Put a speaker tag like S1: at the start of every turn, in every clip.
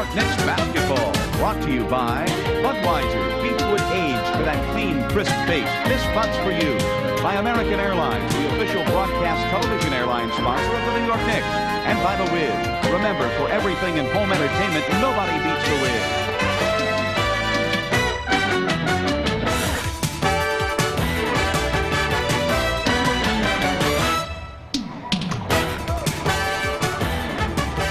S1: York Knicks basketball. Brought to you by Budweiser, Beechwood Age for that clean, crisp taste. This putt's for you. By American Airlines, the official broadcast television airline sponsor of the New York Knicks. And by The Wiz. Remember, for everything in home entertainment, nobody beats The Wiz.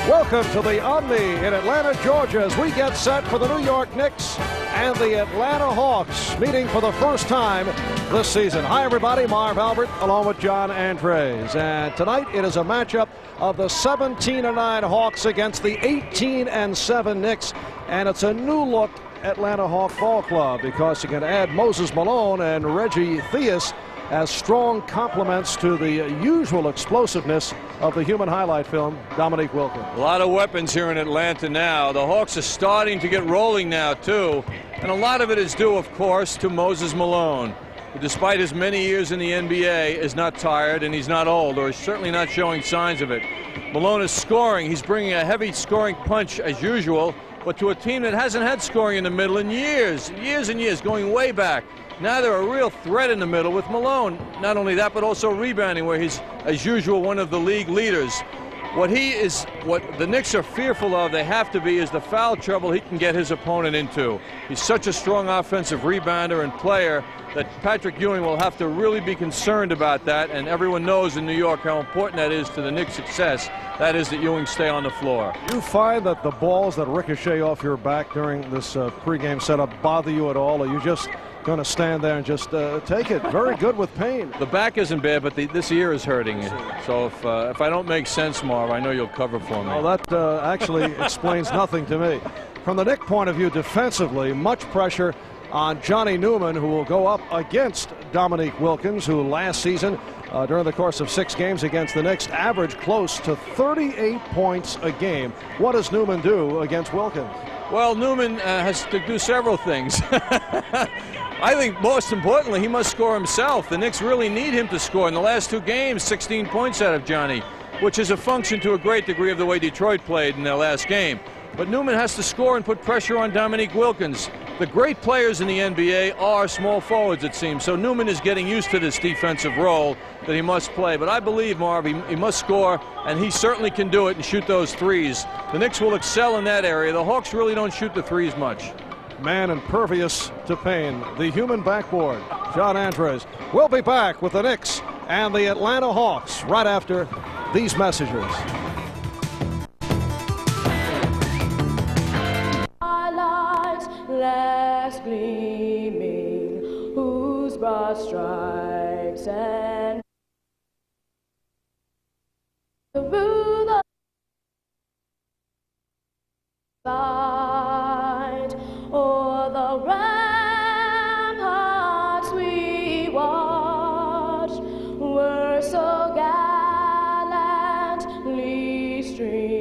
S2: Welcome to the Omni in Atlanta, Georgia, as we get set for the New York Knicks and the Atlanta Hawks meeting for the first time this season. Hi, everybody. Marv Albert along with John Andres. And tonight it is a matchup of the 17-9 Hawks against the 18-7 Knicks. And it's a new look Atlanta Hawk Ball Club because you can add Moses Malone and Reggie Theus as strong complements to the usual explosiveness of the human highlight film, Dominique Wilkins.
S3: A lot of weapons here in Atlanta now. The Hawks are starting to get rolling now, too. And a lot of it is due, of course, to Moses Malone, who, despite his many years in the NBA, is not tired and he's not old, or is certainly not showing signs of it. Malone is scoring. He's bringing a heavy scoring punch, as usual, but to a team that hasn't had scoring in the middle in years and years, going way back. Now they're a real threat in the middle with Malone. Not only that, but also rebounding, where he's, as usual, one of the league leaders. What the Knicks are fearful of, they have to be, is the foul trouble he can get his opponent into. He's such a strong offensive rebounder and player that Patrick Ewing will have to really be concerned about that, and everyone knows in New York how important that is to the Knicks' success. That is that Ewing stay on the floor.
S2: You find that the balls that ricochet off your back during this pregame setup bother you at all, or you just going to stand there and just take it? Very good with pain.
S3: The back isn't bad, but this ear is hurting. So if I don't make sense, Marv, I know you'll cover for me.
S2: Oh, that actually explains nothing to me. From the Knick point of view, defensively, much pressure on Johnny Newman, who will go up against Dominique Wilkins, who last season, during the course of 6 games against the Knicks, averaged close to 38 points a game. What does Newman do against Wilkins?
S3: Well, Newman has to do several things. I think most importantly, he must score himself. The Knicks really need him to score. In the last 2 games, 16 points out of Johnny, which is a function to a great degree of the way Detroit played in their last game. But Newman has to score and put pressure on Dominique Wilkins. The great players in the NBA are small forwards, it seems. So Newman is getting used to this defensive role that he must play. But I believe, Marv, he must score, and he certainly can do it and shoot those threes. The Knicks will excel in that area. The Hawks really don't shoot the threes much.
S2: Man impervious to pain, the human backboard. John Andres. We'll be back with the Knicks and the Atlanta Hawks right after these messages.
S4: Last gleaming, whose broad stripes and through the light, o'er the ramparts we watched, were so gallantly streaming.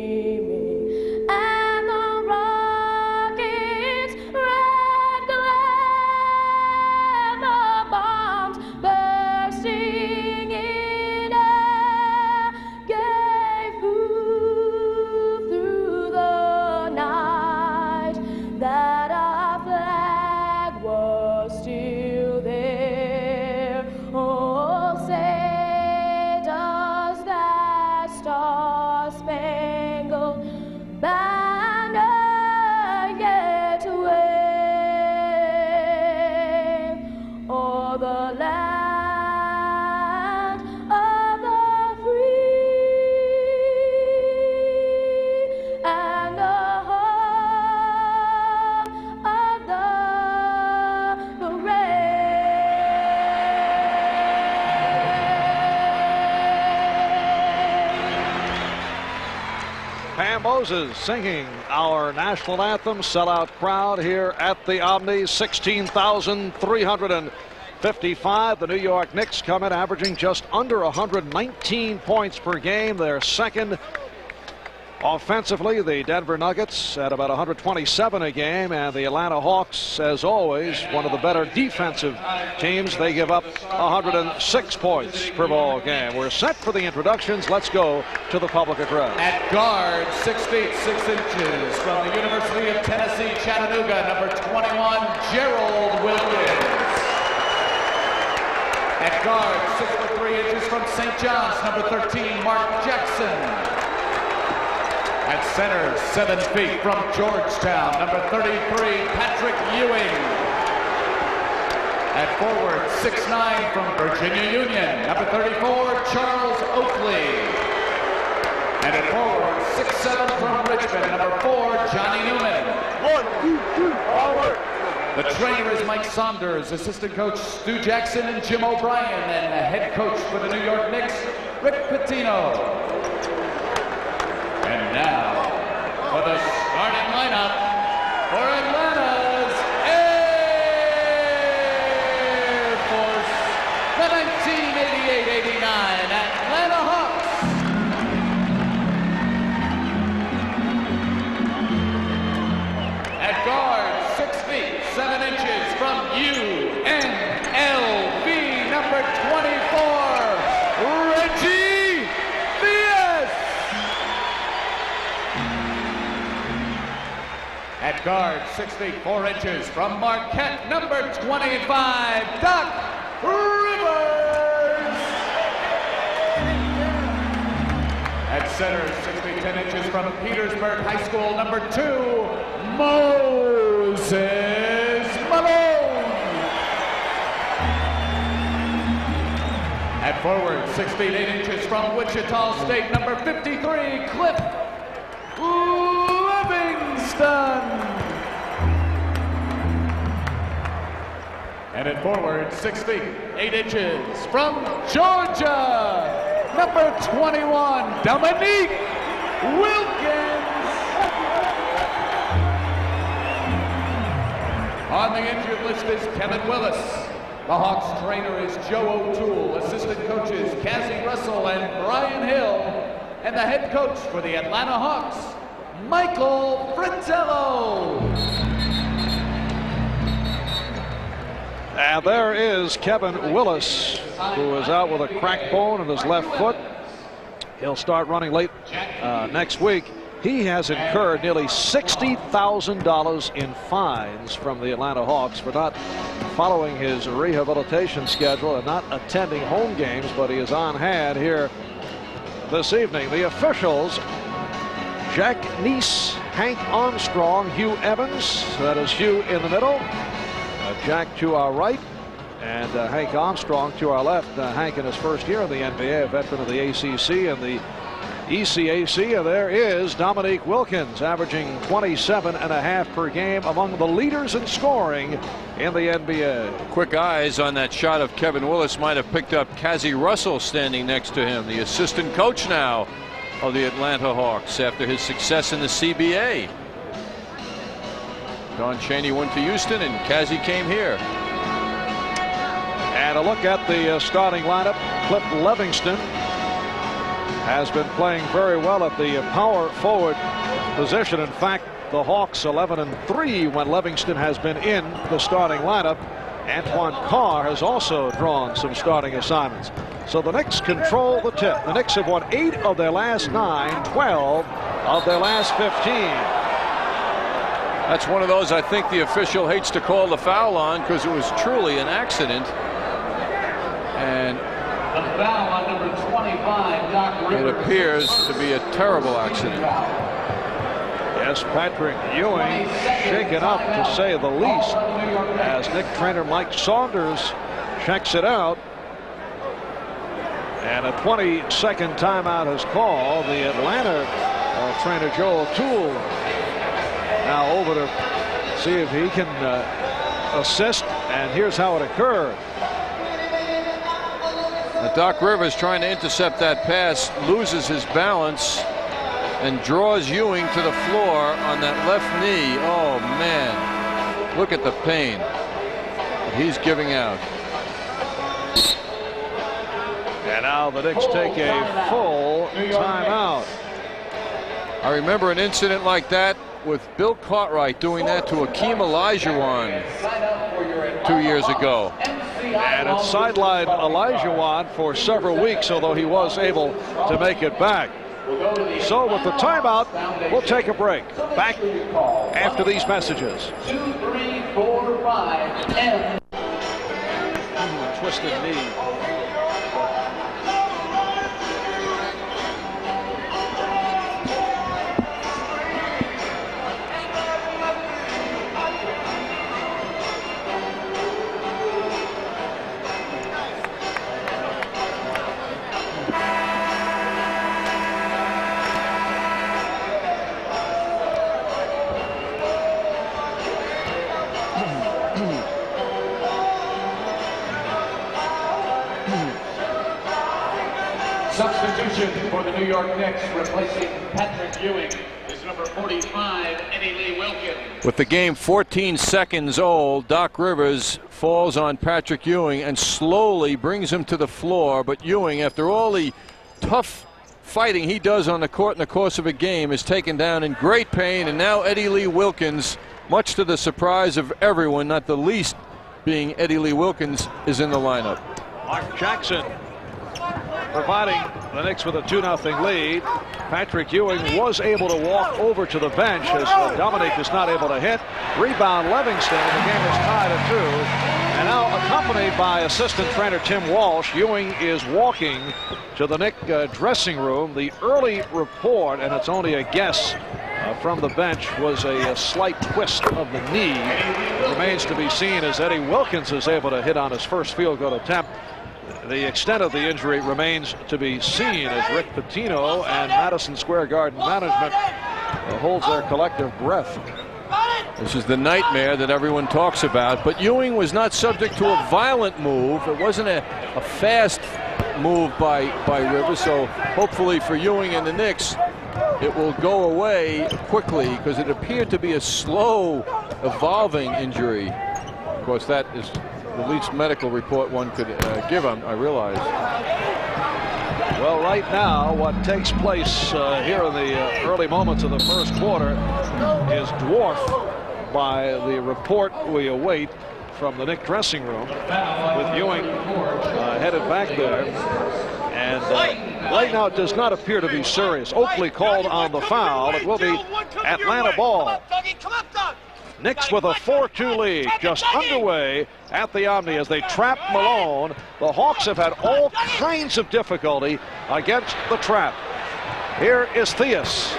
S2: Moses singing our national anthem. Sellout crowd here at the Omni, 16,355. The New York Knicks come in averaging just under 119 points per game. Their second Offensively, the Denver Nuggets at about 127 a game, and the Atlanta Hawks, as always, one of the better defensive teams. They give up 106 points per ball game. We're set for the introductions. Let's go to the public address.
S5: At guard, 6 feet 6 inches, from the University of Tennessee, Chattanooga, number 21, Gerald Wilkins. At guard, 6 foot 3 inches, from St. John's, number 13, Mark Jackson. At center, 7 feet, from Georgetown, number 33, Patrick Ewing. At forward, 6'9", from Virginia Union, number 34, Charles Oakley. And at forward, 6'7", from Richmond, number 4, Johnny Newman. 1, 2, 3, forward. The trainer is Mike Saunders, assistant coach Stu Jackson and Jim O'Brien, and the head coach for the New York Knicks, Rick Pitino. And now, for the starting lineup for Atlanta's Air Force, the 1988-89 Atlanta Hawks. At guard, 6 feet 7 inches, from UNLV, number 24, Reggie Theus. At guard, 6 feet 4 inches, from Marquette, number 25, Doc Rivers. At center, 6 feet 10 inches, from Petersburg High School, number 2, Moses Malone. At forward, 6 feet 8 inches, from Wichita State, number 53, Cliff Livingston. And at forward, 6 feet 8 inches, from Georgia, number 21, Dominique Wilkins. On the injured list is Kevin Willis. The Hawks trainer is Joe O'Toole. Assistant coaches Cassie Russell and Brian Hill. And the head coach for the Atlanta Hawks, Michael Fratello.
S2: And there is Kevin Willis, who is out with a cracked bone in his left foot. He'll start running late next week. He has incurred nearly $60,000 in fines from the Atlanta Hawks for not following his rehabilitation schedule and not attending home games, but he is on hand here this evening. The officials: Jack Neese, Hank Armstrong, Hugh Evans. That is Hugh in the middle, Jack to our right, and Hank Armstrong to our left. Hank in his first year in the NBA, a veteran of the ACC and the ECAC. And there is Dominique Wilkins, averaging 27.5 per game, among the leaders in scoring in the NBA.
S3: Quick eyes on that shot of Kevin Willis might have picked up Cassie Russell standing next to him, the assistant coach now of the Atlanta Hawks after his success in the CBA. Don Chaney went to Houston and Cassie came here.
S2: And a look at the starting lineup. Cliff Livingston has been playing very well at the power forward position. In fact, the Hawks 11-3 when Livingston has been in the starting lineup. Antoine Carr has also drawn some starting assignments. So the Knicks control the tip. The Knicks have won 8 of their last 9, 12 of their last 15.
S3: That's one of those I think the official hates to call the foul on, because it was truly an accident. And
S5: the foul on number 25, Doc Rivers.
S3: It appears to be a terrible accident.
S2: Yes, Patrick Ewing shaken up, to say the least, as Knick trainer Mike Saunders checks it out. And a 20-second timeout is called. The Atlanta trainer Joe O'Toole now over to see if he can assist, and here's how it occurred.
S3: Doc Rivers, trying to intercept that pass, loses his balance and draws Ewing to the floor on that left knee. Oh man, look at the pain that he's giving out. And
S2: now the Knicks take a full timeout.
S3: I remember an incident like that with Bill Cartwright doing that to Akeem Olajuwon 2 years ago.
S2: And it sidelined Olajuwon for several weeks, although he was able to make it back. So with the timeout, we'll take a break. Back after these messages.
S5: 2, 3, 4, 5, and
S2: Twisted knee.
S5: substitution for the New York Knicks, replacing Patrick Ewing, is number 45, Eddie Lee Wilkins.
S3: With the game 14 seconds old, Doc Rivers falls on Patrick Ewing and slowly brings him to the floor. But Ewing, after all the tough fighting he does on the court in the course of a game, is taken down in great pain. And now Eddie Lee Wilkins, much to the surprise of everyone, not the least being Eddie Lee Wilkins, is in the lineup.
S2: Mark Jackson providing the Knicks with a 2-0 lead. Patrick Ewing was able to walk over to the bench as Dominique is not able to hit. Rebound Livingston. The game is tied at 2. And now accompanied by assistant trainer Tim Walsh, Ewing is walking to the Knick dressing room. The early report, and it's only a guess from the bench, was a slight twist of the knee. It remains to be seen as Eddie Wilkins is able to hit on his first field goal attempt. The extent of the injury remains to be seen as Rick Pitino and Madison Square Garden management holds their collective breath.
S3: This is the nightmare that everyone talks about. But Ewing was not subject to a violent move. It wasn't a fast move by Rivers. So hopefully for Ewing and the Knicks, it will go away quickly, because it appeared to be a slow evolving injury. Of course, that is the least medical report one could give him, I realize.
S2: Well, right now, what takes place here in the early moments of the first quarter is dwarfed by the report we await from the Knick dressing room, with Ewing headed back there. And right now it does not appear to be serious. Oakley called on the foul. It will be Atlanta ball. Knicks with a 4-2 lead, just underway at the Omni as they trap Malone. The Hawks have had all kinds of difficulty against the trap. Here is Theus.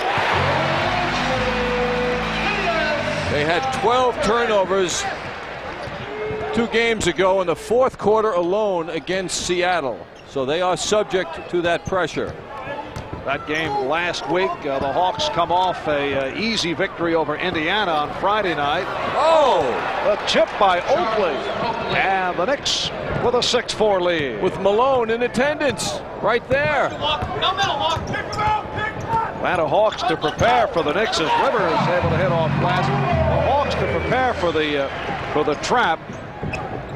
S3: They had 12 turnovers 2 games ago in the fourth quarter alone against Seattle. So they are subject to that pressure.
S2: That game last week, the Hawks come off a easy victory over Indiana on Friday night.
S3: Oh!
S2: A tip by Oakley. And the Knicks with a 6-4 lead.
S3: With Malone in attendance right there.
S2: Atlanta Hawks to prepare for the Knicks as Rivers is able to hit off glass. The Hawks to prepare for the trap.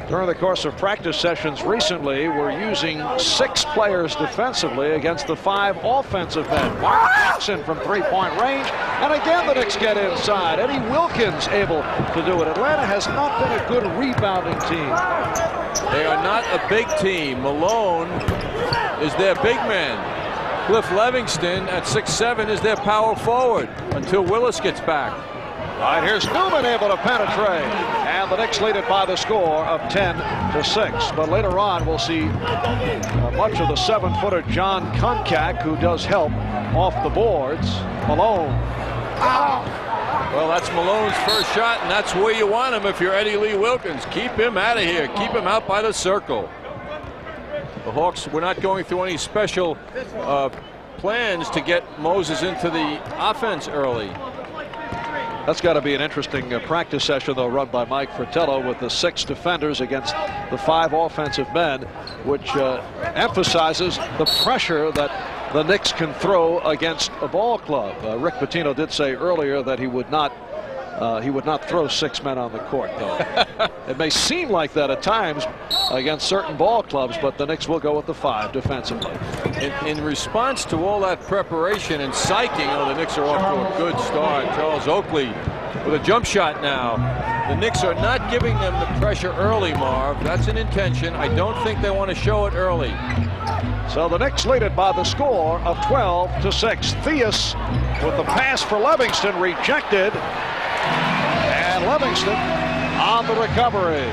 S2: During the course of practice sessions recently, we're using 6 players defensively against the 5 offensive men. Mark Jackson from 3-point range, and again the Knicks get inside. Eddie Wilkins able to do it. Atlanta has not been a good rebounding team.
S3: They are not a big team. Malone is their big man. Cliff Livingston at 6'7" is their power forward until Willis gets back.
S2: All right, here's Newman able to penetrate, and the Knicks lead it by the score of 10-6. But later on, we'll see much of the 7-footer John Koncak, who does help off the boards. Malone.
S3: Well, that's Malone's first shot, and that's where you want him if you're Eddie Lee Wilkins. Keep him out of here. Keep him out by the circle. The Hawks were not going through any special plans to get Moses into the offense early.
S2: That's got to be an interesting practice session, though, run by Mike Fratello with the 6 defenders against the 5 offensive men, which emphasizes the pressure that the Knicks can throw against a ball club. Rick Pitino did say earlier that he would not throw 6 men on the court, though. It may seem like that at times against certain ball clubs, but the Knicks will go with the 5 defensively.
S3: In response to all that preparation and psyching, the Knicks are off to a good start. Charles Oakley with a jump shot now. The Knicks are not giving them the pressure early, Marv. That's an intention. I don't think they want to show it early.
S2: So the Knicks lead it by the score of 12-6. Theus with the pass for Livingston rejected. And Livingston on the recovery.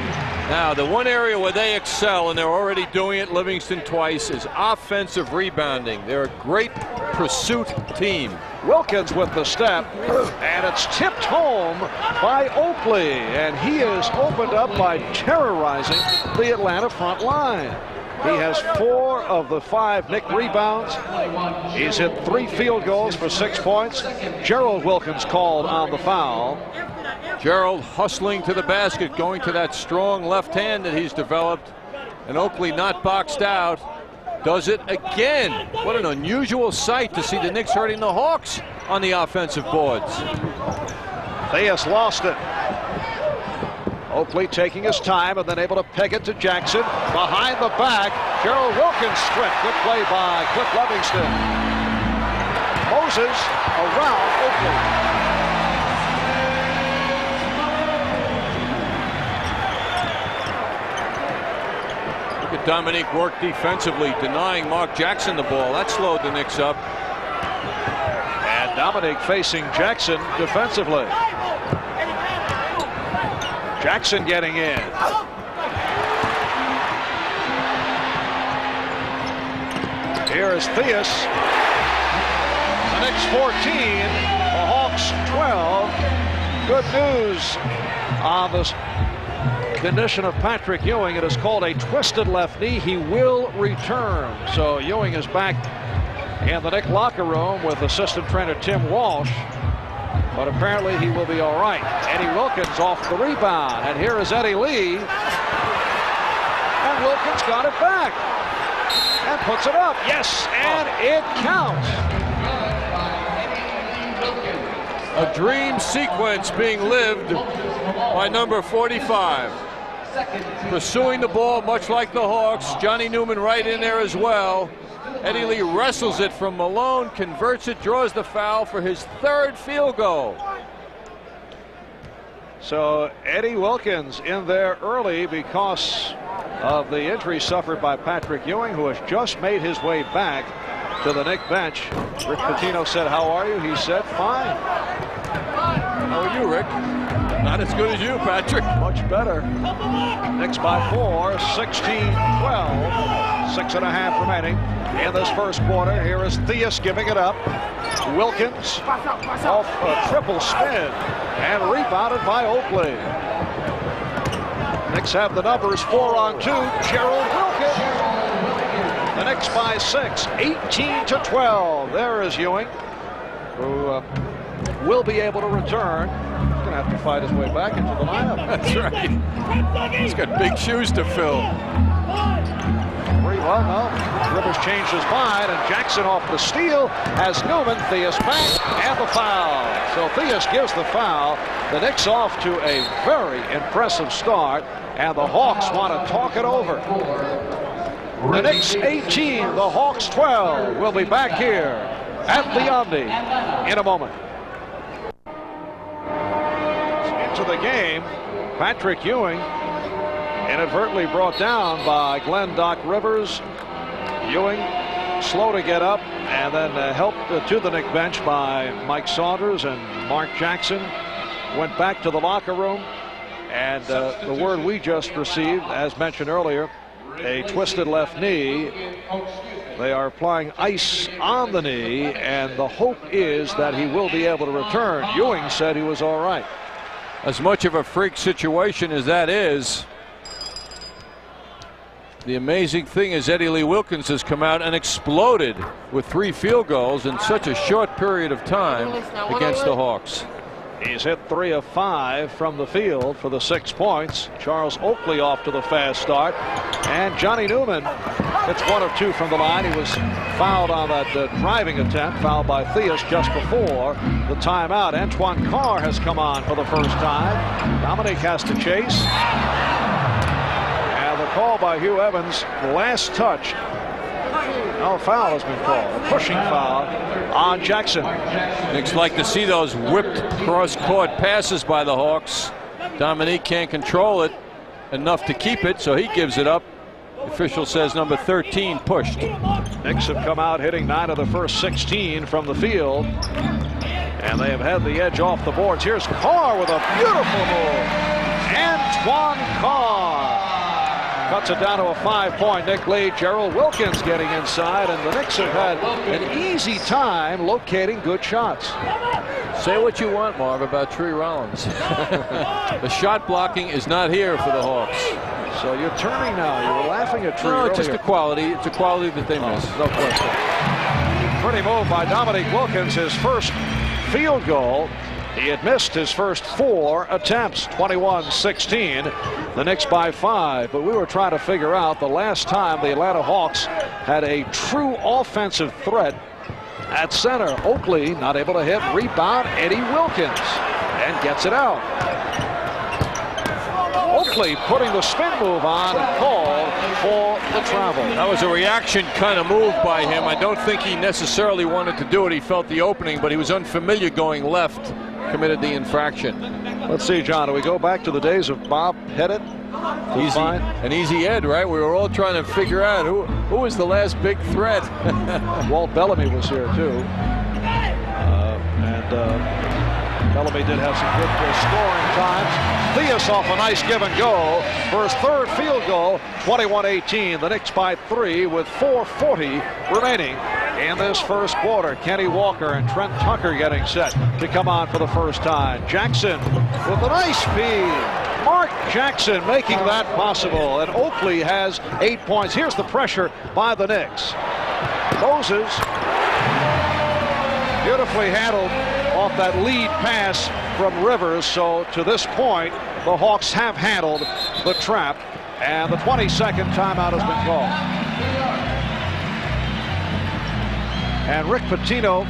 S3: Now, the one area where they excel, and they're already doing it, Livingston twice, is offensive rebounding. They're a great pursuit team.
S2: Wilkins with the step, and it's tipped home by Oakley, and he is opened up by terrorizing the Atlanta front line. He has 4 of the 5 Knick rebounds. He's hit 3 field goals for 6 points. Gerald Wilkins called on the foul.
S3: Gerald hustling to the basket, going to that strong left hand that he's developed, and Oakley not boxed out. Does it again. What an unusual sight to see the Knicks hurting the Hawks on the offensive boards.
S2: Theus lost it. Oakley taking his time and then able to peg it to Jackson. Behind the back, Gerald Wilkins strip. Good play by Cliff Livingston. Moses around Oakley.
S3: Look at Dominique work defensively, denying Mark Jackson the ball. That slowed the Knicks up.
S2: And Dominique facing Jackson defensively. Jackson getting in. Here is Theus. The Knicks 14, the Hawks 12. Good news on this condition of Patrick Ewing. It is called a twisted left knee. He will return. So Ewing is back in the Knick locker room with assistant trainer Tim Walsh. But apparently he will be all right. Eddie Wilkins off the rebound. And here is Eddie Lee. And Wilkins got it back. And puts it up. Yes, and it counts.
S3: A dream sequence being lived by number 45. Pursuing the ball much like the Hawks. Johnny Newman right in there as well. Eddie Lee wrestles it from Malone, converts it, draws the foul for his 3rd field goal.
S2: So Eddie Wilkins in there early because of the injury suffered by Patrick Ewing, who has just made his way back to the Knick bench. Rick Pitino said, "How are you?" He said, "Fine."
S3: How are you, Rick? Not as good as you, Patrick.
S2: Much better. Knicks by 4, 16-12. 6.5 remaining in this first quarter. Here is Theus giving it up. Wilkins off a triple spin and rebounded by Oakley. Knicks have the numbers 4 on 2. Gerald Wilkins. The Knicks by 6, 18-12. There is Ewing, who will be able to return. He's going to have to fight his way back into the lineup.
S3: That's right. He's got big shoes to fill.
S2: Well, no. Rivers changed his mind, and Jackson off the steal has Newman. Theus back, and the foul. So Theus gives the foul. The Knicks off to a very impressive start, and the Hawks want to talk it over. The Knicks 18, the Hawks 12. We'll be back here at the Omni in a moment. Into the game, Patrick Ewing inadvertently brought down by Glenn Doc Rivers. Ewing slow to get up, and then helped to the Knick bench by Mike Saunders, and Mark Jackson went back to the locker room. And the word we just received, as mentioned earlier, a twisted left knee. They are applying ice on the knee, and the hope is that he will be able to return. Ewing said he was all right.
S3: As much of a freak situation as that is, the amazing thing is Eddie Lee Wilkins has come out and exploded with 3 field goals in such a short period of time against the Hawks.
S2: He's hit 3 of 5 from the field for the 6 points. Charles Oakley off to the fast start. And Johnny Newman hits 1 of 2 from the line. He was fouled on that driving attempt, fouled by Theus just before the timeout. Antoine Carr has come on for the first time. Dominique has to chase. And the call by Hugh Evans, last touch No foul has been called. A pushing foul on Jackson.
S3: Knicks like to see those whipped cross-court passes by the Hawks. Dominique can't control it enough to keep it, so he gives it up. The official says number 13 pushed.
S2: Knicks have come out hitting 9 of the first 16 from the field, and they have had the edge off the boards. Here's Carr with a beautiful move. Antoine Carr cuts it down to a 5-point Knick lead. Gerald Wilkins getting inside, and the Knicks have had an easy time locating good shots.
S3: Say what you want, Marv, about Tree Rollins. The shot blocking is not here for the Hawks.
S2: So you're turning now. You were laughing at Tree earlier.
S3: It's just a quality. It's a quality that they miss.
S2: No question. Pretty move by Dominique Wilkins. His first field goal. He had missed his first 4 attempts. 21-16. The Knicks by 5. But we were trying to figure out the last time the Atlanta Hawks had a true offensive threat at center. Oakley not able to hit. Rebound. Eddie Wilkins. And gets it out. Oakley putting the spin move on and called for the travel.
S3: That was a reaction kind of move by him. I don't think he necessarily wanted to do it. He felt the opening, but he was unfamiliar going left. Committed the infraction.
S2: Let's see, John. Do we go back to the days of Bob Pettit?
S3: An easy Ed, right? We were all trying to figure out who was the last big threat.
S2: Walt Bellamy was here, too. Bellamy did have some good scoring times. Theus off a nice give and go for his third field goal. 21-18. The Knicks by 3 with 4:40 remaining in this first quarter. Kenny Walker and Trent Tucker getting set to come on for the first time. Jackson with a nice feed. Mark Jackson making that possible. And Oakley has 8 points. Here's the pressure by the Knicks. Moses beautifully handled off that lead pass from Rivers. So to this point, the Hawks have handled the trap, and the 22nd timeout has been called. And Rick Pitino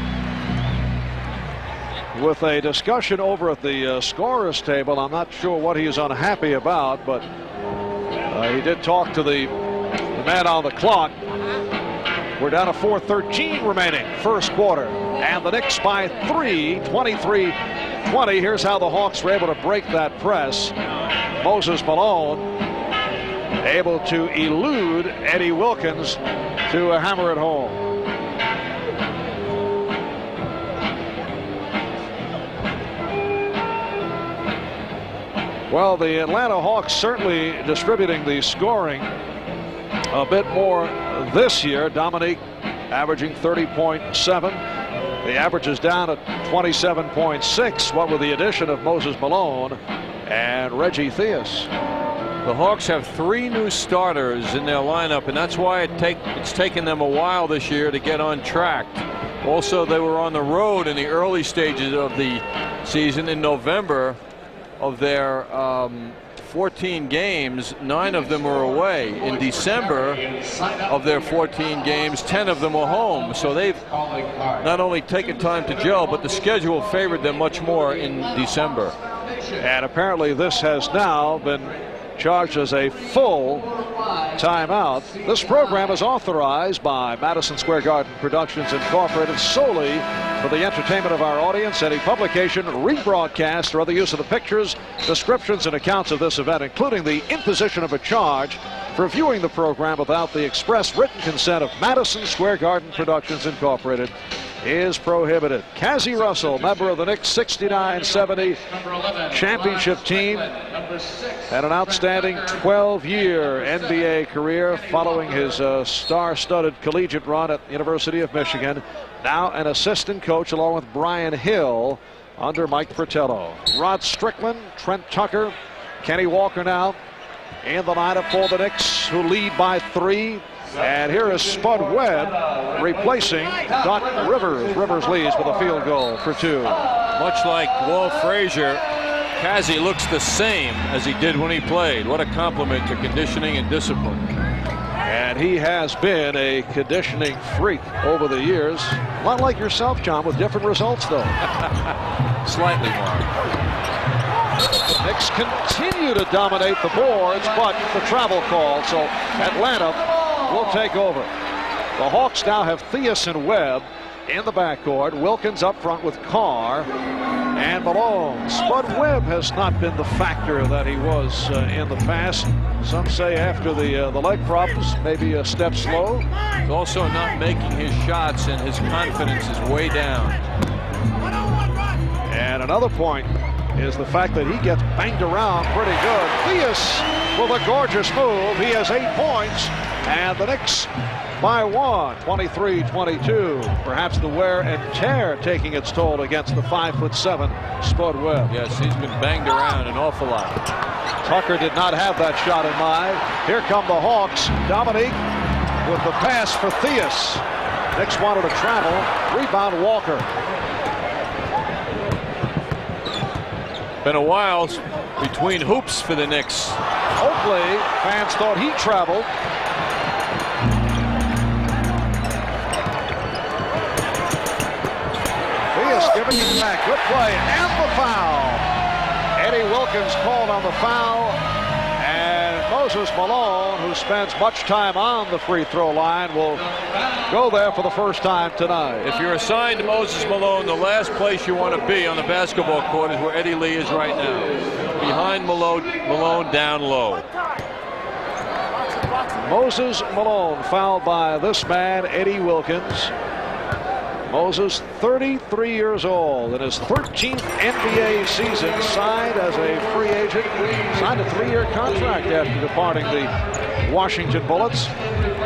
S2: with a discussion over at the scorer's table. I'm not sure what he's unhappy about, but he did talk to the man on the clock. We're down to 4:13 remaining first quarter, and the Knicks by 3, 23-20. Here's how the Hawks were able to break that press. Moses Malone able to elude Eddie Wilkins to hammer it home. Well, the Atlanta Hawks certainly distributing the scoring a bit more this year. Dominique averaging 30.7. The average is down at 27.6. What with the addition of Moses Malone and Reggie Theus.
S3: The Hawks have 3 new starters in their lineup, and that's why it's taken them a while this year to get on track. Also, they were on the road in the early stages of the season. In November of their 14 games, 9 of them were away. In December of their 14 games, 10 of them were home. So they've not only taken time to gel, but the schedule favored them much more in December.
S2: And apparently this has now been charged as a full timeout. This program is authorized by Madison Square Garden Productions Incorporated solely for the entertainment of our audience. Any publication, rebroadcast, or other use of the pictures, descriptions, and accounts of this event, including the imposition of a charge for viewing the program without the express written consent of Madison Square Garden Productions Incorporated, is prohibited. Cassie Russell, member of the Knicks 69-70 championship team, had an outstanding 12-year NBA career following his star-studded collegiate run at the University of Michigan. Now an assistant coach along with Brian Hill under Mike Fratello. Rod Strickland, Trent Tucker, Kenny Walker now in the lineup for the Knicks, who lead by 3. And here is Spud Webb replacing Doc Rivers. Rivers leads with a field goal for 2.
S3: Much like Walt Frazier, Cassie looks the same as he did when he played. What a compliment to conditioning and discipline.
S2: And he has been a conditioning freak over the years. A lot like yourself, John, with different results, though.
S3: Slightly more.
S2: The Knicks continue to dominate the boards, but the travel call, so Atlanta will take over. The Hawks now have Theus and Webb in the backcourt. Wilkins up front with Carr and Malone. Spud Webb has not been the factor that he was in the past. Some say after the leg problems, maybe a step slow.
S3: He's also not making his shots, and his confidence is way down.
S2: And another point is the fact that he gets banged around pretty good. Theus with a gorgeous move. He has 8 points, and the Knicks by 1, 23-22. Perhaps the wear and tear taking its toll against the 5'7" Spud Webb.
S3: Yes, he's been banged around an awful lot.
S2: Tucker did not have that shot in mind. Here come the Hawks. Dominique with the pass for Theus. Knicks wanted to travel. Rebound Walker.
S3: Been a while between hoops for the Knicks.
S2: Oakley, fans thought he traveled. Theus giving it back. Good play. And the foul. Eddie Wilkins called on the foul. And Moses Malone, who spends much time on the free throw line, will go there for the first time tonight.
S3: If you're assigned to Moses Malone, the last place you want to be on the basketball court is where Eddie Lee is right now. Behind Malone down low.
S2: Moses Malone fouled by this man, Eddie Wilkins. Moses, 33 years old, in his 13th NBA season, signed as a free agent, signed a 3-year contract after departing the Washington Bullets.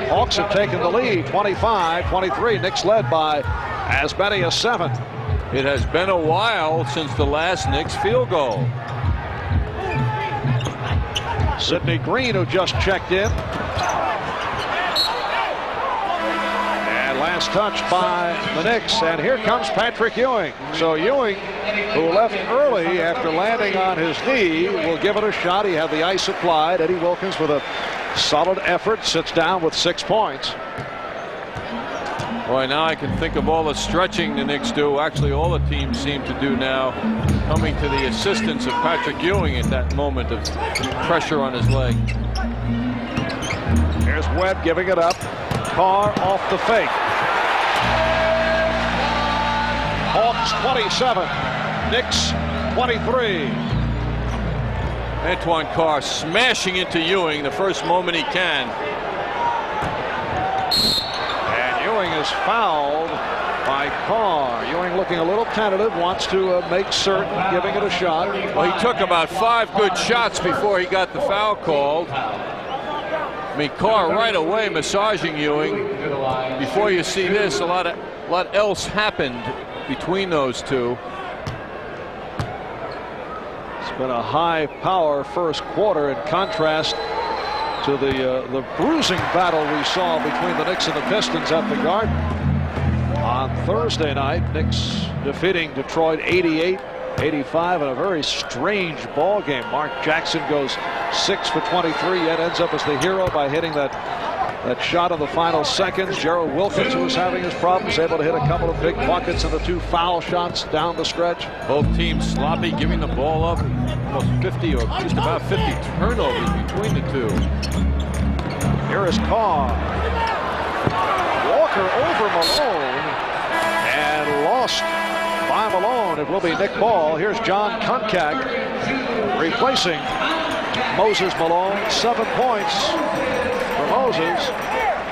S2: Hawks have taken the lead, 25-23. Knicks led by as many as 7.
S3: It has been a while since the last Knicks field goal.
S2: Sidney Green, who just checked in. Last touch by the Knicks, and here comes Patrick Ewing. So Ewing, who left early after landing on his knee, will give it a shot. He had the ice applied. Eddie Wilkins with a solid effort sits down with 6 points.
S3: Boy, now I can think of all the stretching the Knicks do. Actually, all the teams seem to do now, coming to the assistance of Patrick Ewing at that moment of pressure on his leg.
S2: Here's Webb giving it up. Carr off the fake. Hawks 27, Knicks 23.
S3: Antoine Carr smashing into Ewing the first moment he can.
S2: And Ewing is fouled by Carr. Ewing looking a little tentative, wants to make certain, giving it a shot.
S3: Well, he took about 5 good shots before he got the foul called. I mean, Carr right away massaging Ewing. Before you see this, a lot else happened between those two.
S2: It's been a high power first quarter in contrast to the bruising battle we saw between the Knicks and the Pistons at the Garden. On Thursday night, Knicks defeating Detroit 88-85 in a very strange ball game. Mark Jackson goes 6 for 23, yet ends up as the hero by hitting that shot in the final seconds. Gerald Wilkins, who was having his problems, able to hit a couple of big buckets and the 2 foul shots down the stretch.
S3: Both teams sloppy, giving the ball up. Almost 50 or just about 50 turnovers between the two.
S2: Here is Carr. Walker over Malone and lost by Malone. It will be Nick Ball. Here's John Koncak replacing Moses Malone. 7 points for Moses.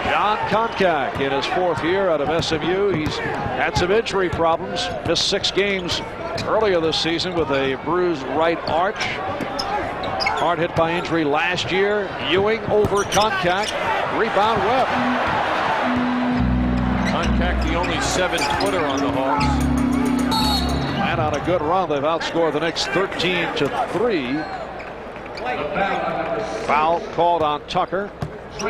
S2: John Koncak in his 4th year out of SMU. He's had some injury problems. Missed 6 games earlier this season with a bruised right arch. Hard hit by injury last year. Ewing over Koncak. Rebound Webb.
S3: Koncak the only 7-footer on the Hawks.
S2: And on a good run, they've outscored the Knicks 13-3. Foul called on Tucker. So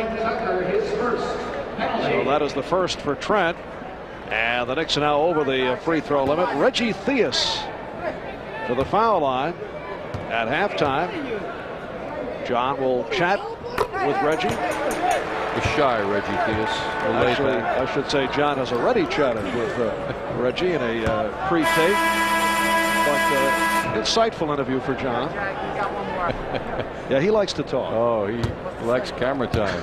S2: that is the first for Trent. And the Knicks are now over the free throw limit. Reggie Theus to the foul line at halftime. John will chat with Reggie.
S3: The shy Reggie Theus.
S2: Actually, I should say John has already chatted with Reggie in a pre-tape. But insightful interview for John. Yeah, he likes to talk.
S3: Oh, he likes camera time.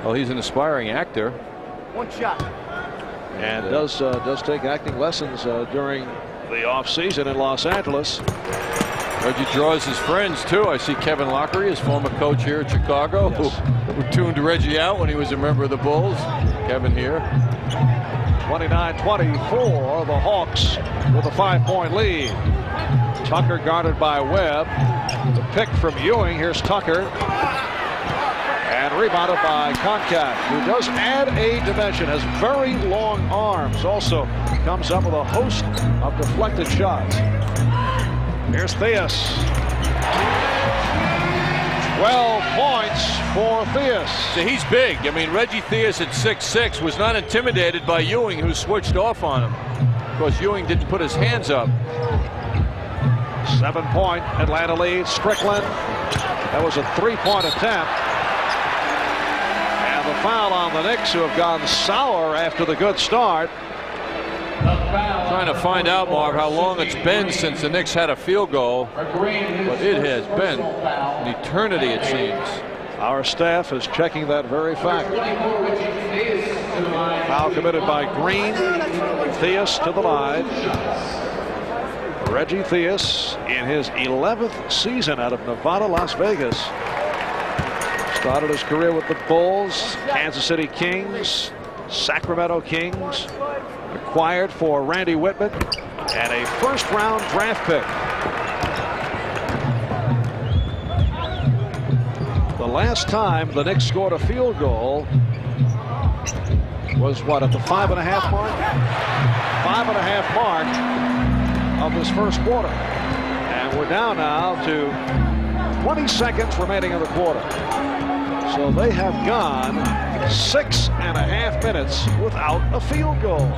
S3: Well, he's an aspiring actor.
S6: One shot.
S2: And does take acting lessons during the off season in Los Angeles.
S3: Reggie draws his friends too. I see Kevin Lockery, his former coach here at Chicago, who tuned Reggie out when he was a member of the Bulls. Kevin here.
S2: 29-24, the Hawks with a 5-point lead. Tucker guarded by Webb. The pick from Ewing. Here's Tucker. And rebounded by Concat, who does add a dimension, has very long arms. Also comes up with a host of deflected shots. Here's Theus. 12 points for Theus.
S3: So he's big. I mean, Reggie Theus at 6'6" was not intimidated by Ewing, who switched off on him. Of course, Ewing didn't put his hands up.
S2: 7-point Atlanta lead. Strickland. That was a 3-point attempt. And the foul on the Knicks, who have gone sour after the good start.
S3: Trying to find out, Marv, how long it's been since the Knicks had a field goal. But it has been an eternity, it seems.
S2: Our staff is checking that very fact. Foul committed by Green. Theus to the line. Reggie Theus in his 11th season out of Nevada, Las Vegas. Started his career with the Bulls, Kansas City Kings, Sacramento Kings. Acquired for Randy Whitman and a first-round draft pick. The last time the Knicks scored a field goal was what, at the 5.5 mark? 5.5 mark of this first quarter. And we're down now to 20 seconds remaining in the quarter. So they have gone 6.5 minutes without a field goal.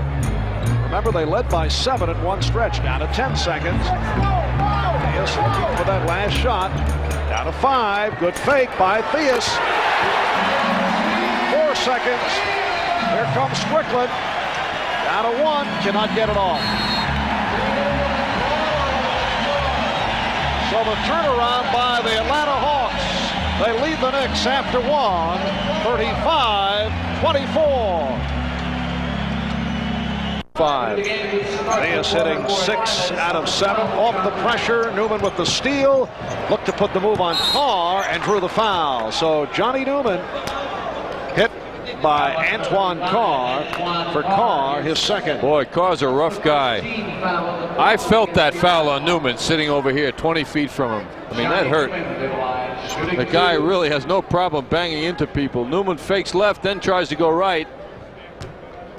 S2: Remember, they led by 7 at one stretch. Down to 10 seconds. Theus looking for that last shot. Down to 5. Good fake by Theus. 4 seconds. Here comes Strickland. Down to 1. Cannot get it off. So the turnaround by the Atlanta Hawks. They lead the Knicks after 1. 35-24. 5. Theus hitting 6 out of 7 off the pressure. Newman with the steal. Looked to put the move on Carr and drew the foul. So Johnny Newman hit by Antoine Carr for Carr, his second.
S3: Boy, Carr's a rough guy. I felt that foul on Newman sitting over here 20 feet from him. I mean, that hurt. The guy really has no problem banging into people. Newman fakes left, then tries to go right.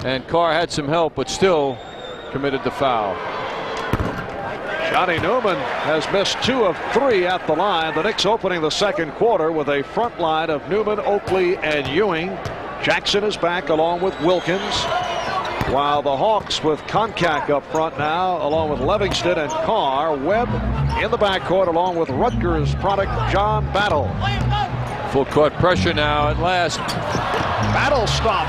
S3: And Carr had some help, but still committed the foul.
S2: Johnny Newman has missed 2 of 3 at the line. The Knicks opening the second quarter with a front line of Newman, Oakley, and Ewing. Jackson is back along with Wilkins. While the Hawks with Koncak up front now, along with Livingston and Carr. Webb in the backcourt along with Rutgers product John Battle.
S3: Full court pressure now at last.
S2: Battle stop.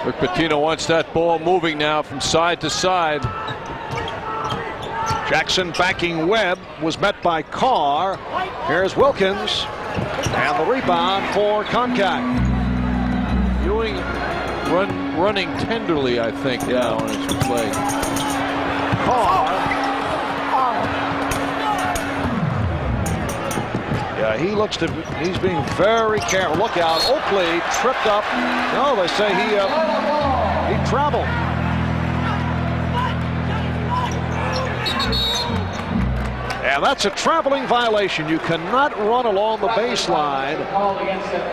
S3: Rick Pitino wants that ball moving now from side to side.
S2: Jackson backing Webb, was met by Carr. Here's Wilkins. And the rebound for Koncak.
S3: Ewing running tenderly, I think, now on his play.
S2: Carr. Yeah, he's being very careful. Look out, Oakley tripped up. No, they say he traveled. And that's a traveling violation. You cannot run along the baseline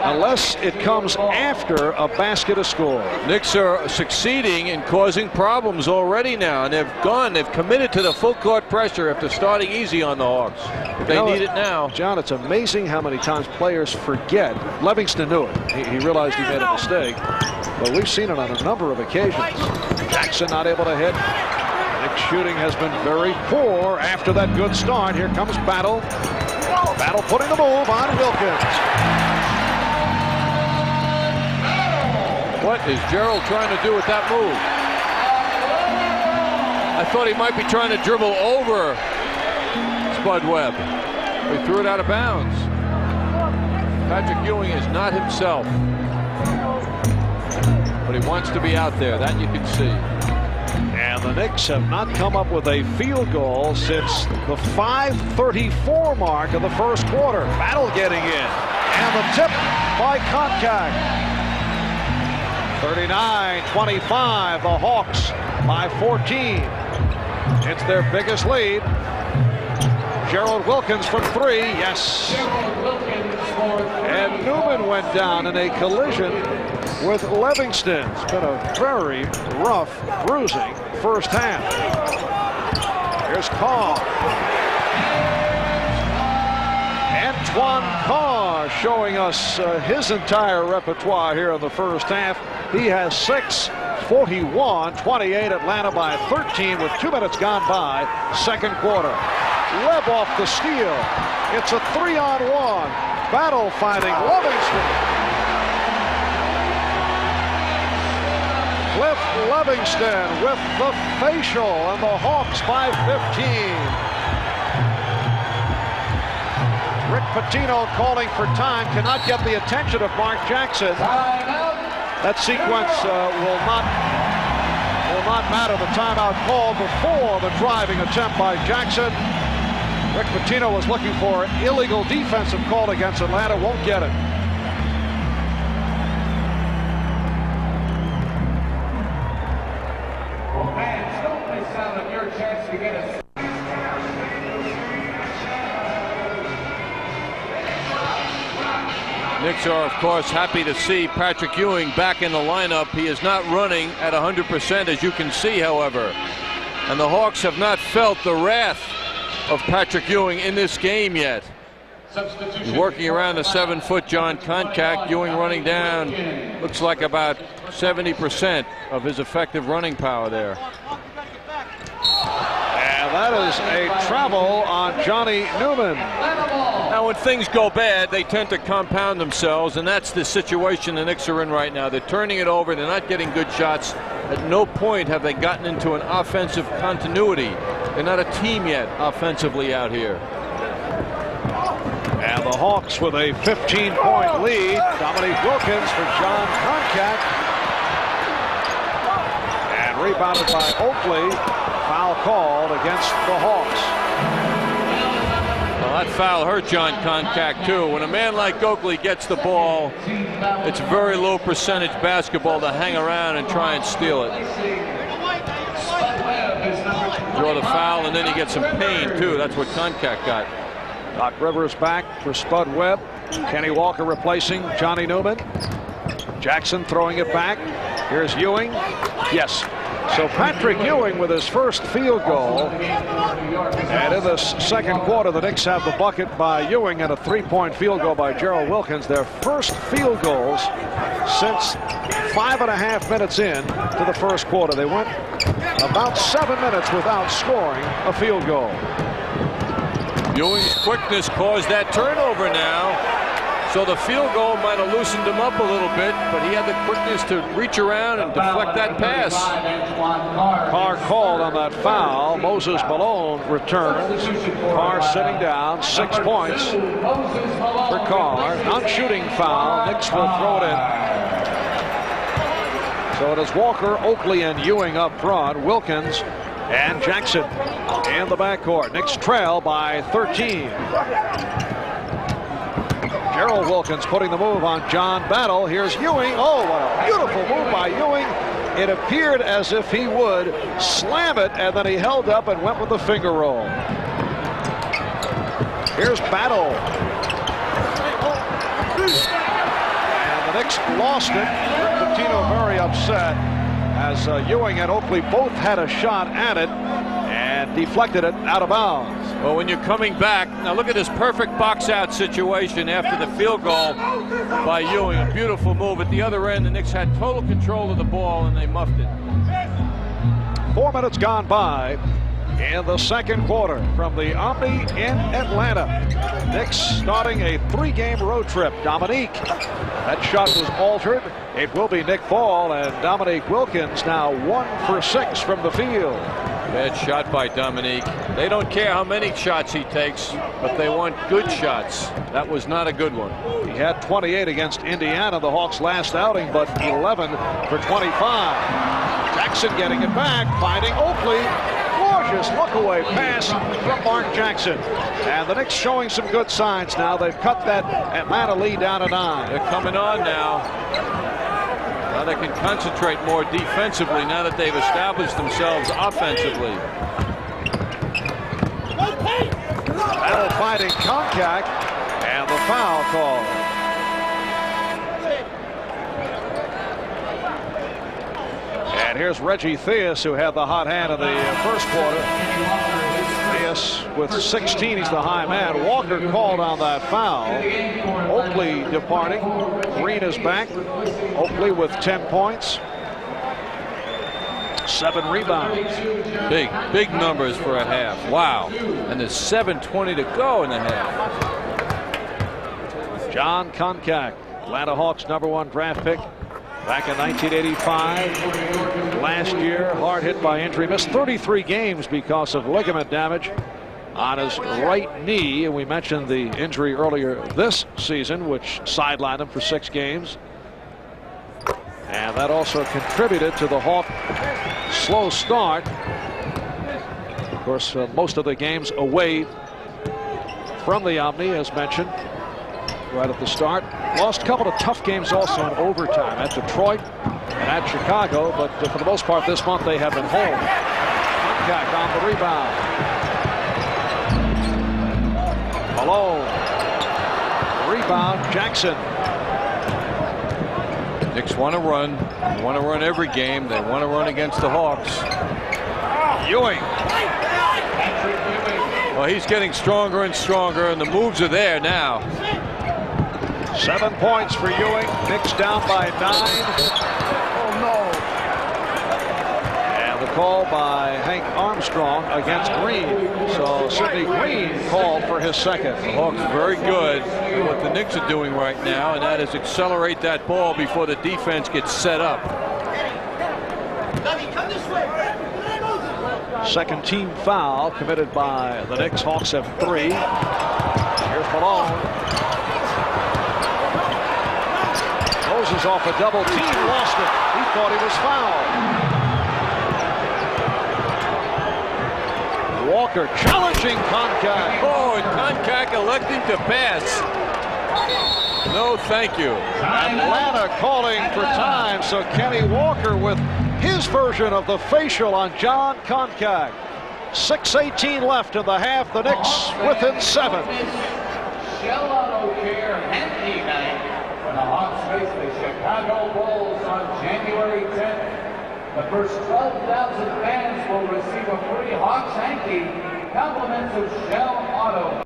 S2: unless it comes after a basket is scored.
S3: Knicks are succeeding in causing problems already now, and they've committed to the full court pressure after starting easy on the Hawks. They need it now.
S2: John, it's amazing how many times players forget. Livingston knew it. He realized he made a mistake. But we've seen it on a number of occasions. Jackson not able to hit. Knicks shooting has been very poor after that good start. Here comes Battle. Battle putting the move on Wilkins.
S3: What is Gerald trying to do with that move? I thought he might be trying to dribble over Spud Webb. He threw it out of bounds. Patrick Ewing is not himself. But he wants to be out there. That you can see.
S2: And the Knicks have not come up with a field goal since the 5:34 mark of the first quarter. Battle getting in. And the tip by Koncak. 39-25. The Hawks by 14. It's their biggest lead. Gerald Wilkins from three. Yes. And Newman went down in a collision with Livingston. It's been a very rough, bruising first half. Here's Carr. Antoine Carr showing us his entire repertoire here in the first half. He has 6, 41-28. Atlanta by 13 with 2 minutes gone by. Second quarter. Webb off the steal. It's a 3-on-1. Battle finding Livingston. Cliff Livingston with the facial, and the Hawks by 15. Rick Pitino calling for time, cannot get the attention of Mark Jackson. That sequence will not matter. The timeout called before the driving attempt by Jackson. Rick Pitino was looking for an illegal defensive call against Atlanta, won't get it.
S3: Knicks are, of course, happy to see Patrick Ewing back in the lineup. He is not running at 100%, as you can see, however. And the Hawks have not felt the wrath of Patrick Ewing in this game yet. He's working around the 7-foot John Koncak. Ewing running down, looks like about 70% of his effective running power there.
S2: And that is a travel on Johnny Newman.
S3: Now, when things go bad, they tend to compound themselves, and that's the situation the Knicks are in right now. They're turning it over. They're not getting good shots. At no point have they gotten into an offensive continuity. They're not a team yet offensively out here.
S2: And the Hawks with a 15-point lead. Dominique Wilkins for John Koncak. And rebounded by Oakley. Foul called against the Hawks.
S3: Well, that foul hurt John Koncak, too. When a man like Oakley gets the ball, it's very low percentage basketball to hang around and try and steal it. Draw the foul, and then he gets some pain, too. That's what Koncak got.
S2: Doc Rivers back for Spud Webb. Kenny Walker replacing Johnny Newman. Jackson throwing it back. Here's Ewing. Yes. So Patrick Ewing with his first field goal. And in this second quarter, the Knicks have the bucket by Ewing and a 3-point field goal by Gerald Wilkins. Their first field goals since 5.5 minutes in to the first quarter. They went about 7 minutes without scoring a field goal.
S3: Ewing's quickness caused that turnover now. So the field goal might have loosened him up a little bit, but he had the quickness to reach around and deflect that pass.
S2: Carr called on that foul. Moses Malone returns. Carr sitting down. 6 points for Carr. Non-shooting foul. Knicks will throw it in. So it is Walker, Oakley, and Ewing up front. Wilkins and Jackson in the backcourt. Knicks trail by 13. Gerald Wilkins putting the move on John Battle. Here's Ewing. Oh, what a beautiful move by Ewing. It appeared as if he would slam it, and then he held up and went with the finger roll. Here's Battle. And the Knicks lost it. Rick Pitino very upset as Ewing and Oakley both had a shot at it and deflected it out of bounds.
S3: Well, when you're coming back, now look at this perfect box-out situation after the field goal by Ewing. A beautiful move at the other end. The Knicks had total control of the ball, and they muffed it.
S2: 4 minutes gone by in the second quarter from the Omni in Atlanta. Knicks starting a 3-game road trip. Dominique, that shot was altered. It will be Nick Ball, and Dominique Wilkins now 1 for 6 from the field.
S3: Bad shot by Dominique. They don't care how many shots he takes, but they want good shots. That was not a good one.
S2: He had 28 against Indiana, the Hawks' last outing, but 11 for 25. Jackson getting it back, finding Oakley. Gorgeous look-away pass from Mark Jackson. And the Knicks showing some good signs now. They've cut that Atlanta lead down to 9.
S3: They're coming on now. Now they can concentrate more defensively now that they've established themselves offensively.
S2: Battle fighting Konkak, and the foul call. And here's Reggie Theus, who had the hot hand in the first quarter. Theus with 16, he's the high man. Walker called on that foul. Oakley departing. Green is back. Oakley with 10 points. 7 rebounds.
S3: Big numbers for a half. Wow. And there's 7:20 to go in the half.
S2: John Konkak, Atlanta Hawks #1 draft pick back in 1985. Last year, hard hit by injury. Missed 33 games because of ligament damage on his right knee. And we mentioned the injury earlier this season, which sidelined him for 6 games. And that also contributed to the Hawk slow start. Of course, most of the games away from the Omni, as mentioned, right at the start. Lost a couple of tough games also in overtime at Detroit and at Chicago, but for the most part this month they have been home. Konkak on the rebound. Malone. Rebound, Jackson.
S3: Knicks want to run. They want to run every game. They want to run against the Hawks.
S2: Ewing.
S3: Well, he's getting stronger and stronger, and the moves are there now.
S2: 7 points for Ewing. Knicks down by 9. Oh, no. And the call by Hank Armstrong against Green. So Sidney Green called for his second.
S3: The Hawks very good at what the Knicks are doing right now, and that is accelerate that ball before the defense gets set up.
S2: Second team foul committed by the Knicks. Hawks have 3. Here's Malone. Moses off a double team, lost it. He thought he was fouled. Walker challenging Konkak.
S3: Oh, and Konkak electing to pass. No, thank you.
S2: Atlanta calling for time, so Kenny Walker with his version of the facial on John Konkak. 6:18 left in the half. The Knicks within 7.
S5: Shell Auto Care Henry night when the Hawks face the Chicago Bulls on January 10th. The first 12,000 fans will receive a free Hawks hanky, compliments of Shell Auto.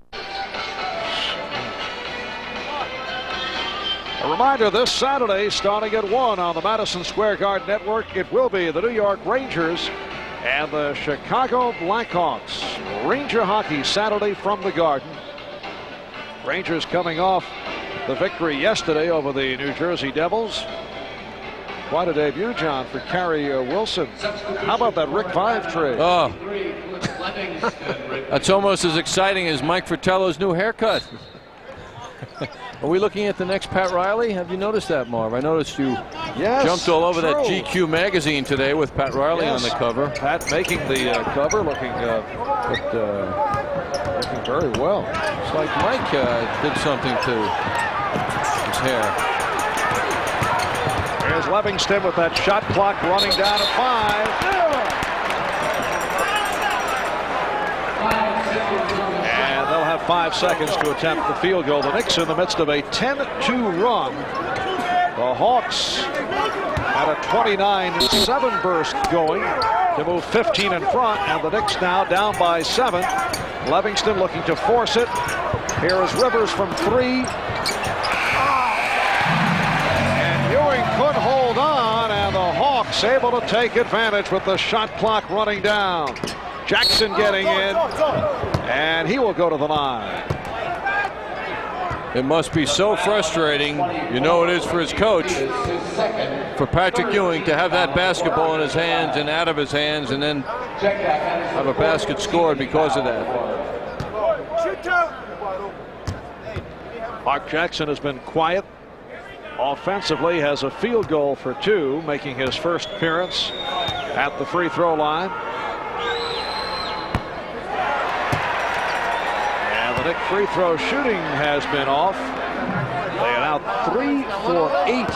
S2: A reminder, this Saturday starting at 1 on the Madison Square Garden Network, it will be the New York Rangers and the Chicago Blackhawks. Ranger hockey Saturday from the Garden. Rangers coming off the victory yesterday over the New Jersey Devils. Quite a debut, John, for Carey Wilson. How about that Rick Vive trade?
S3: Oh, that's almost as exciting as Mike Fratello's new haircut. Are we looking at the next Pat Riley? Have you noticed that, Marv? I noticed you jumped all over that GQ magazine today with Pat Riley on the cover.
S2: Pat making the cover, looking very well.
S3: It's like Mike did something to his hair.
S2: Here's Livingston with that shot clock running down to 5. And they'll have 5 seconds to attempt the field goal. The Knicks in the midst of a 10-2 run. The Hawks had a 29-7 burst going to move 15 in front, and the Knicks now down by 7. Livingston looking to force it. Here is Rivers from 3. Could hold on, and the Hawks able to take advantage with the shot clock running down. Jackson getting in, and he will go to the line.
S3: It must be so frustrating, you know it is for his coach, for Patrick Ewing to have that basketball in his hands and out of his hands and then have a basket scored because of that.
S2: Mark Jackson has been quiet. Offensively has a field goal for 2, making his first appearance at the free throw line. And the Knick free throw shooting has been off. They are now 3 for 8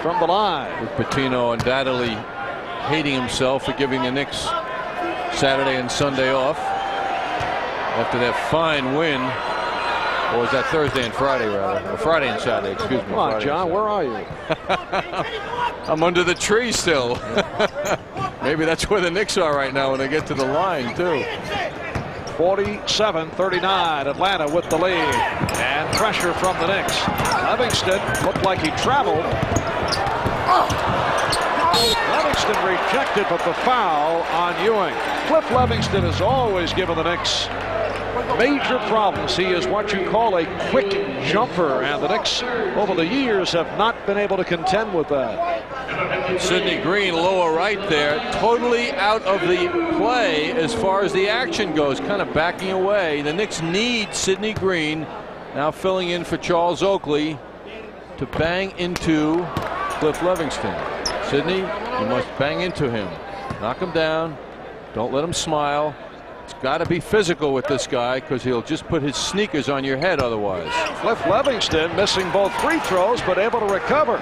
S2: from the line.
S3: With Pitino undoubtedly hating himself for giving the Knicks Saturday and Sunday off after that fine win. Or was that Thursday and Friday, rather? Or Friday and Saturday, excuse me.
S2: Come on, John, where are you?
S3: I'm under the tree still. Maybe that's where the Knicks are right now when they get to the line, too.
S2: 47-39, Atlanta with the lead. And pressure from the Knicks. Livingston looked like he traveled. Livingston rejected, but the foul on Ewing. Cliff Livingston has always given the Knicks major problems. He is what you call a quick jumper, and the Knicks over the years have not been able to contend with that.
S3: Sidney Green, lower right there, totally out of the play as far as the action goes, kind of backing away. The Knicks need Sidney Green, now filling in for Charles Oakley, to bang into Cliff Livingston. Sidney, you must bang into him. Knock him down. Don't let him smile. It's got to be physical with this guy because he'll just put his sneakers on your head otherwise.
S2: Cliff Livingston missing both free throws but able to recover.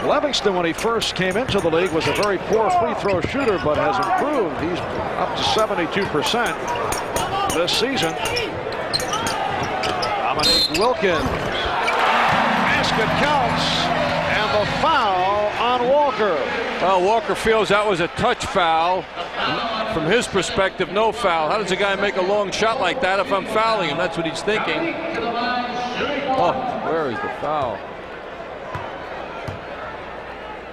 S2: Livingston, when he first came into the league, was a very poor free throw shooter but has improved. He's up to 72% this season. Dominique Wilkins. Basket counts and the foul on Walker.
S3: Well, Walker feels that was a touch foul. From his perspective, no foul. How does a guy make a long shot like that if I'm fouling him? That's what he's thinking. Oh, where is the foul?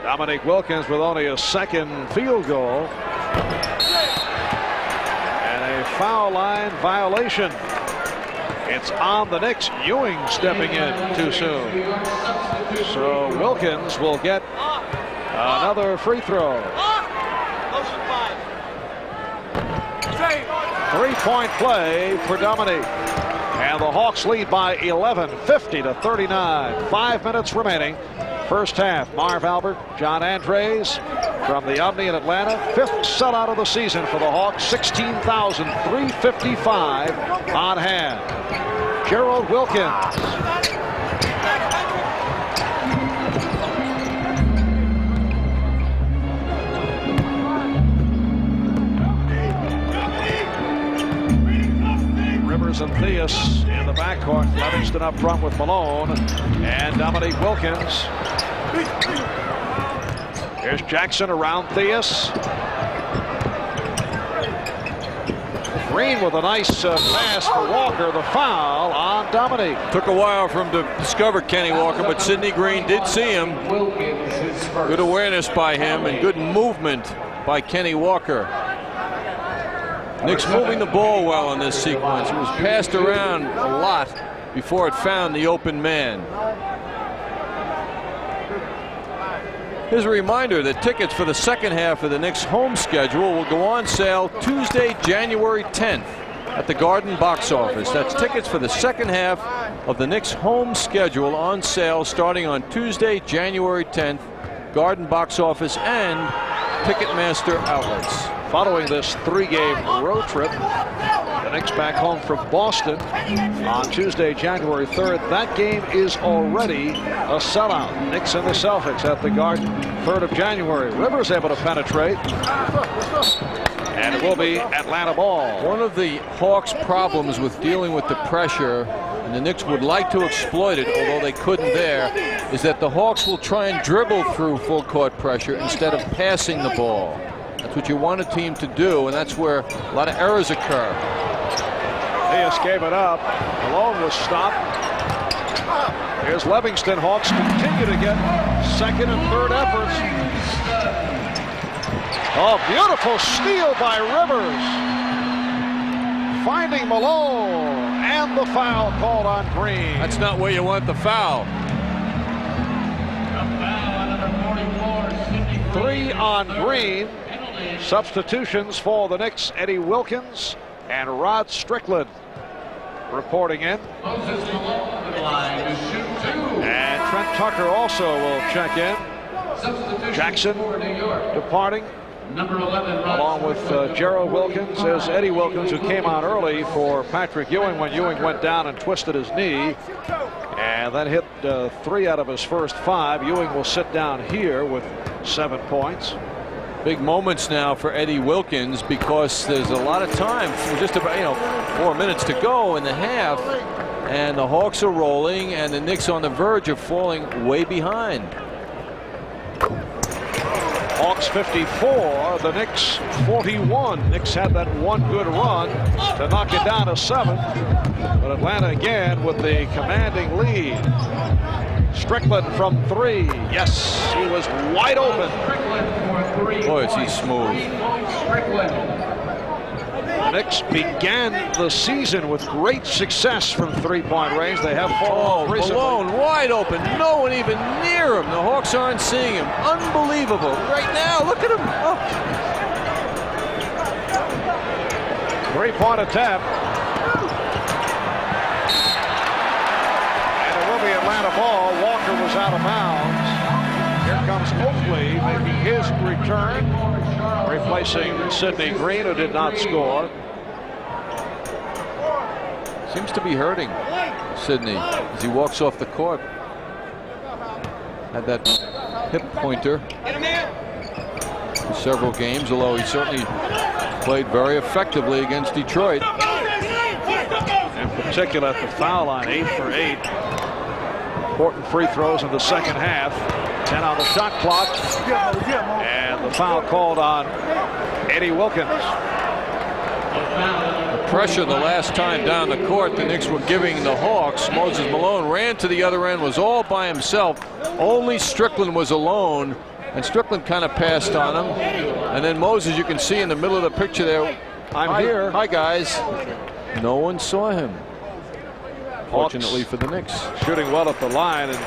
S2: Dominique Wilkins with only a second field goal. And a foul line violation. It's on the Knicks. Ewing stepping in too soon. So Wilkins will get another free throw. 3-point play for Dominique. And the Hawks lead by 11, 50-39. 5 minutes remaining. First half. Marv Albert, John Andres from the Omni in Atlanta. 5th sellout of the season for the Hawks. 16,355 on hand. Gerald Wilkins. And Theus in the backcourt. Livingston up front with Malone and Dominique Wilkins. Here's Jackson around Theus. Green with a nice pass for Walker. The foul on Dominique.
S3: Took a while for him to discover Kenny Walker, but Sidney Green did see him. Good awareness by him and good movement by Kenny Walker. Knicks moving the ball well in this sequence. It was passed around a lot before it found the open man. Here's a reminder that tickets for the second half of the Knicks home schedule will go on sale Tuesday, January 10th at the Garden box office. That's tickets for the second half of the Knicks home schedule on sale starting on Tuesday, January 10th. Garden box office and Ticketmaster outlets.
S2: Following this 3-game road trip, the Knicks back home from Boston on Tuesday, January 3rd. That game is already a sellout. Knicks and the Celtics at the Garden, 3rd of January. Rivers able to penetrate. And it will be Atlanta ball.
S3: One of the Hawks' problems with dealing with the pressure, and the Knicks would like to exploit it, although they couldn't there, is that the Hawks will try and dribble through full court pressure instead of passing the ball. That's what you want a team to do, and that's where a lot of errors occur.
S2: Theus gave it up. Malone was stopped. Here's Livingston. Hawks continue to get second and third efforts. Oh, beautiful steal by Rivers. Finding Malone And the foul called on Green.
S3: That's not where you want the foul.
S2: 3 on Green. Substitutions for the Knicks, Eddie Wilkins and Rod Strickland reporting in. And Trent Tucker also will check in. Jackson departing.
S5: Number 11,
S2: along with Gerald Wilkins. There's Eddie Wilkins, who came on early for Patrick Ewing when Ewing went down and twisted his knee, and then hit 3 out of his first 5. Ewing will sit down here with 7 points.
S3: Big moments now for Eddie Wilkins, because there's a lot of time, just about 4 minutes to go in the half, and the Hawks are rolling, and the Knicks on the verge of falling way behind.
S2: Hawks 54, the Knicks 41. Knicks had that one good run to knock it down to 7. But Atlanta again with the commanding lead. Strickland from 3. Yes, he was wide open.
S3: Boy, is he smooth.
S2: The Knicks began the season with great success from 3-point range. They have fallen recently.
S3: Malone wide open. No one even near him. The Hawks aren't seeing him. Unbelievable. Right now, look at him. Oh.
S2: 3-point attempt. And it will be Atlanta ball. Walker was out of bounds. Here comes Oakley making his return, replacing Sidney Green, who did not score.
S3: Seems to be hurting Sidney as he walks off the court. Had that hip pointer for several games, although he certainly played very effectively against Detroit.
S2: In particular at the foul line, 8 for 8. Important free throws in the second half. 10 on the shot clock. And the foul called on Eddie Wilkins.
S3: The pressure the last time down the court the Knicks were giving the Hawks. Moses Malone ran to the other end, was all by himself. Only Strickland was alone, and Strickland kind of passed on him. And then Moses, you can see in the middle of the picture there,
S2: I'm here.
S3: Hi, guys. No one saw him. Fortunately for the Knicks.
S2: Shooting well at the line in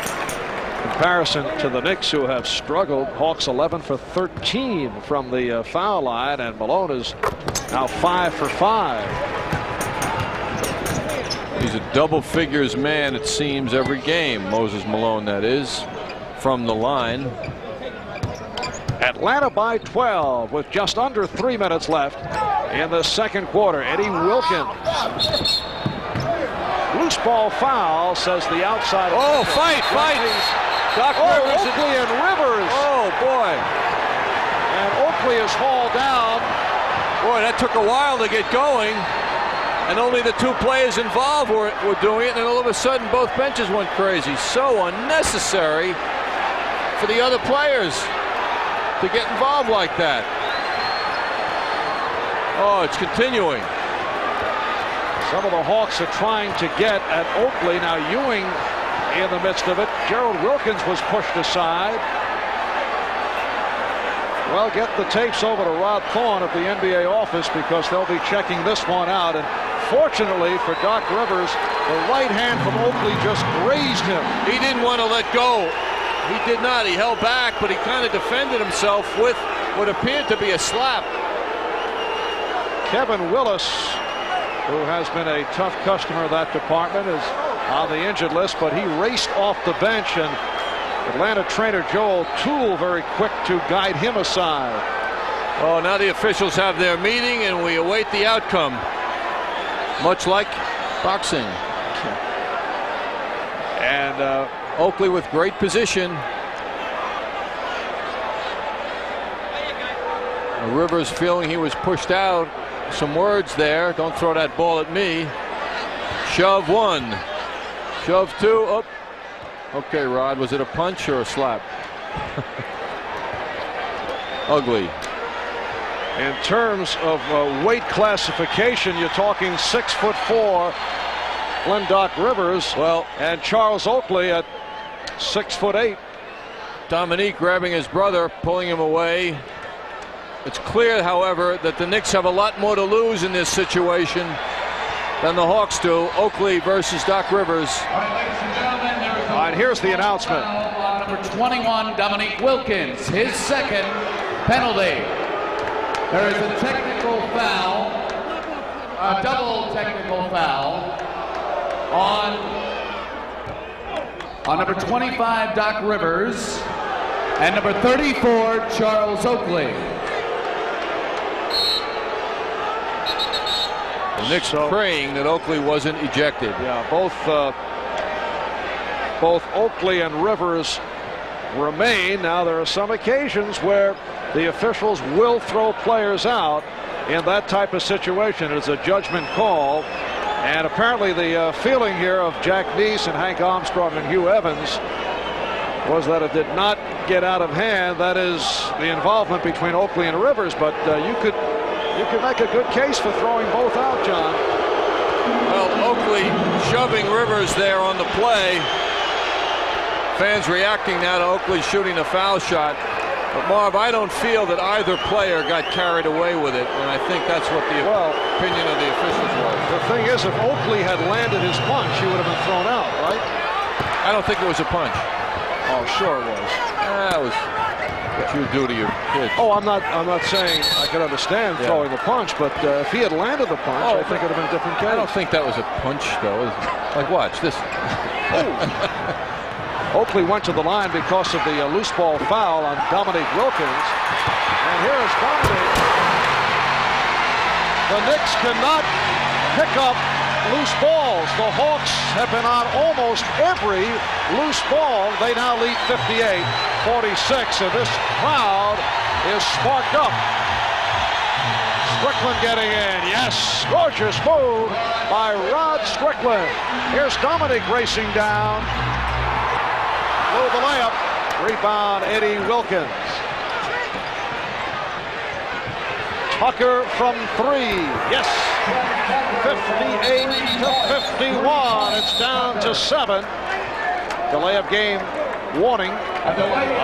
S2: comparison to the Knicks, who have struggled. Hawks 11 for 13 from the foul line, and Malone is now 5 for 5.
S3: He's a double figures man, it seems, every game. Moses Malone, that is, from the line.
S2: Atlanta by 12 with just under 3 minutes left in the second quarter. Eddie Wilkins. Loose ball foul, says the outside.
S3: Oh, fight. Doc Rivers.
S2: Oakley and Rivers.
S3: Oh, boy.
S2: And Oakley is hauled down.
S3: Boy, that took a while to get going. And only the 2 players involved were doing it. And all of a sudden, both benches went crazy. So unnecessary for the other players to get involved like that. Oh, it's continuing.
S2: Some of the Hawks are trying to get at Oakley. Now Ewing in the midst of it. Gerald Wilkins was pushed aside. Well, get the tapes over to Rod Thorne at the NBA office, because they'll be checking this one out. And fortunately for Doc Rivers, the right hand from Oakley just grazed him.
S3: He didn't want to let go. He did not. He held back, but he kind of defended himself with what appeared to be a slap.
S2: Kevin Willis, who has been a tough customer of that department, is on the injured list, but he raced off the bench, and Atlanta trainer Joel Toole very quick to guide him aside.
S3: Oh, now the officials have their meeting, and we await the outcome, much like boxing.
S2: And
S3: Oakley with great position. Rivers feeling he was pushed out. Some words there. Don't throw that ball at me. Shove 1. Shove 2. Oh. Okay, Rod. Was it a punch or a slap? Ugly.
S2: In terms of weight classification, you're talking 6'4" Glenn Doc Rivers.
S3: Well,
S2: and Charles Oakley at 6'8".
S3: Dominique grabbing his brother, pulling him away. It's clear, however, that the Knicks have a lot more to lose in this situation than the Hawks do. Oakley versus Doc Rivers.
S5: All right, ladies and gentlemen, there is
S2: All right, here's the announcement.
S5: number 21, Dominique Wilkins, his second penalty. There is a technical foul, a double technical foul on number 25, Doc Rivers, and number 34, Charles Oakley.
S3: The Knicks praying that Oakley wasn't ejected.
S2: Yeah, both Oakley and Rivers remain. Now there are some occasions where the officials will throw players out in that type of situation. It's a judgment call. And apparently the feeling here of Jack Neese and Hank Armstrong and Hugh Evans was that it did not get out of hand. That is the involvement between Oakley and Rivers. But you could make a good case for throwing both out, John.
S3: Well, Oakley shoving Rivers there on the play. Fans reacting now to Oakley shooting a foul shot. But Marv, I don't feel that either player got carried away with it, and I think that's what the opinion of the officials was.
S2: The thing is, if Oakley had landed his punch, he would have been thrown out, right?
S3: I don't think it was a punch.
S2: Oh, sure it was.
S3: That was what you do to your kids.
S2: Oh, I'm not saying I could understand throwing the punch, but if he had landed the punch, I think it would have been a different case.
S3: I don't think that was a punch, though. Like, watch this.
S2: Oakley went to the line because of the loose ball foul on Dominique Wilkins. And here's Dominique. The Knicks cannot pick up loose balls. The Hawks have been on almost every loose ball. They now lead 58-46, and this crowd is sparked up. Strickland getting in. Yes, gorgeous move by Rod Strickland. Here's Dominique racing down. Move the layup. Rebound, Eddie Wilkins. Tucker from three. Yes. 58-51. It's down to 7. Delay of game warning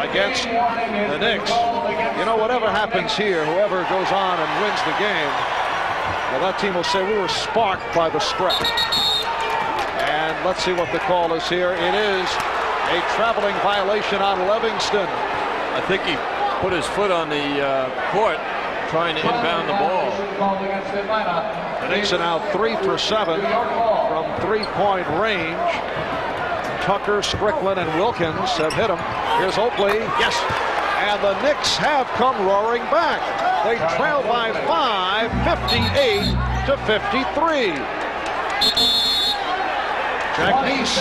S2: against the Knicks. You know, whatever happens here, whoever goes on and wins the game, well, that team will say we were sparked by the stretch. And let's see what the call is here. It is a traveling violation on Livingston.
S3: I think he put his foot on the court trying to inbound the ball.
S2: The Knicks are now 3 for 7 from three-point range. Tucker, Strickland, and Wilkins have hit him. Here's Oakley. Yes. And the Knicks have come roaring back. They trail by 5, 58-53. Jack Neese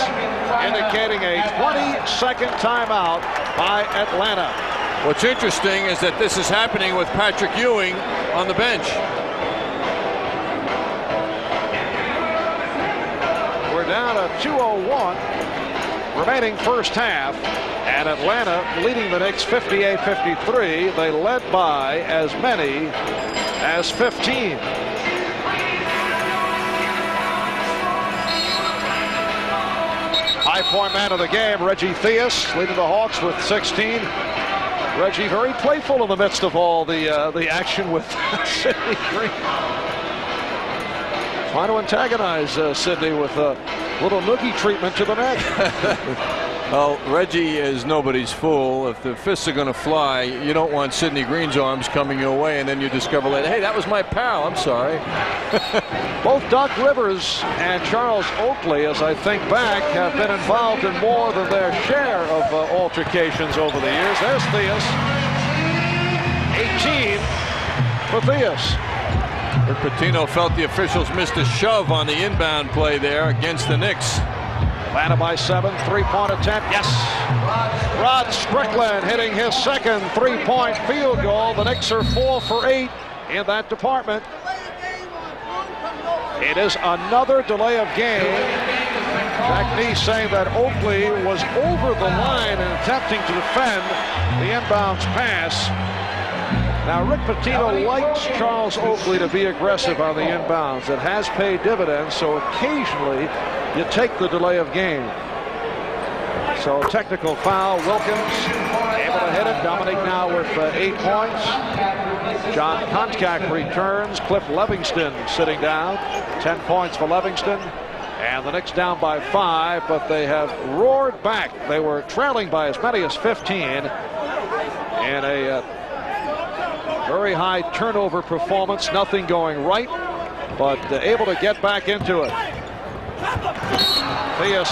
S2: indicating a 20-second timeout by Atlanta.
S3: What's interesting is that this is happening with Patrick Ewing on the bench.
S2: We're down to 2:01 remaining first half, and Atlanta leading the Knicks 58-53. They led by as many as 15. High-point man of the game, Reggie Theus, leading the Hawks with 16. Reggie very playful in the midst of all the action with Sidney Green. Trying to antagonize Sidney with a little noogie treatment to the neck.
S3: Well, Reggie is nobody's fool. If the fists are going to fly, you don't want Sidney Green's arms coming your way, and then you discover later, hey, that was my pal. I'm sorry.
S2: Both Doc Rivers and Charles Oakley, as I think back, have been involved in more than their share of altercations over the years. There's Theus. 18 for Theus.
S3: Rick Pitino felt the officials missed a shove on the inbound play there against the Knicks.
S2: Atlanta by 7, three-point attempt. Yes. Rod Strickland hitting his second three-point field goal. The Knicks are 4 for 8 in that department. It is another delay of game. Jack Neese saying that Oakley was over the line and attempting to defend the inbounds pass. Now, Rick Pitino likes Charles Oakley to be aggressive on the inbounds. It has paid dividends, so occasionally you take the delay of game. So technical foul. Wilkins able to hit it. Dominic now with 8 points. John Koncak returns. Cliff Livingston sitting down. 10 points for Livingston. And the Knicks down by 5, but they have roared back. They were trailing by as many as 15 in a very high turnover performance. Nothing going right, but able to get back into it. Theus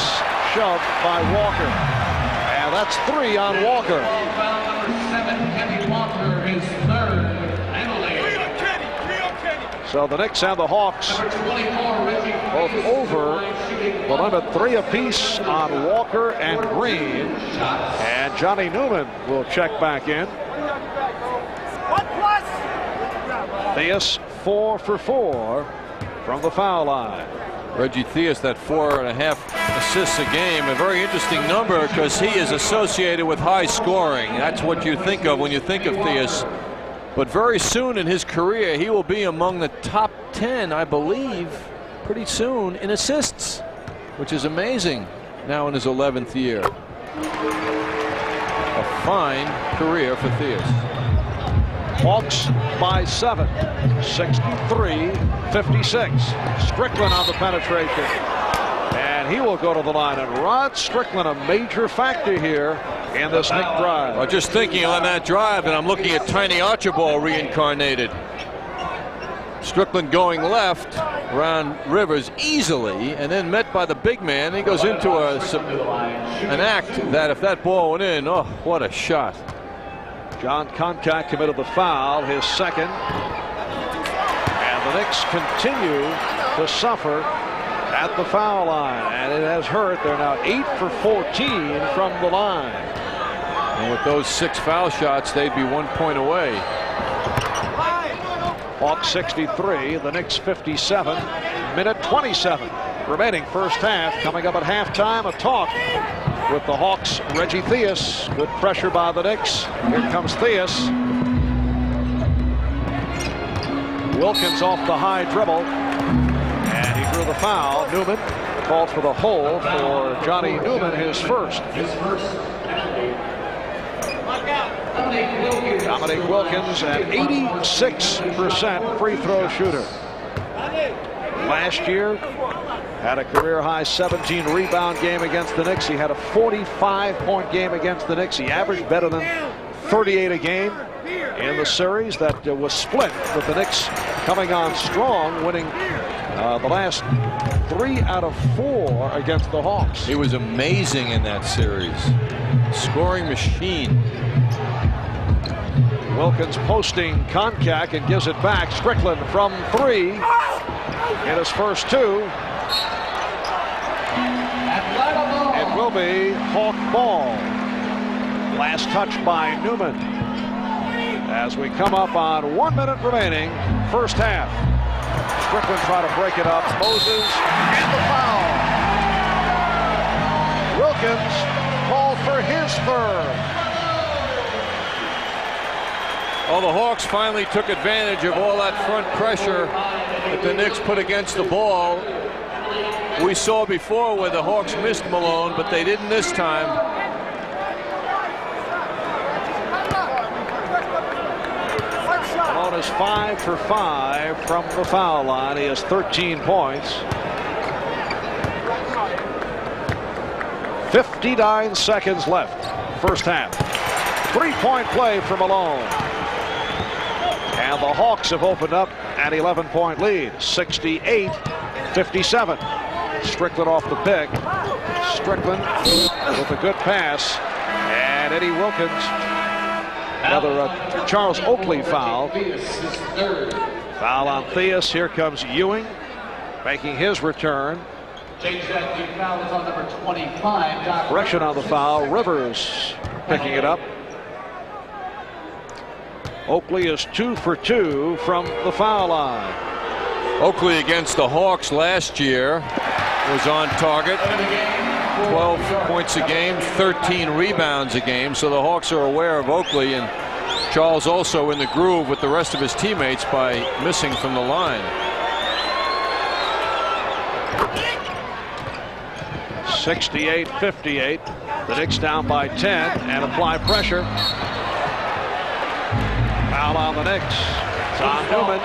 S2: shoved by Walker. And that's 3 on Walker. So the Knicks and the Hawks both over the limit, 3 apiece on Walker and Green. And Johnny Newman will check back in. Theus 4 for 4 from the foul line.
S3: Reggie Theus, that 4.5 assists a game, a very interesting number because he is associated with high scoring. That's what you think of when you think of Theus. But very soon in his career, he will be among the top 10, I believe, pretty soon in assists, which is amazing now in his 11th year. A fine career for Theus.
S2: Hawks by 7, 63-56. Strickland on the penetration. And he will go to the line. And Rod Strickland, a major factor here in this Knick drive.
S3: Well, just thinking on that drive, and I'm looking at Tiny Archibald reincarnated. Strickland going left around Rivers easily, and then met by the big man. He goes into an act that if that ball went in, oh, what a shot.
S2: John Koncak committed the foul, his second. And the Knicks continue to suffer at the foul line. And it has hurt. They're now 8 for 14 from the line.
S3: And with those 6 foul shots, they'd be 1 point away.
S2: Hawks 63, the Knicks 57. Minute 27 remaining first half. Coming up at halftime, a talk with the Hawks, Reggie Theus. Good pressure by the Knicks. Here comes Theus. Wilkins off the high dribble. And he drew the foul. Newman called for the hold for Johnny Newman, his first. Dominic Wilkins, an 86% free throw shooter. Last year, had a career-high 17 rebound game against the Knicks. He had a 45-point game against the Knicks. He averaged better than 38 a game in the series that was split, with the Knicks coming on strong, winning the last 3 out of 4 against the Hawks.
S3: He was amazing in that series. Scoring machine.
S2: Wilkins posting Koncak and gives it back. Strickland from 3 in his first 2. It will be Hawk ball. Last touch by Newman. As we come up on 1 minute remaining, first half. Strickland trying to break it up. Moses and the foul. Wilkins called for his third.
S3: Well, the Hawks finally took advantage of all that front pressure that the Knicks put against the ball. We saw before where the Hawks missed Malone, but they didn't this time.
S2: Malone is 5 for 5 from the foul line. He has 13 points. 59 seconds left. First half. 3-point play for Malone. And the Hawks have opened up an 11-point lead. 68-57. Strickland off the pick. Strickland with a good pass. And Eddie Wilkins. Another Charles Oakley foul. Foul on Theus. Here comes Ewing making his return. Correction on the foul. Rivers picking it up. Oakley is 2 for 2 from the foul line.
S3: Oakley against the Hawks last year was on target. 12 points a game, 13 rebounds a game. So the Hawks are aware of Oakley, and Charles also in the groove with the rest of his teammates by missing from the line.
S2: 68-58. The Knicks down by 10 and apply pressure. Foul on the Knicks. It's on Newman.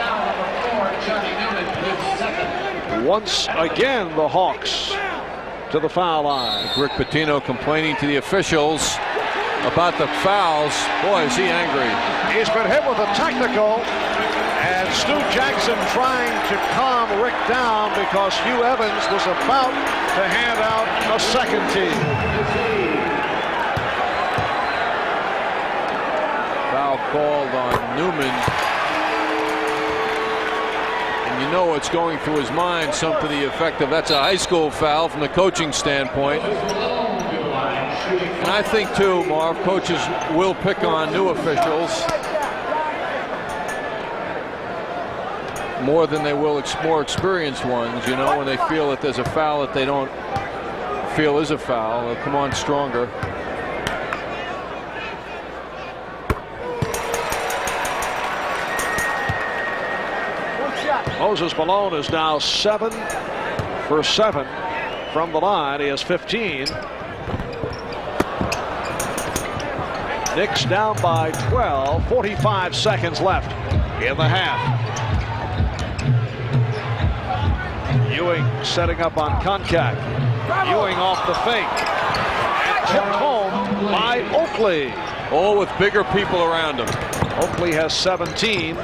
S2: Once again, the Hawks to the foul line.
S3: Rick Pitino complaining to the officials about the fouls. Boy, is he angry.
S2: He's been hit with a technical, and Stu Jackson trying to calm Rick down because Hugh Evans was about to hand out a second tee.
S3: Foul called on Newman. And you know what's going through his mind, something to the effect of that's a high school foul from the coaching standpoint. And I think, too, Marv, coaches will pick on new officials more than they will more experienced ones, you know, when they feel that there's a foul that they don't feel is a foul. They'll come on stronger.
S2: Moses Malone is now 7 for 7 from the line. He has 15. Knicks down by 12. 45 seconds left in the half. Ewing setting up on contact. Ewing off the fake. And tipped home by Oakley.
S3: All with bigger people around him.
S2: Oakley has 17.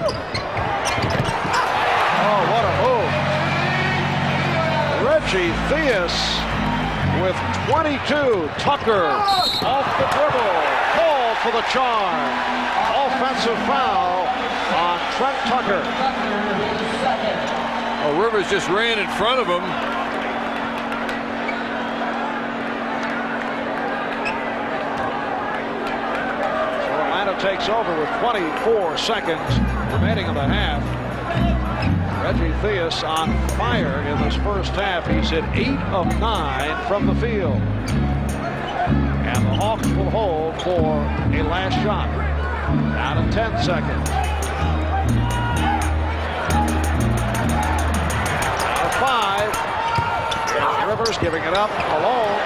S2: Oh, what a move. Reggie Theus with 22. Tucker off the dribble. Called for the charge. Offensive foul on Trent Tucker.
S3: Oh, Rivers just ran in front of him.
S2: So Atlanta takes over with 24 seconds remaining in the half. Reggie Theus on fire in this first half. He's hit 8 of 9 from the field. And the Hawks will hold for a last shot. Down to 10 seconds. Down to 5. Rivers giving it up alone.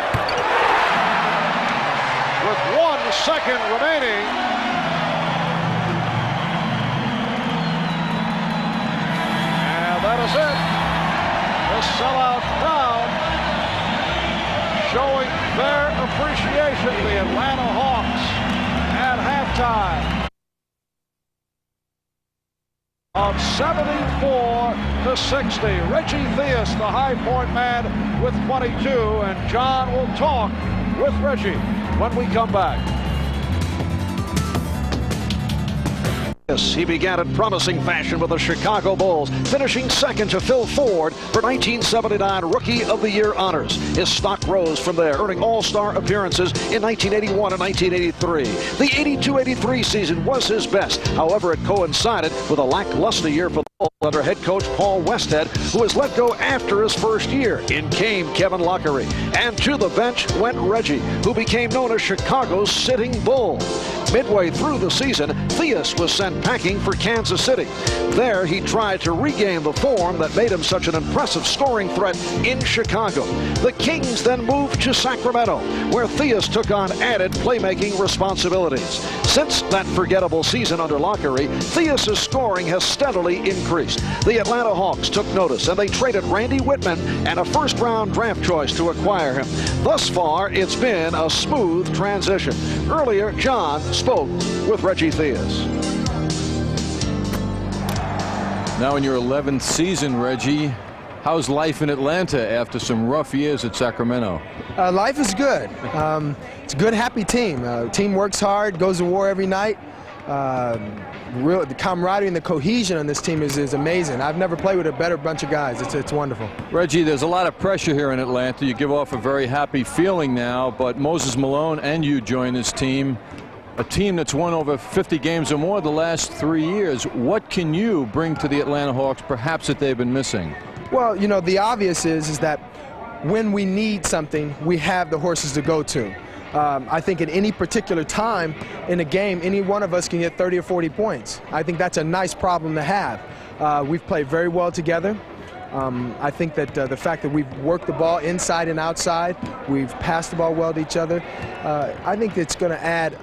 S2: With 1 second remaining. That is it. The sellout crowd showing their appreciation. The Atlanta Hawks at halftime of 74-60. Reggie Theus, the high point man, with 22, and John will talk with Reggie when we come back. He began in promising fashion with the Chicago Bulls, finishing second to Phil Ford for 1979 Rookie of the Year honors. His stock rose from there, earning all-star appearances in 1981 and 1983. The 82-83 season was his best. However, it coincided with a lackluster year for the Bulls under head coach Paul Westhead, who was let go after his first year. In came Kevin Lockery, and to the bench went Reggie, who became known as Chicago's sitting bull. Midway through the season, Theus was sent packing for Kansas City. There, he tried to regain the form that made him such an impressive scoring threat in Chicago. The Kings then moved to Sacramento, where Theus took on added playmaking responsibilities. Since that forgettable season under Lockery, Theus' scoring has steadily increased. The Atlanta Hawks took notice, and they traded Randy Whitman and a first-round draft choice to acquire him. Thus far, it's been a smooth transition. Earlier, John spoke with Reggie Theus.
S3: Now in your 11th season, Reggie, how's life in Atlanta after some rough years at Sacramento?
S6: Life is good. It's a good, happy team. Team works hard, goes to war every night. The camaraderie and the cohesion on this team is amazing. I've never played with a better bunch of guys. It's wonderful.
S3: Reggie, there's a lot of pressure here in Atlanta. You give off a very happy feeling now, but Moses Malone and you join this team. A team that's won over 50 games or more the last 3 years. What can you bring to the Atlanta Hawks, perhaps, that they've been missing?
S6: Well, you know, the obvious is that when we need something, we have the horses to go to. I think at any particular time in a game, any one of us can get 30 or 40 points. I think that's a nice problem to have. We've played very well together. I think that the fact that we've worked the ball inside and outside, we've passed the ball well to each other, I think it's going to add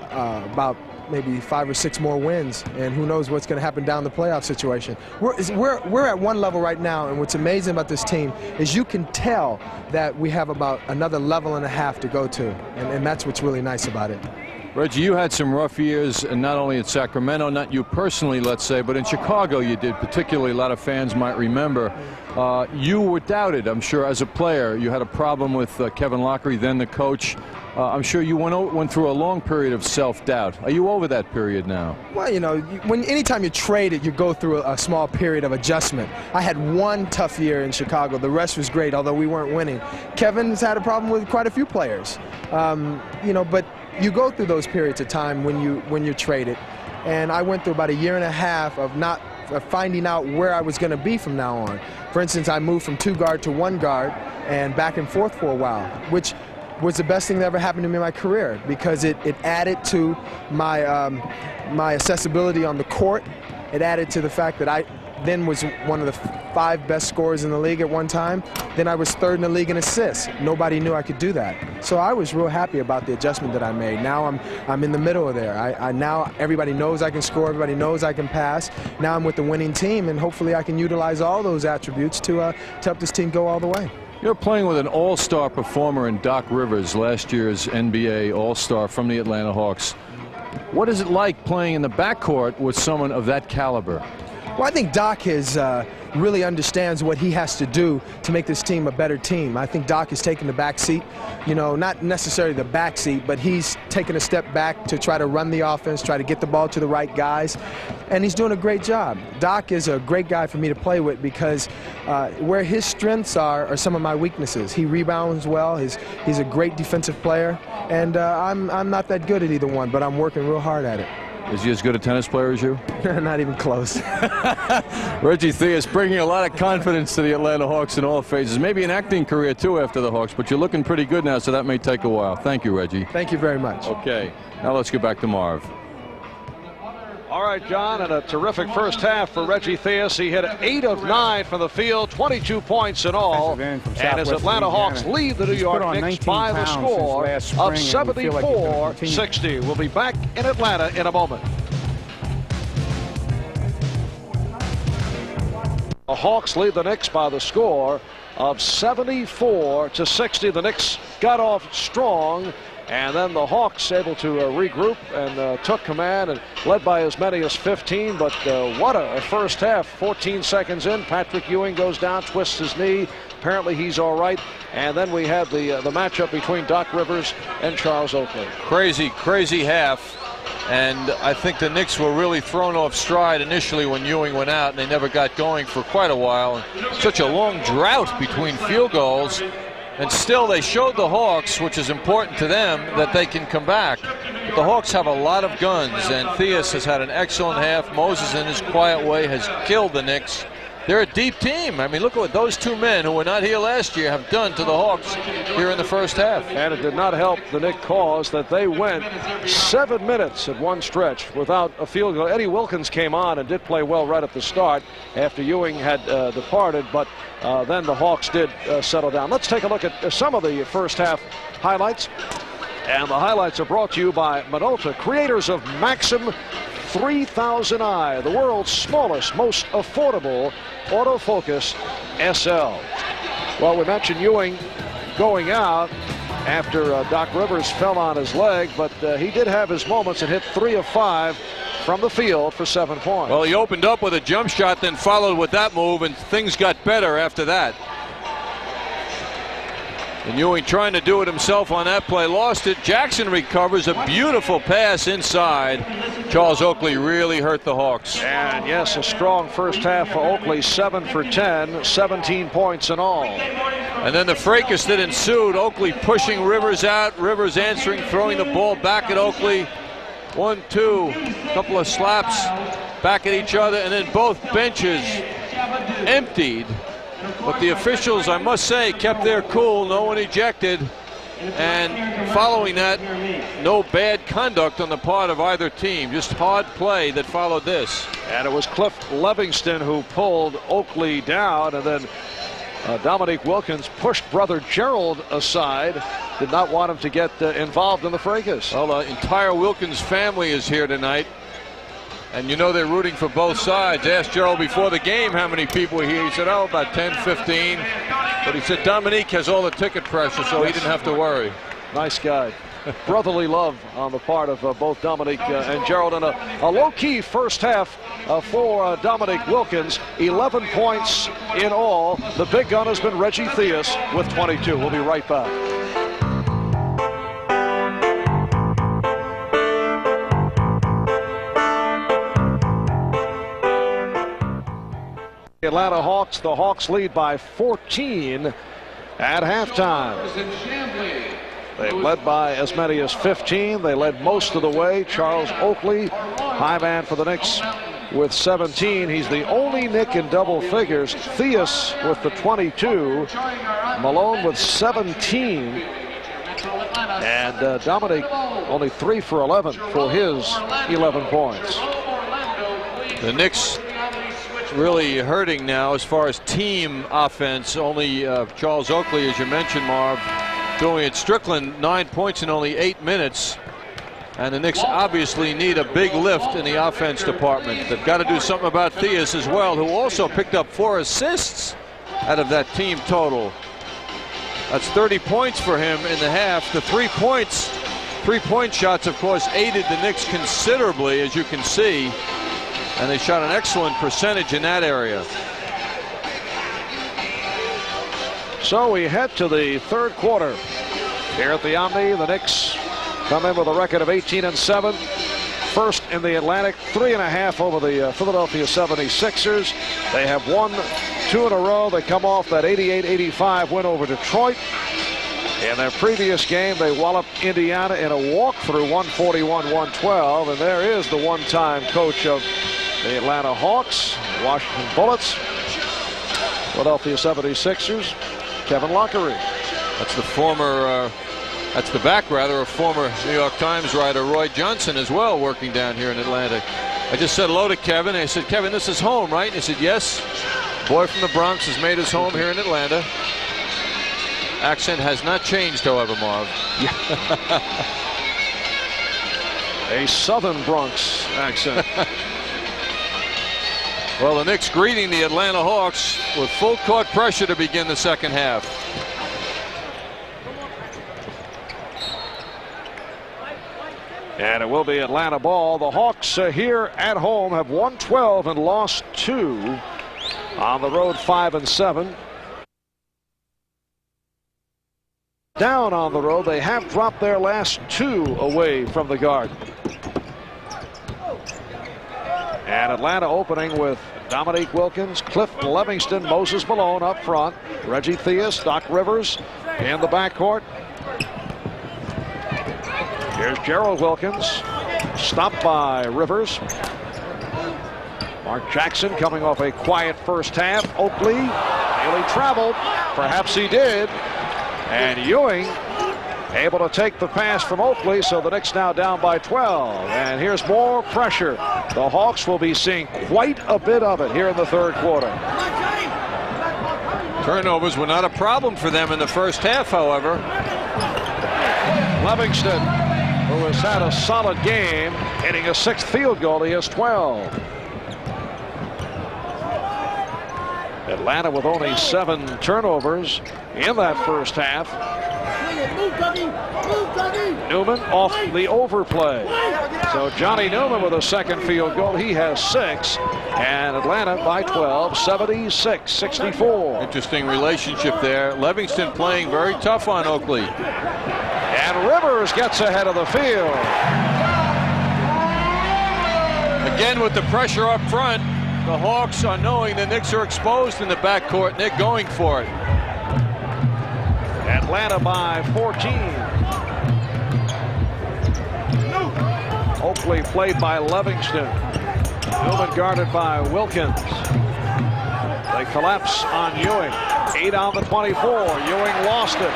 S6: about maybe 5 or 6 more wins, and who knows what's going to happen down the playoff situation. We're at one level right now, and what's amazing about this team is you can tell that we have about another level and a half to go to, and that's what's really nice about it.
S3: Reggie, you had some rough years, and not only in Sacramento, not you personally, let's say, but in Chicago you did, particularly a lot of fans might remember. You were doubted, I'm sure, as a player. You had a problem with Kevin Lockery, then the coach. I'm sure you went through a long period of self-doubt. Are you over that period now?
S6: Well, you know, anytime you're traded, you go through a small period of adjustment. I had one tough year in Chicago. The rest was great, although we weren't winning. Kevin's had a problem with quite a few players. You know, but you go through those periods of time when you're traded. And I went through about a year and a half of not finding out where I was going to be from now on. For instance, I moved from 2 guard to 1 guard and back and forth for a while, which was the best thing that ever happened to me in my career, because it added to my my accessibility on the court. It added to the fact that I then was one of the 5 best scorers in the league at one time. Then I was 3rd in the league in assists. Nobody knew I could do that. So I was real happy about the adjustment that I made. Now I'm in the middle of there. Now everybody knows I can score. Everybody knows I can pass. Now I'm with the winning team, and hopefully I can utilize all those attributes to help this team go all the way.
S3: You're playing with an all-star performer in Doc Rivers, last year's NBA All-Star from the Atlanta Hawks. What is it like playing in the backcourt with someone of that caliber?
S6: Well, I think Doc really understands what he has to do to make this team a better team. I think Doc has taken the back seat, you know, not necessarily the back seat, but he's taken a step back to try to run the offense, try to get the ball to the right guys, and he's doing a great job. Doc is a great guy for me to play with because where his strengths are some of my weaknesses. He rebounds well, he's a great defensive player, and I'm not that good at either one, but I'm working real hard at it.
S3: Is he as good a tennis player as you?
S6: Not even close.
S3: Reggie Theus bringing a lot of confidence to the Atlanta Hawks in all phases. Maybe an acting career, too, after the Hawks, but you're looking pretty good now, so that may take a while. Thank you, Reggie.
S6: Thank you very much.
S3: Okay, now let's get back to Marv.
S2: All right, John, and a terrific first half for Reggie Theus. He hit 8 of 9 from the field, 22 points in all. And his Atlanta Hawks lead the New York Knicks by the score of 74-60. We'll be back in Atlanta in a moment. The Hawks lead the Knicks by the score of 74-60. The Knicks got off strong, and then the Hawks able to regroup and took command and led by as many as 15. But what a first half. 14 seconds in, Patrick Ewing goes down, twists his knee. Apparently he's all right. And then we have the matchup between Doc Rivers and Charles Oakley.
S3: Crazy half. And I think the Knicks were really thrown off stride initially when Ewing went out, and they never got going for quite a while. And such a long drought between field goals. And still they showed the Hawks, which is important to them, that they can come back. But the Hawks have a lot of guns, and Theus has had an excellent half. Moses, in his quiet way, has killed the Knicks. They're a deep team. I mean, look at what those 2 men who were not here last year have done to the Hawks here in the first half.
S2: And it did not help the Knicks cause that they went 7 minutes at one stretch without a field goal. Eddie Wilkins came on and did play well right at the start after Ewing had departed, but then the Hawks did settle down. Let's take a look at some of the first half highlights. And the highlights are brought to you by Minolta, creators of Maxim 3000i, the world's smallest, most affordable autofocus SL. Well, we mentioned Ewing going out after Doc Rivers fell on his leg, but he did have his moments and hit 3 of 5 from the field for 7 points.
S3: Well, he opened up with a jump shot, then followed with that move, and things got better after that. And Ewing trying to do it himself on that play, lost it. Jackson recovers a beautiful pass inside. Charles Oakley really hurt the Hawks.
S2: And yes, a strong first half for Oakley, 7 for 10, 17 points in all.
S3: And then the fracas that ensued, Oakley pushing Rivers out, Rivers answering, throwing the ball back at Oakley. 1, 2, couple of slaps back at each other, and then both benches emptied. But the officials, I must say, kept their cool. No one ejected. And following that, no bad conduct on the part of either team. Just hard play that followed this.
S2: And it was Cliff Livingston who pulled Oakley down, and then Dominique Wilkins pushed brother Gerald aside. Did not want him to get involved in the fracas.
S3: Well, the entire Wilkins family is here tonight. And you know they're rooting for both sides. Asked Gerald before the game how many people were here. He said, oh, about 10, 15. But he said Dominique has all the ticket pressure, so he didn't have to worry.
S2: Nice guy. Brotherly love on the part of both Dominique and Gerald. And a low-key first half for Dominique Wilkins. 11 points in all. The big gun has been Reggie Theus with 22. We'll be right back. Atlanta Hawks. The Hawks lead by 14 at halftime. They led by as many as 15. They led most of the way. Charles Oakley, high man for the Knicks, with 17. He's the only Knick in double figures. Theus with the 22. Malone with 17. And Dominique only 3 for 11 for his 11 points.
S3: The Knicks really hurting now as far as team offense. Only Charles Oakley, as you mentioned, Marv, doing it. Strickland 9 points in only 8 minutes. And the Knicks obviously need a big lift in the offense department. They've got to do something about Theus as well, who also picked up 4 assists out of that team total. That's 30 points for him in the half. The 3-point shots, of course, aided the Knicks considerably, as you can see. And they shot an excellent percentage in that area.
S2: So we head to the third quarter. Here at the Omni, the Knicks come in with a record of 18-7. First in the Atlantic, 3.5 over the Philadelphia 76ers. They have won 2 in a row. They come off that 88-85 win over Detroit. In their previous game, they walloped Indiana in a walkthrough 141-112. And there is the one-time coach of the Atlanta Hawks, Washington Bullets, Philadelphia 76ers, Kevin Lockery.
S3: That's the former, that's the back rather, of former New York Times writer Roy Johnson as well, working down here in Atlanta. I just said hello to Kevin. I said, Kevin, this is home, right? And he said, yes. Boy from the Bronx has made his home here in Atlanta. Accent has not changed, however, Marv.
S2: A Southern Bronx accent.
S3: Well, the Knicks greeting the Atlanta Hawks with full court pressure to begin the second half.
S2: And it will be Atlanta ball. The Hawks here at home have won 12 and lost 2. On the road, 5-7. Down on the road, they have dropped their last 2 away from the Garden. And Atlanta opening with Dominique Wilkins, Cliff Livingston, Moses Malone up front, Reggie Theus, Doc Rivers in the backcourt. Here's Gerald Wilkins, stopped by Rivers. Mark Jackson coming off a quiet first half. Oakley nearly traveled, perhaps he did. And Ewing able to take the pass from Oakley, so the Knicks now down by 12. And here's more pressure. The Hawks will be seeing quite a bit of it here in the third quarter.
S3: Turnovers were not a problem for them in the first half, however.
S2: Livingston, who has had a solid game, hitting a 6th field goal. He has 12. Atlanta with only 7 turnovers in that first half. Newman off the overplay. So Johnny Newman with a 2nd field goal. He has 6. And Atlanta by 12, 76-64.
S3: Interesting relationship there. Livingston playing very tough on Oakley.
S2: And Rivers gets ahead of the field.
S3: Again with the pressure up front. The Hawks are knowing the Knicks are exposed in the backcourt, and they're going for it.
S2: Atlanta by 14. Oakley played by Livingston. Newman guarded by Wilkins. They collapse on Ewing. 8 on the 24. Ewing lost it.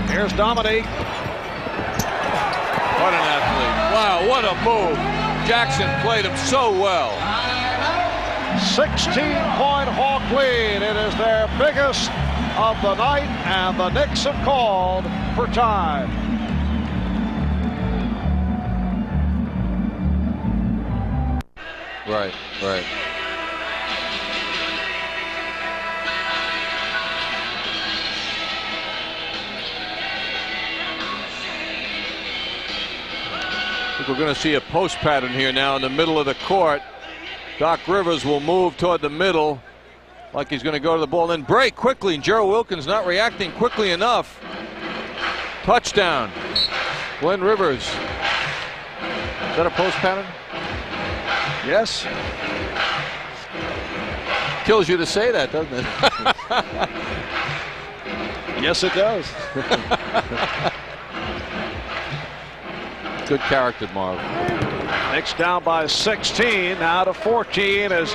S2: Here's Dominique.
S3: What an athlete. Wow, what a move. Jackson played him so well.
S2: 16-point Hawk lead. It is their biggest of the night, and the Knicks have called for time.
S3: Right. I think we're going to see a post pattern here now in the middle of the court. Doc Rivers will move toward the middle like he's going to go to the ball, then break quickly, and Gerald Wilkins not reacting quickly enough. Touchdown. Glenn Rivers. Is that a post pattern?
S2: Yes.
S3: Kills you to say that, doesn't it?
S2: Yes, it does.
S3: Good character, Marv.
S2: Knicks down by 16, now to 14 as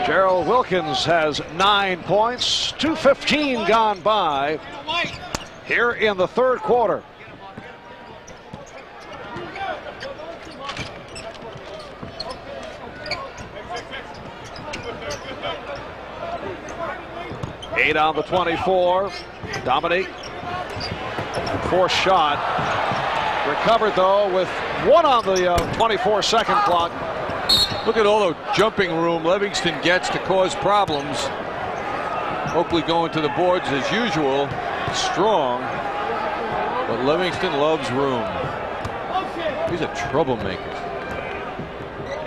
S2: Gerald Wilkins has 9 points. 2:15 gone by here in the third quarter. Eight on the 24. Dominique. Forced shot. Recovered though with 1 on the 24-second clock.
S3: Look at all the jumping room Livingston gets to cause problems. Oakley going to the boards as usual. Strong. But Livingston loves room. He's a troublemaker.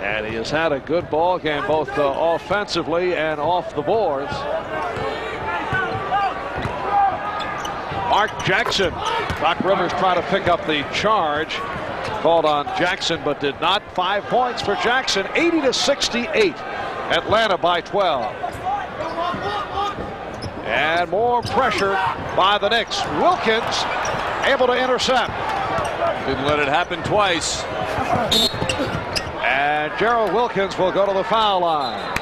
S2: And he has had a good ball game both offensively and off the boards. Mark Jackson. Doc Rivers trying to pick up the charge. Called on Jackson but did not. 5 points for Jackson. 80-68. Atlanta by 12. And more pressure by the Knicks. Wilkins able to intercept.
S3: Didn't let it happen twice.
S2: And Gerald Wilkins will go to the foul line.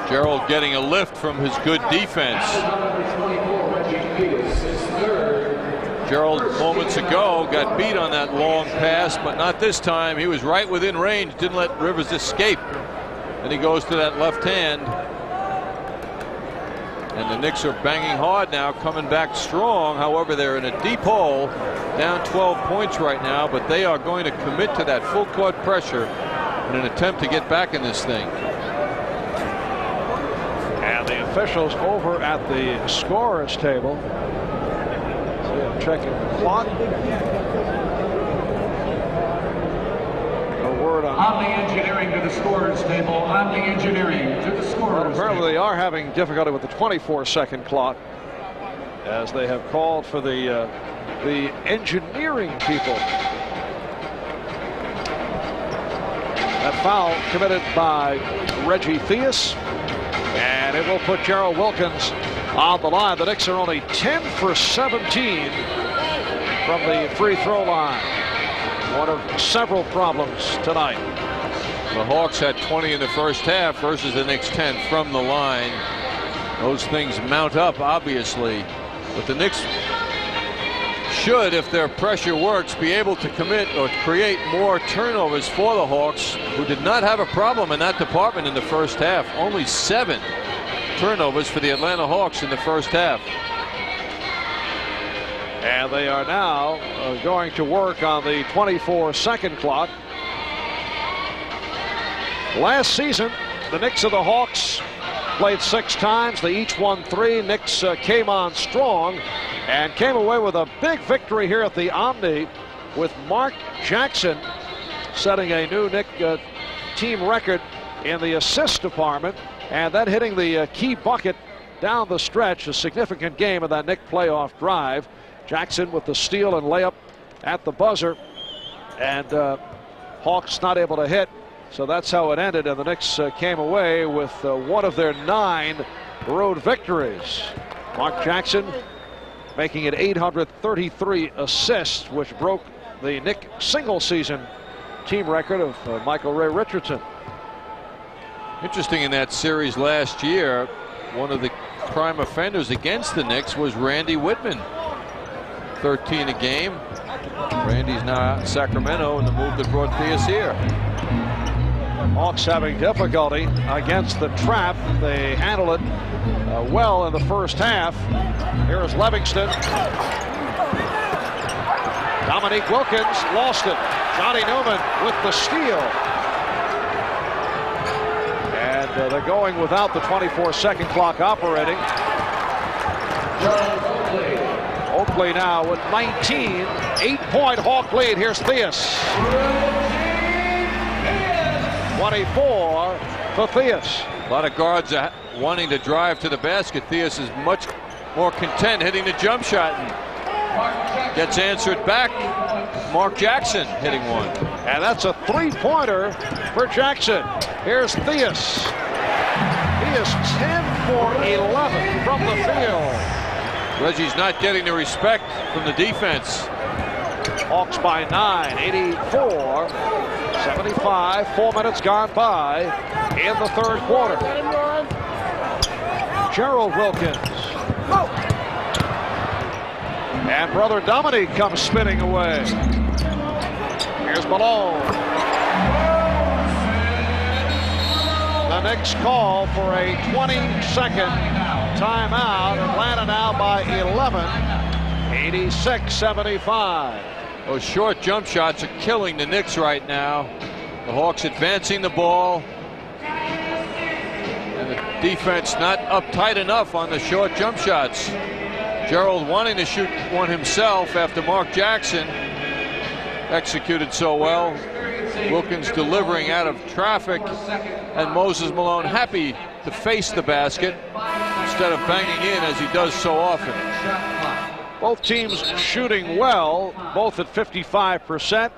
S3: Gerald getting a lift from his good defense. Gerald moments ago got beat on that long pass, but not this time. He was right within range, didn't let Rivers escape. And he goes to that left hand. And the Knicks are banging hard now, coming back strong. However, they're in a deep hole, down 12 points right now, but they are going to commit to that full court pressure in an attempt to get back in this thing.
S2: And the officials over at the scorer's table. Checking the clock. A word
S5: on the engineering to the scorer's table. On the engineering to the scorer's
S2: apparently
S5: table.
S2: they are having difficulty with the 24-second clock as they have called for the engineering people. That foul committed by Reggie Theus, and it will put Gerald Wilkins on the line. The Knicks are only 10 for 17 from the free throw line. One of several problems tonight.
S3: The Hawks had 20 in the first half versus the Knicks 10 from the line. Those things mount up, obviously. But the Knicks should, if their pressure works, be able to commit or create more turnovers for the Hawks, who did not have a problem in that department in the first half. Only 7 turnovers for the Atlanta Hawks in the first half.
S2: And they are now going to work on the 24-second clock. Last season, the Knicks and the Hawks played 6 times. They each won 3. Knicks came on strong and came away with a big victory here at the Omni, with Mark Jackson setting a new Knick team record in the assist department, and then hitting the key bucket down the stretch. A significant game of that Knick playoff drive. Jackson with the steal and layup at the buzzer, and Hawks not able to hit. So that's how it ended, and the Knicks came away with one of their 9 road victories. Mark Jackson making it 833 assists, which broke the Knick single season team record of Michael Ray Richardson.
S3: Interesting, in that series last year, one of the prime offenders against the Knicks was Randy Whitman. 13 a game. Randy's now out in Sacramento, and the move that brought Theus here.
S2: Hawks having difficulty against the trap. They handle it well in the first half. Here is Livingston. Dominique Wilkins lost it. Johnny Newman with the steal. And they're going without the 24-second clock operating. Oakley now with 19. 8-point Hawk lead. Here's Theus. 24 for Theus.
S3: A lot of guards are wanting to drive to the basket. Theus is much more content hitting the jump shot and gets answered back. Mark Jackson hitting one.
S2: And that's a three-pointer for Jackson. Here's Theus. He is 10 for 11 from the field.
S3: Reggie's not getting the respect from the defense.
S2: Hawks by 9, 84, 75. 4 minutes gone by in the third quarter. Gerald Wilkins. And brother Dominique comes spinning away. Here's Malone. The Knicks call for a 20-second timeout. Atlanta now by 11, 86-75.
S3: Those short jump shots are killing the Knicks right now. The Hawks advancing the ball. And the defense not uptight enough on the short jump shots. Gerald wanting to shoot one himself after Mark Jackson executed so well. Wilkins delivering out of traffic, and Moses Malone happy to face the basket instead of banging in as he does so often.
S2: Both teams shooting well, both at 55%.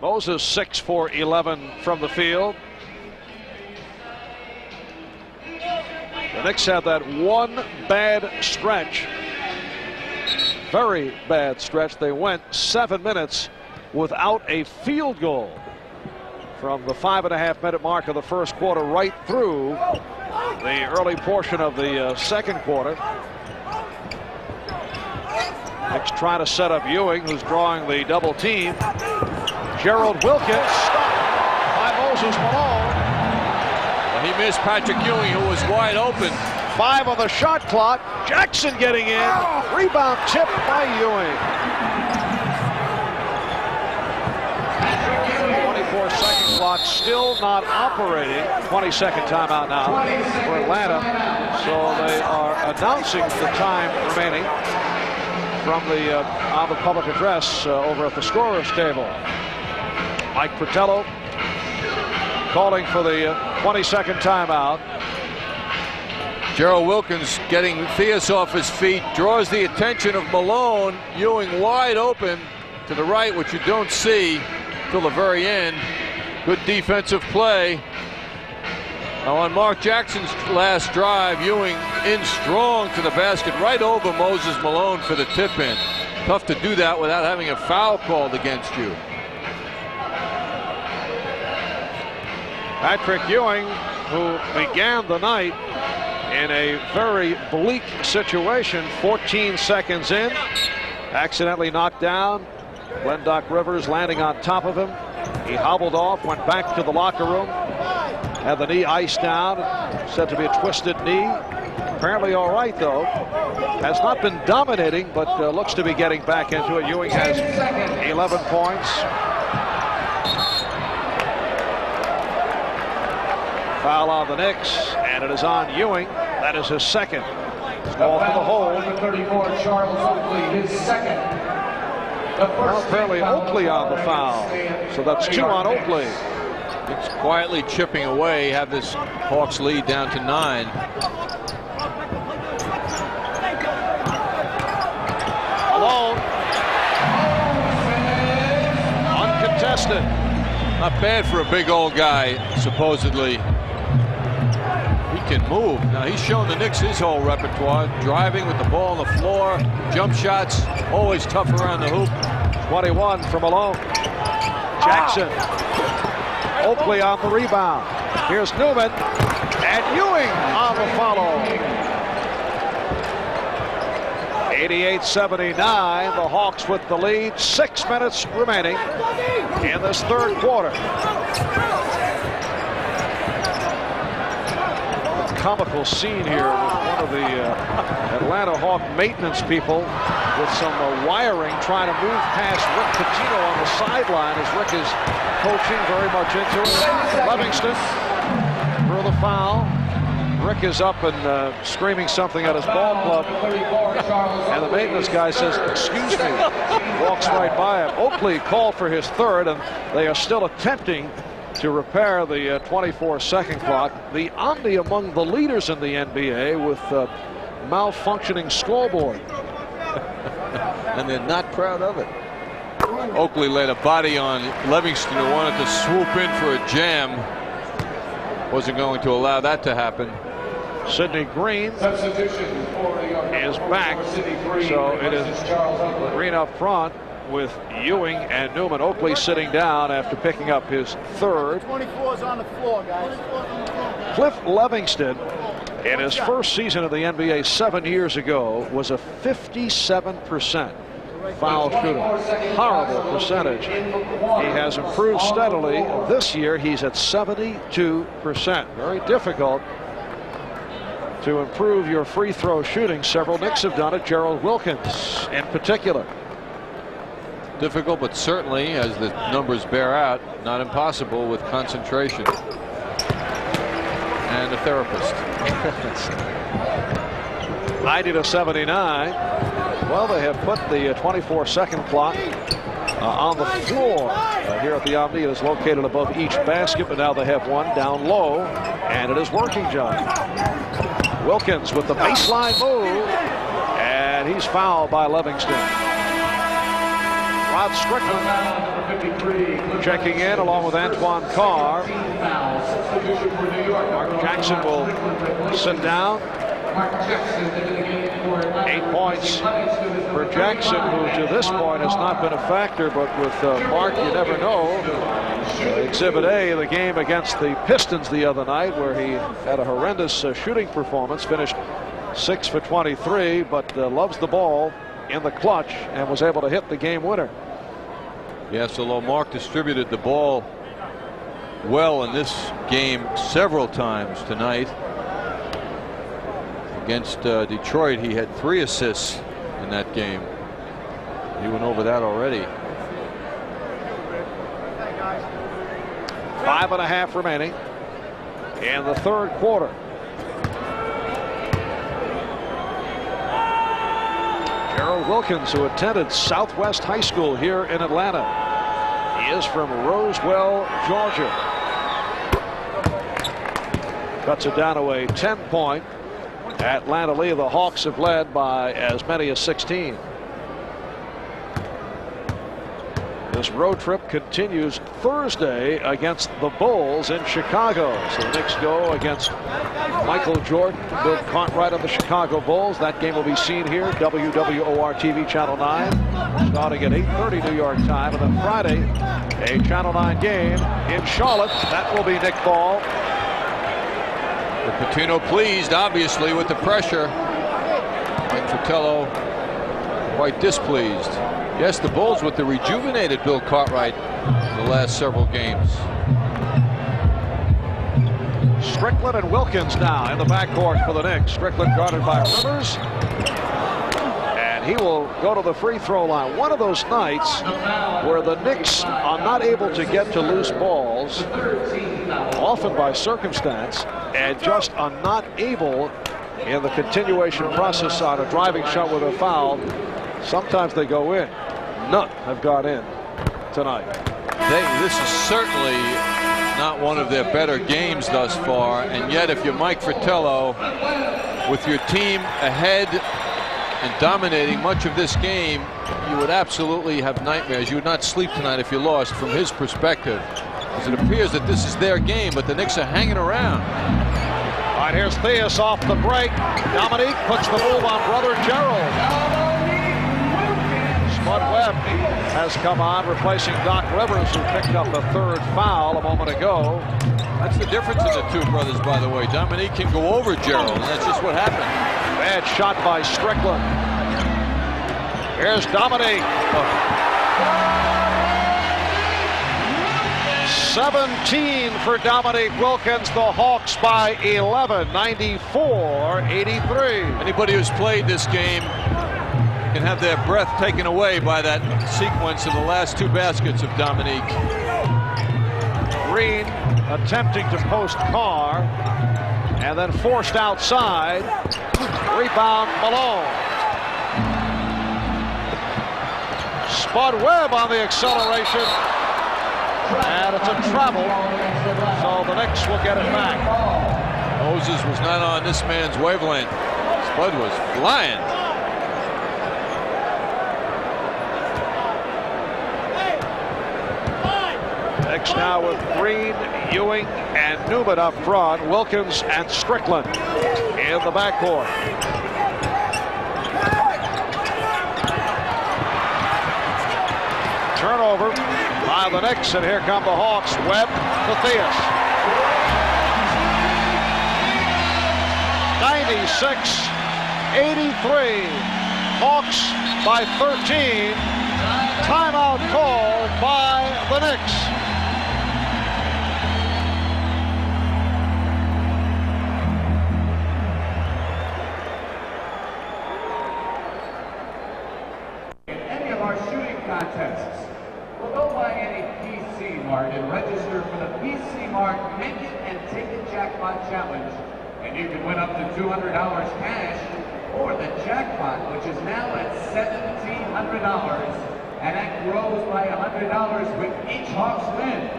S2: Moses 6 for 11 from the field. The Knicks had that one bad stretch, very bad stretch. They went 7 minutes without a field goal from the 5.5-minute mark of the first quarter right through the early portion of the second quarter. Knicks trying to set up Ewing, who's drawing the double team. Gerald Wilkins stopped by Moses Malone.
S3: Well, he missed Patrick Ewing, who was wide open.
S2: 5 on the shot clock. Jackson getting in. Rebound tipped by Ewing. 24-second clock still not operating. 20-second timeout now for Atlanta. So they are announcing the time remaining from the on the public address over at the scorer's table. Mike Fratello calling for the 20-second timeout.
S3: Gerald Wilkins getting Theus off his feet, draws the attention of Malone. Ewing wide open to the right, which you don't see till the very end. Good defensive play. Now on Mark Jackson's last drive, Ewing in strong to the basket, right over Moses Malone for the tip-in. Tough to do that without having a foul called against you.
S2: Patrick Ewing, who began the night in a very bleak situation, 14 seconds in, accidentally knocked down. Glendock Rivers landing on top of him. He hobbled off, went back to the locker room, had the knee iced down, said to be a twisted knee. Apparently all right, though. Has not been dominating, but looks to be getting back into it. Ewing has 11 points. Foul on the Knicks, and it is on Ewing. That is his second. Ball for the hold.
S5: 34, Charles Oakley, his second.
S2: Well, apparently Oakley on the foul. So that's 2 on Oakley.
S3: It's quietly chipping away, have this Hawks lead down to 9.
S2: Malone. Uncontested.
S3: Not bad for a big old guy, supposedly. He can move. Now he's shown the Knicks his whole repertoire. Driving with the ball on the floor, jump shots, always tough around the hoop.
S2: 21 for Malone. Jackson. Oakley on the rebound. Here's Newman. And Ewing on the follow. 88-79, the Hawks with the lead. 6 minutes remaining in this third quarter. Comical scene here with one of the Atlanta Hawk maintenance people with some wiring trying to move past Rick Pitino on the sideline as Rick is coaching very much into it. Livingston for the foul. Rick is up and screaming something at his ball club, and the maintenance guy says, "Excuse me," walks right by him. Oakley called for his third, and they are still attempting to repair the 24-second clock. The omni among the leaders in the NBA with malfunctioning scoreboard.
S3: And they're not proud of it. Oakley laid a body on Livingston, who wanted to swoop in for a jam. Wasn't going to allow that to happen.
S2: Sidney Green is back, so it is Green up front with Ewing and Newman. Oakley sitting down after picking up his third.
S7: 24 is on the floor, guys.
S2: Cliff Livingston, in his first season of the NBA 7 years ago, was a 57% foul shooter. Horrible percentage. He has improved steadily. This year he's at 72%. Very difficult to improve your free throw shooting. Several Knicks have done it. Gerald Wilkins in particular.
S3: Difficult, but certainly, as the numbers bear out, not impossible with concentration and a therapist.
S2: 90-79. Well, they have put the 24-second clock on the floor here at the Omni. It is located above each basket, but now they have one down low, and it is working, John. Wilkins with the baseline move, and he's fouled by Livingston. Rod Strickland checking in along with Antoine Carr. Mark Jackson will sit down. 8 points for Jackson, who to this point has not been a factor, but with Mark, you never know. Exhibit A, the game against the Pistons the other night, where he had a horrendous shooting performance, finished 6 for 23, but loves the ball in the clutch and was able to hit the game winner.
S3: Yes, although Mark distributed the ball well in this game several times tonight. Against Detroit, he had 3 assists in that game. He went over that already.
S2: 5.5 remaining in the third quarter. Gerald Wilkins, who attended Southwest High School here in Atlanta. He is from Roswell, Georgia. Cuts it down to a 10-point Atlanta lead. The Hawks have led by as many as 16. This road trip continues Thursday against the Bulls in Chicago. So the Knicks go against Michael Jordan, Bill Cartwright of the Chicago Bulls. That game will be seen here, WWOR TV Channel 9, starting at 8:30 New York time. And then Friday, a Channel 9 game in Charlotte. That will be Nick Ball.
S3: Pitino pleased, obviously, with the pressure. Mike Fratello quite displeased. Yes, the Bulls with the rejuvenated Bill Cartwright in the last several games.
S2: Strickland and Wilkins now in the backcourt for the Knicks. Strickland guarded by Rivers. And he will go to the free throw line. One of those nights where the Knicks are not able to get to loose balls, often by circumstance, and just are not able in the continuation process on a driving shot with a foul. Sometimes they go in. None have got in tonight.
S3: This is certainly not one of their better games thus far, and yet if you're Mike Fratello, with your team ahead and dominating much of this game, you would absolutely have nightmares. You would not sleep tonight if you lost, from his perspective, as it appears that this is their game, but the Knicks are hanging around.
S2: All right, here's Theus off the break. Dominique puts the move on brother Gerald. Spud Webb has come on, replacing Doc Rivers, who picked up the third foul a moment ago.
S3: That's the difference in the two brothers, by the way. Dominique can go over Gerald, and that's just what happened.
S2: Bad shot by Strickland. Here's Dominique. 17 for Dominique Wilkins. The Hawks by 11, 94-83.
S3: Anybody who's played this game can have their breath taken away by that sequence of the last two baskets of Dominique.
S2: Green attempting to post Carr and then forced outside. Rebound Malone. Spud Webb on the acceleration. And it's a travel. So the Knicks will get it back.
S3: Moses was not on this man's wavelength. Spud was flying.
S2: Knicks now with Green, Ewing, and Newman up front. Wilkins and Strickland in the backcourt. Turnover by the Knicks, and here come the Hawks. Webb to Theus. 96-83. Hawks by 13. Timeout call by the Knicks.
S5: Any of our shooting contests, well, go by any PC Mart and register for the PC Mart Make It and Take It Jackpot Challenge. And you can win up to $200 cash or the jackpot, which is now at $1,700. And that grows by $100 with each Hawks win.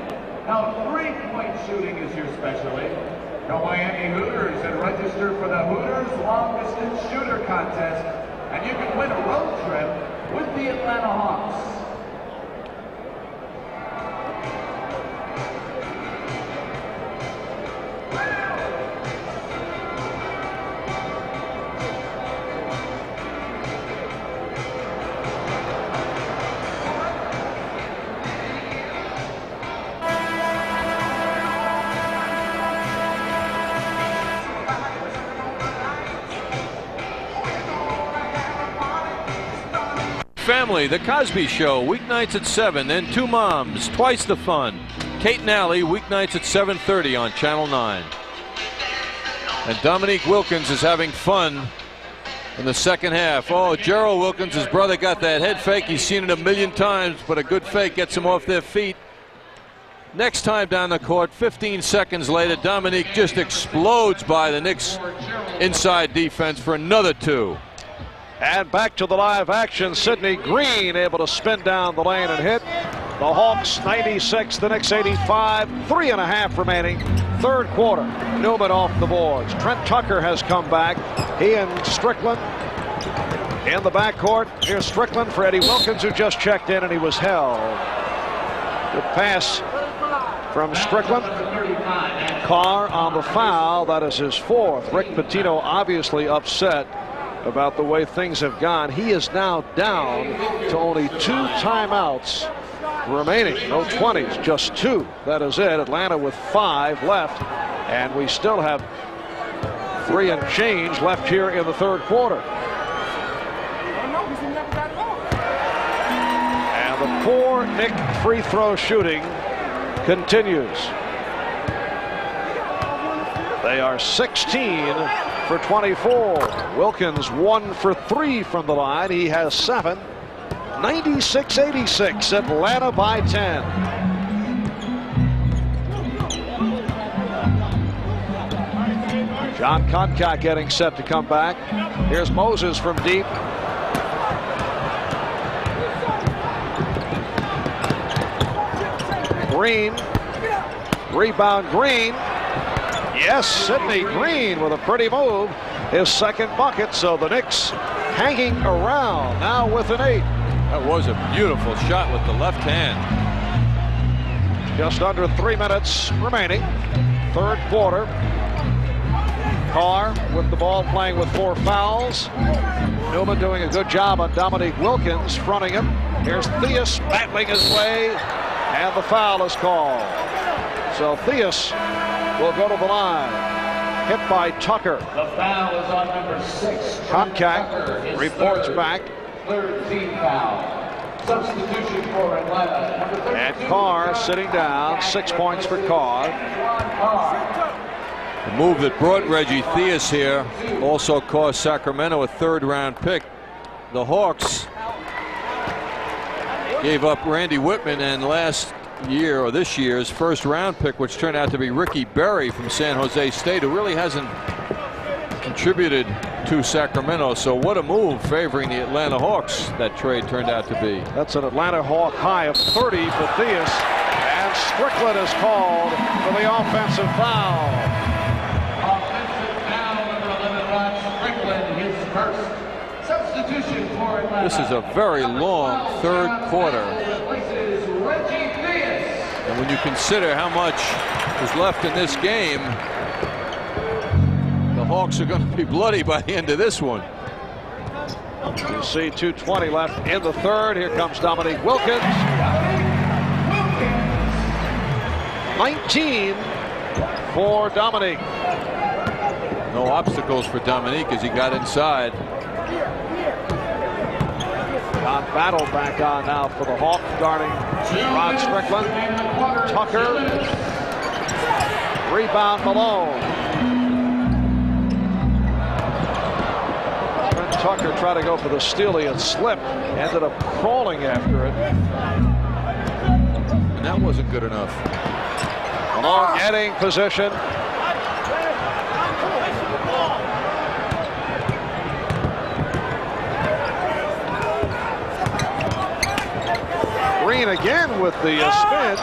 S5: Now, three-point shooting is your specialty. Go by any Hooters and register for the Hooters Long Distance Shooter Contest. And you can win a road trip with the Atlanta Hawks.
S3: Family, The Cosby Show, weeknights at 7, then Two Moms, twice the fun. Kate and Allie, weeknights at 7:30 on Channel 9. And Dominique Wilkins is having fun in the second half. Oh, Gerald Wilkins, his brother, got that head fake. He's seen it a million times, but a good fake gets him off their feet. Next time down the court, 15 seconds later, Dominique just explodes by the Knicks inside defense for another two.
S2: And back to the live action. Sidney Green able to spin down the lane and hit. The Hawks 96, the Knicks 85. 3.5 remaining. Third quarter. Newman off the boards. Trent Tucker has come back. He and Strickland in the backcourt. Here's Strickland for Eddie Wilkins, who just checked in, and he was held. Good pass from Strickland. Carr on the foul. That is his fourth. Rick Pitino obviously upset about the way things have gone. He is now down to only 2 timeouts remaining. No 20s, just 2. That is it. Atlanta with 5 left, and we still have 3 and change left here in the third quarter. And the poor Knick free throw shooting continues. They are 16 for 24. Wilkins 1 for 3 from the line. He has 7. 96-86. Atlanta by 10. John Concat getting set to come back. Here's Moses from deep. Green. Rebound Green. Yes, Sidney Green with a pretty move. His second bucket, so the Knicks hanging around now with an 8.
S3: That was a beautiful shot with the left hand.
S2: Just under 3 minutes remaining. Third quarter. Carr with the ball, playing with 4 fouls. Newman doing a good job on Dominique Wilkins, fronting him. Here's Theus battling his way, and the foul is called. So Theus will go to the line. Hit by Tucker.
S5: The foul is on number 6.
S2: Concat reports back.
S5: third team foul. Substitution for Atlanta, number 32.
S2: And Carr sitting down, 6 points for Carr.
S3: The move that brought Reggie Theus here also cost Sacramento a third-round pick. The Hawks gave up Randy Whitman and last year, or this year's, first-round pick, which turned out to be Ricky Berry from San Jose State, who really hasn't contributed to Sacramento. So what a move favoring the Atlanta Hawks that trade turned out to be.
S2: That's an Atlanta Hawk high of 30 for Theus. And Strickland is called for the offensive foul.
S5: Offensive foul, number 11, Rod Strickland, his first. Substitution for Atlanta.
S3: This is a very long third quarter.
S5: Replaces Reggie Theus.
S3: And when you consider how much is left in this game, the Hawks are going to be bloody by the end of this one.
S2: You see 2:20 left in the third. Here comes Dominique Wilkins. 19 for Dominique.
S3: No obstacles for Dominique as he got inside.
S2: John Battle back on now for the Hawks, guarding Rod Strickland. Tucker. Rebound Malone. Tucker tried to go for the steal. He had slipped. Ended up crawling after it.
S3: And that wasn't good enough.
S2: Malone getting position. Green again with the spin.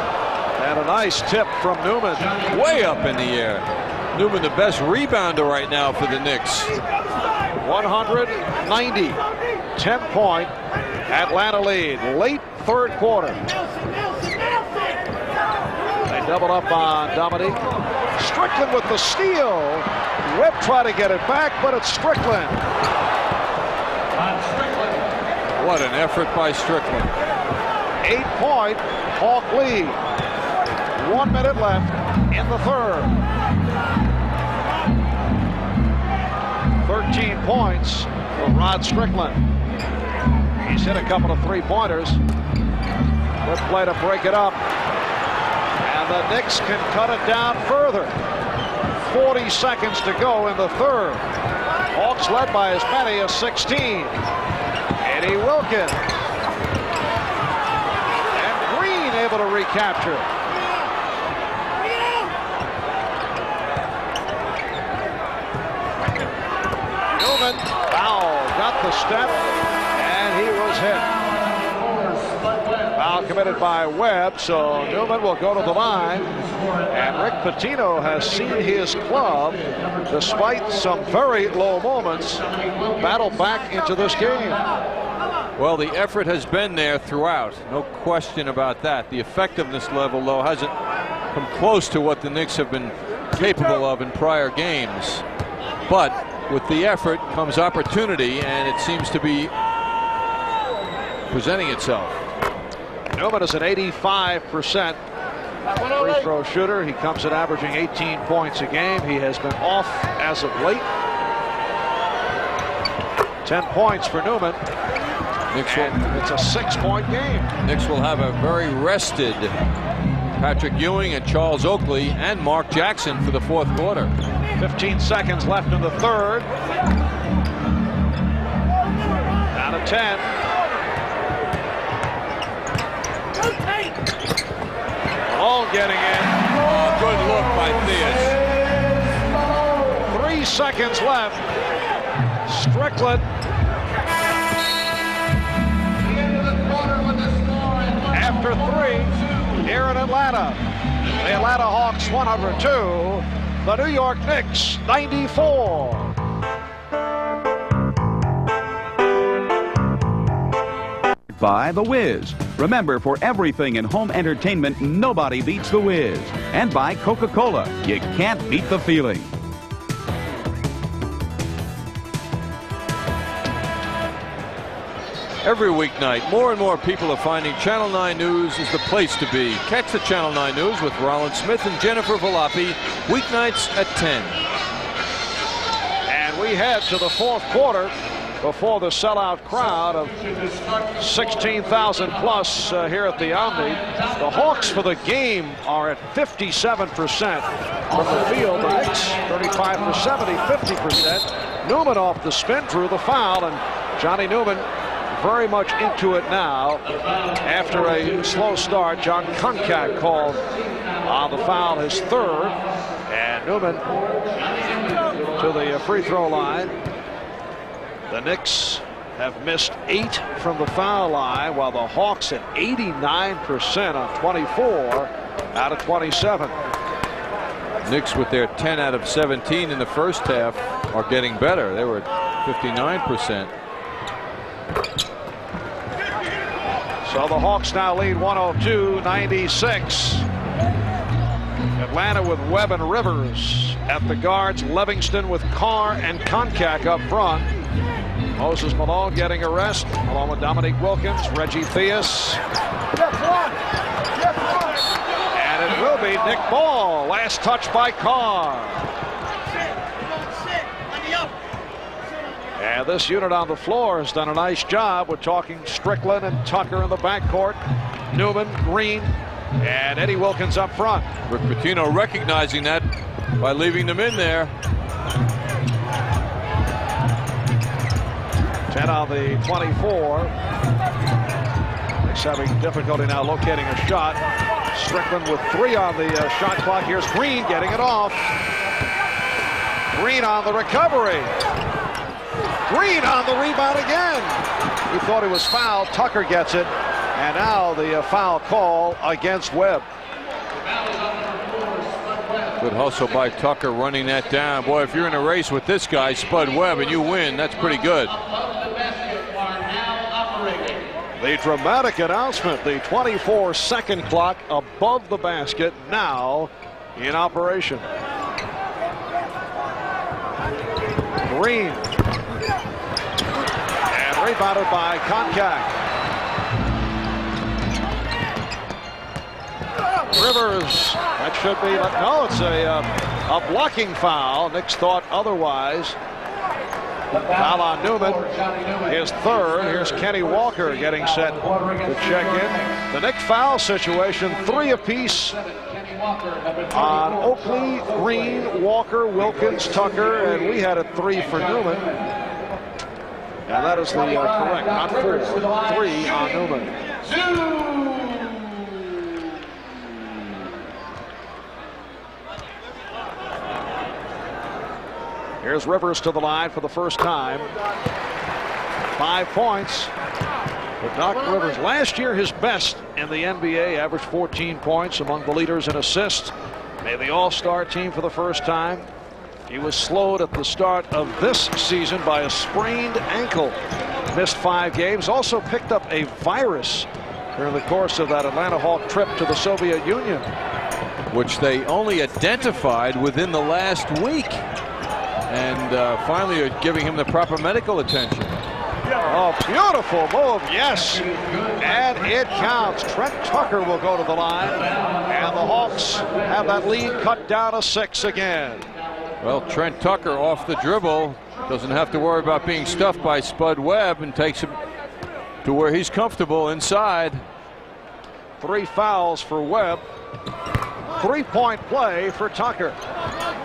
S2: And a nice tip from Newman.
S3: Way up in the air. Newman, the best rebounder right now for the Knicks.
S2: 190. 10-point Atlanta lead. Late third quarter. They double up on Dominique. Strickland with the steal. Webb tried to get it back, but it's Strickland.
S3: What an effort by Strickland.
S2: 8-point Hawk lead. 1 minute left in the third. 13 points for Rod Strickland. He's hit a couple of three-pointers. Good play to break it up. And the Knicks can cut it down further. 40 seconds to go in the third. Hawks led by as many as 16. Eddie Wilkins. And Green able to recapture. Newman, foul, got the step, and he was hit. Foul committed by Webb, so Newman will go to the line. And Rick Pitino has seen his club, despite some very low moments, battle back into this game.
S3: Well, the effort has been there throughout. No question about that. The effectiveness level, though, hasn't come close to what the Knicks have been capable of in prior games. But with the effort comes opportunity, and it seems to be presenting itself.
S2: Newman is an 85% free throw shooter. He comes in averaging 18 points a game. He has been off as of late. 10 points for Newman. It's a 6-point game.
S3: Knicks will have a very rested Patrick Ewing and Charles Oakley and Mark Jackson for the fourth quarter.
S2: 15 seconds left in the third. Down to 10. Malone getting in.
S3: Oh, good look by Theus.
S2: 3 seconds left. Strickland. After 3 here in Atlanta. The Atlanta Hawks 102. The New York Knicks 94.
S1: By The Wiz. Remember, for everything in home entertainment, nobody beats The Wiz. And by Coca-Cola. You can't beat the feeling.
S3: Every weeknight, more and more people are finding Channel 9 News is the place to be. Catch the Channel 9 News with Rollin Smith and Jennifer Volpe, weeknights at 10.
S2: And we head to the fourth quarter. before the sellout crowd of 16,000 plus here at the Omni. The Hawks for the game are at 57% from the field. The Knicks 35 for 70, 50%. Newman off the spin, drew the foul, and Johnny Newman very much into it now. After a slow start, John Koncak called on the foul, his third, and Newman to the free throw line. The Knicks have missed 8 from the foul line, while the Hawks at 89% on 24 out of 27.
S3: Knicks with their 10 out of 17 in the first half are getting better. They were at 59%.
S2: So the Hawks now lead 102-96. Atlanta with Webb and Rivers at the guards. Livingston with Carr and Koncak up front. Moses Malone getting a rest, along with Dominique Wilkins, Reggie Theus. And it will be Nick Ball. Last touch by Carr. And this unit on the floor has done a nice job with talking Strickland and Tucker in the backcourt. Newman, Green, and Eddie Wilkins up front.
S3: Rick Pitino recognizing that by leaving them in there.
S2: 10 on the 24. Knicks having difficulty now locating a shot. Strickland with 3 on the shot clock. Here's Green getting it off. Green on the recovery. Green on the rebound again. He thought he was fouled. Tucker gets it. And now the foul call against Webb.
S3: Good hustle by Tucker running that down. Boy, if you're in a race with this guy, Spud Webb, and you win, that's pretty good.
S2: The dramatic announcement, the 24-second clock above the basket now in operation. Green. And rebounded by Koncak. Rivers, that should be, no, it's a blocking foul. Knicks thought otherwise. Foul on Newman, his third. Here's Kenny Walker getting set to check in. The Knicks foul situation, 3 apiece on Oakley, Green, Walker, Wilkins, Tucker, and we had a 3 for Newman. And that is the correct, not 4, 3 on Newman. Here's Rivers to the line for the first time. 5 points for Doc Rivers. Last year, his best in the NBA, averaged 14 points, among the leaders in assists. Made the All-Star team for the first time. He was slowed at the start of this season by a sprained ankle. Missed 5 games. Also picked up a virus during the course of that Atlanta Hawk trip to the Soviet Union,
S3: which they only identified within the last week. And finally are giving him the proper medical attention.
S2: Oh, beautiful move, yes. And it counts. Trent Tucker will go to the line. And the Hawks have that lead cut down to 6 again.
S3: Well, Trent Tucker off the dribble. Doesn't have to worry about being stuffed by Spud Webb and takes him to where he's comfortable inside.
S2: 3 fouls for Webb. 3-point play for Tucker.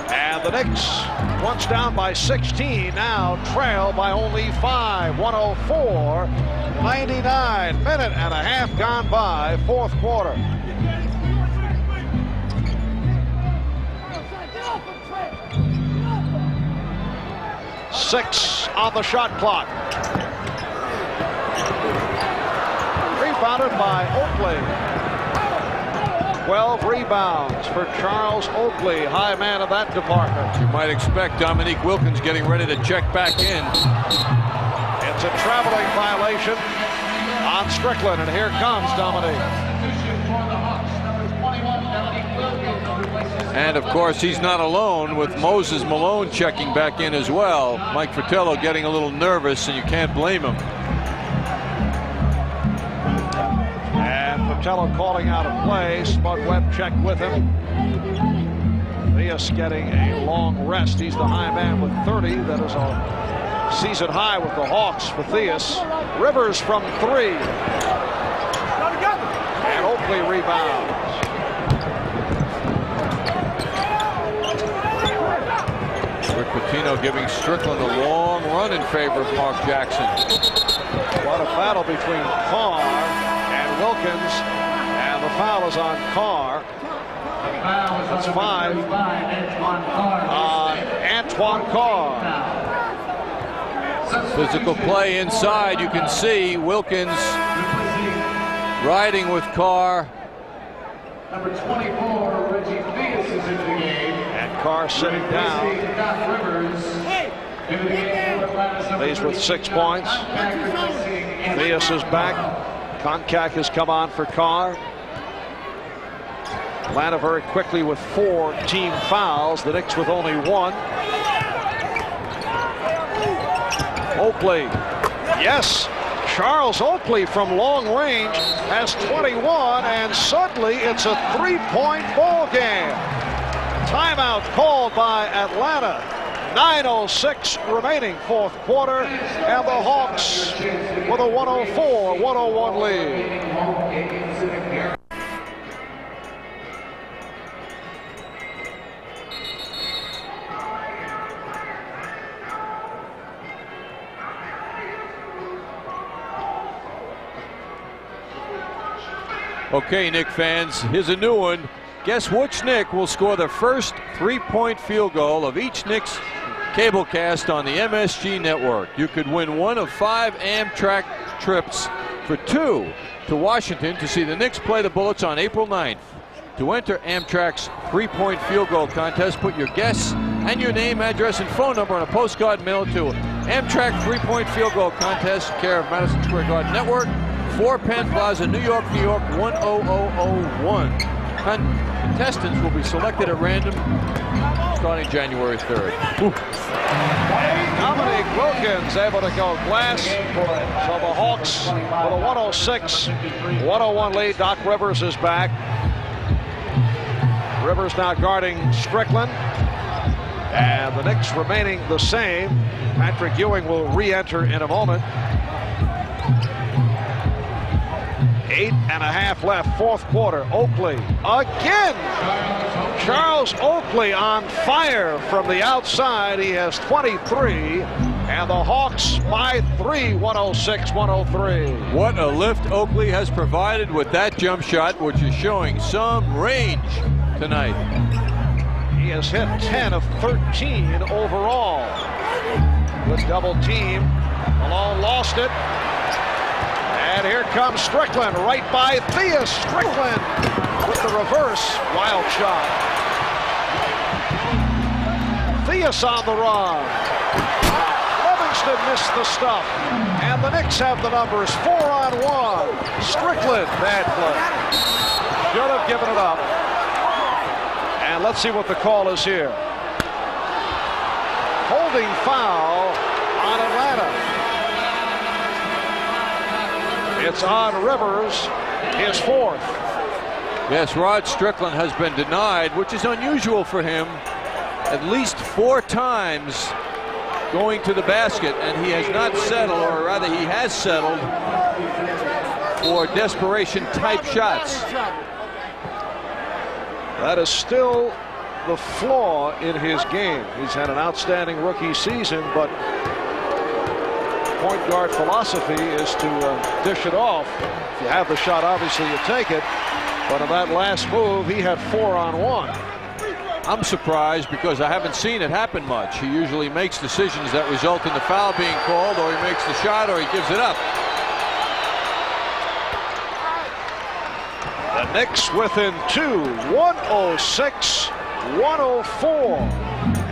S2: And the Knicks, once down by 16, now trail by only 5. 104-99. Minute and a half gone by, 4th quarter. Six on the shot clock. Rebounded by Oakley. 12 rebounds for Charles Oakley, high man of that department.
S3: You might expect Dominique Wilkins getting ready to check back in.
S2: It's a traveling violation on Strickland, and here comes Dominique.
S3: And of course, he's not alone with Moses Malone checking back in as well. Mike Fratello getting a little nervous, and you can't blame him.
S2: Fratello calling out a play. Spud Webb checked with him. Theus getting a long rest. He's the high man with 30. That is a Season high with the Hawks for Theus. Rivers from 3. And Oakley rebounds.
S3: Rick Pitino giving Strickland a long run in favor of Mark Jackson.
S2: What a battle between Carr and Wilkins. And the foul is on Carr. That's 5 on Antoine Carr.
S3: Physical play inside. You can see Wilkins riding with Carr.
S5: Number 24, Reggie Theus is into the game.
S2: And Carr sitting down. Leads with 6 points. Theus is back. Koncak has come on for Carr. Atlanta very quickly with 4 team fouls. The Knicks with only 1. Oakley. Yes. Charles Oakley from long range has 21, and suddenly it's a 3-point ball game. Timeout called by Atlanta. 9:06 remaining, 4th quarter, and the Hawks with a 104-101 lead.
S3: Okay, Knick fans, here's a new one. Guess which Knick will score the first 3-point field goal of each Knicks cablecast on the MSG network. You could win 1 of 5 Amtrak trips for 2 to Washington to see the Knicks play the Bullets on April 9th. To enter Amtrak's 3-point field goal contest, put your guess and your name, address, and phone number on a postcard mailed to Amtrak 3-point field goal contest, care of Madison Square Garden Network, 4 Penn Plaza, New York, 10001. Contestants will be selected at random starting January 3rd.
S2: Dominique Wilkins able to go glass. So the Hawks with a 106-101 lead. Doc Rivers is back. Rivers now guarding Strickland. And the Knicks remaining the same. Patrick Ewing will re-enter in a moment. 8.5 left, 4th quarter. Oakley again. Charles Oakley on fire from the outside. He has 23. And the Hawks by 3, 106-103.
S3: What a lift Oakley has provided with that jump shot, which is showing some range tonight.
S2: He has hit 10 of 13 overall. Good double team. Malone lost it. And here comes Strickland right by Theus. Strickland with the reverse. Wild shot. Theus on the run. Livingston missed the stuff. And the Knicks have the numbers 4-on-1. Strickland, bad play. Should have given it up. And let's see what the call is here. Holding foul on Atlanta. It's on Rivers, his 4th.
S3: Yes, Rod Strickland has been denied, which is unusual for him, at least 4 times going to the basket, and he has not settled, or rather he has settled for desperation type shots.
S2: That is still the flaw in his game. He's had an outstanding rookie season, but point guard philosophy is to dish it off. If you have the shot, obviously you take it. But in that last move, he had 4-on-1.
S3: I'm surprised because I haven't seen it happen much. He usually makes decisions that result in the foul being called, or he makes the shot, or he gives it up.
S2: The Knicks within 2, 106-104.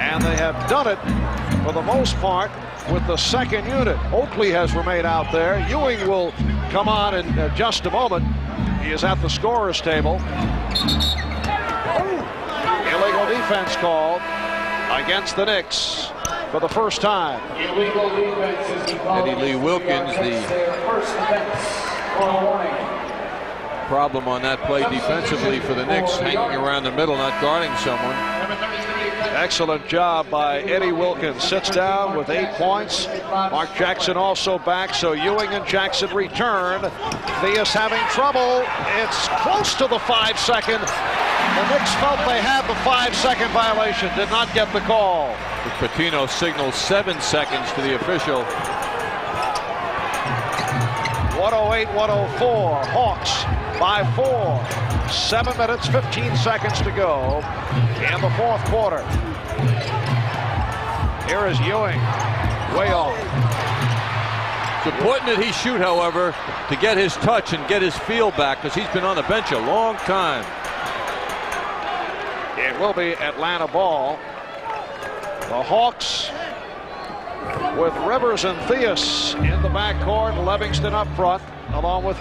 S2: And they have done it for the most part with the second unit. Oakley has remained out there. Ewing will come on in just a moment. He is at the scorer's table. Illegal defense called against the Knicks for the first time.
S5: Illegal defense is
S3: Eddie Lee Wilkins, the problem on that play defensively for the Knicks, hanging around the middle, not guarding someone.
S2: Excellent job by Eddie Wilkins. Sits down with 8 points. Mark Jackson also back, so Ewing and Jackson return. Theus having trouble. It's close to the 5-second. The Knicks felt they had the 5-second violation. Did not get the call.
S3: Patino signals 7 seconds to the official.
S2: 108-104. Hawks by 4. 7 minutes, 15 seconds to go in the fourth quarter. Here is Ewing, way off.
S3: It's important that he shoot, however, to get his touch and get his feel back, because he's been on the bench a long time.
S2: It will be Atlanta ball. The Hawks with Rivers and Theus in the backcourt, Livingston up front, along with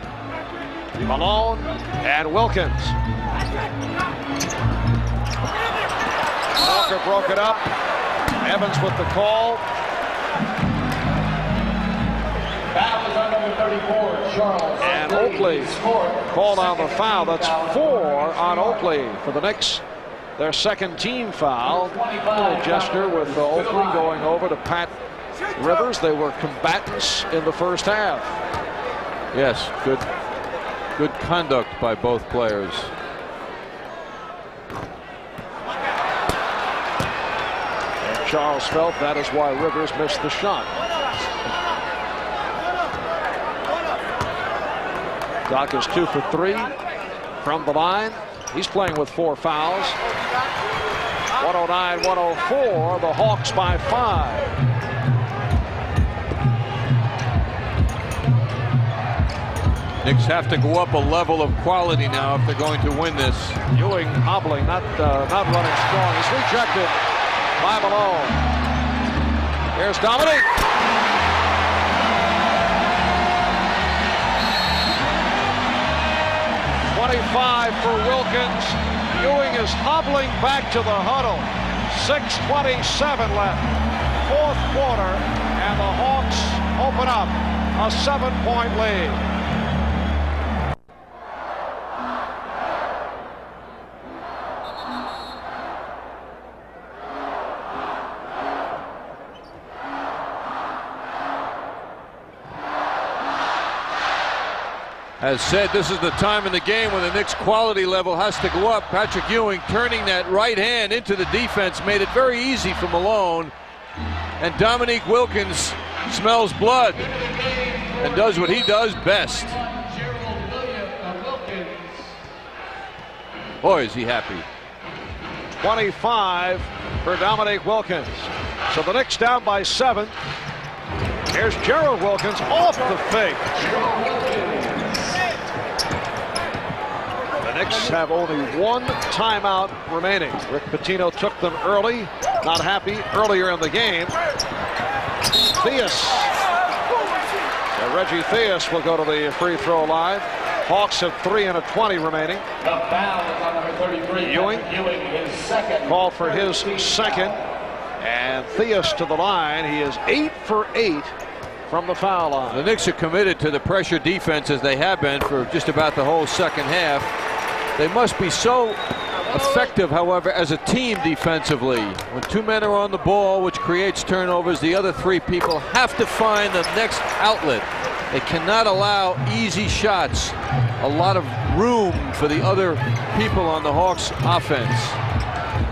S2: Malone and Wilkins. Walker broke it up. Evans with the call. And Oakley called on the foul. That's 4 on Oakley for the Knicks. Their second team foul. A little gesture with Oakley going over to Pat Rivers. They were combatants in the first half.
S3: Yes, good conduct by both players.
S2: And Charles felt that is why Rivers missed the shot. Doc is 2 for 3 from the line. He's playing with 4 fouls. 109-104. The Hawks by 5.
S3: Knicks have to go up a level of quality now if they're going to win this.
S2: Ewing hobbling, not running strong. He's rejected by Malone. Here's Dominique. .25 for Wilkins. Ewing is hobbling back to the huddle. 6:27 left. Fourth quarter, and the Hawks open up a 7-point lead.
S3: As said, this is the time in the game when the Knicks' quality level has to go up. Patrick Ewing turning that right hand into the defense made it very easy for Malone. And Dominique Wilkins smells blood and does what he does best. Boy, is he happy.
S2: 25 for Dominique Wilkins. So the Knicks down by 7. Here's Gerald Wilkins off the fake. The Knicks have only 1 timeout remaining. Rick Pitino took them early. Not happy earlier in the game. Theus. So Reggie Theus will go to the free throw line. Hawks have 3 and a 20 remaining.
S5: The foul is on number 33.
S2: Ewing,
S5: his second.
S2: Call for his second. And Theus to the line. He is 8 for 8 from the foul line.
S3: The Knicks are committed to the pressure defense as they have been for just about the whole second half. They must be so effective, however, as a team defensively. When 2 men are on the ball, which creates turnovers, the other 3 people have to find the next outlet. They cannot allow easy shots. A lot of room for the other people on the Hawks offense.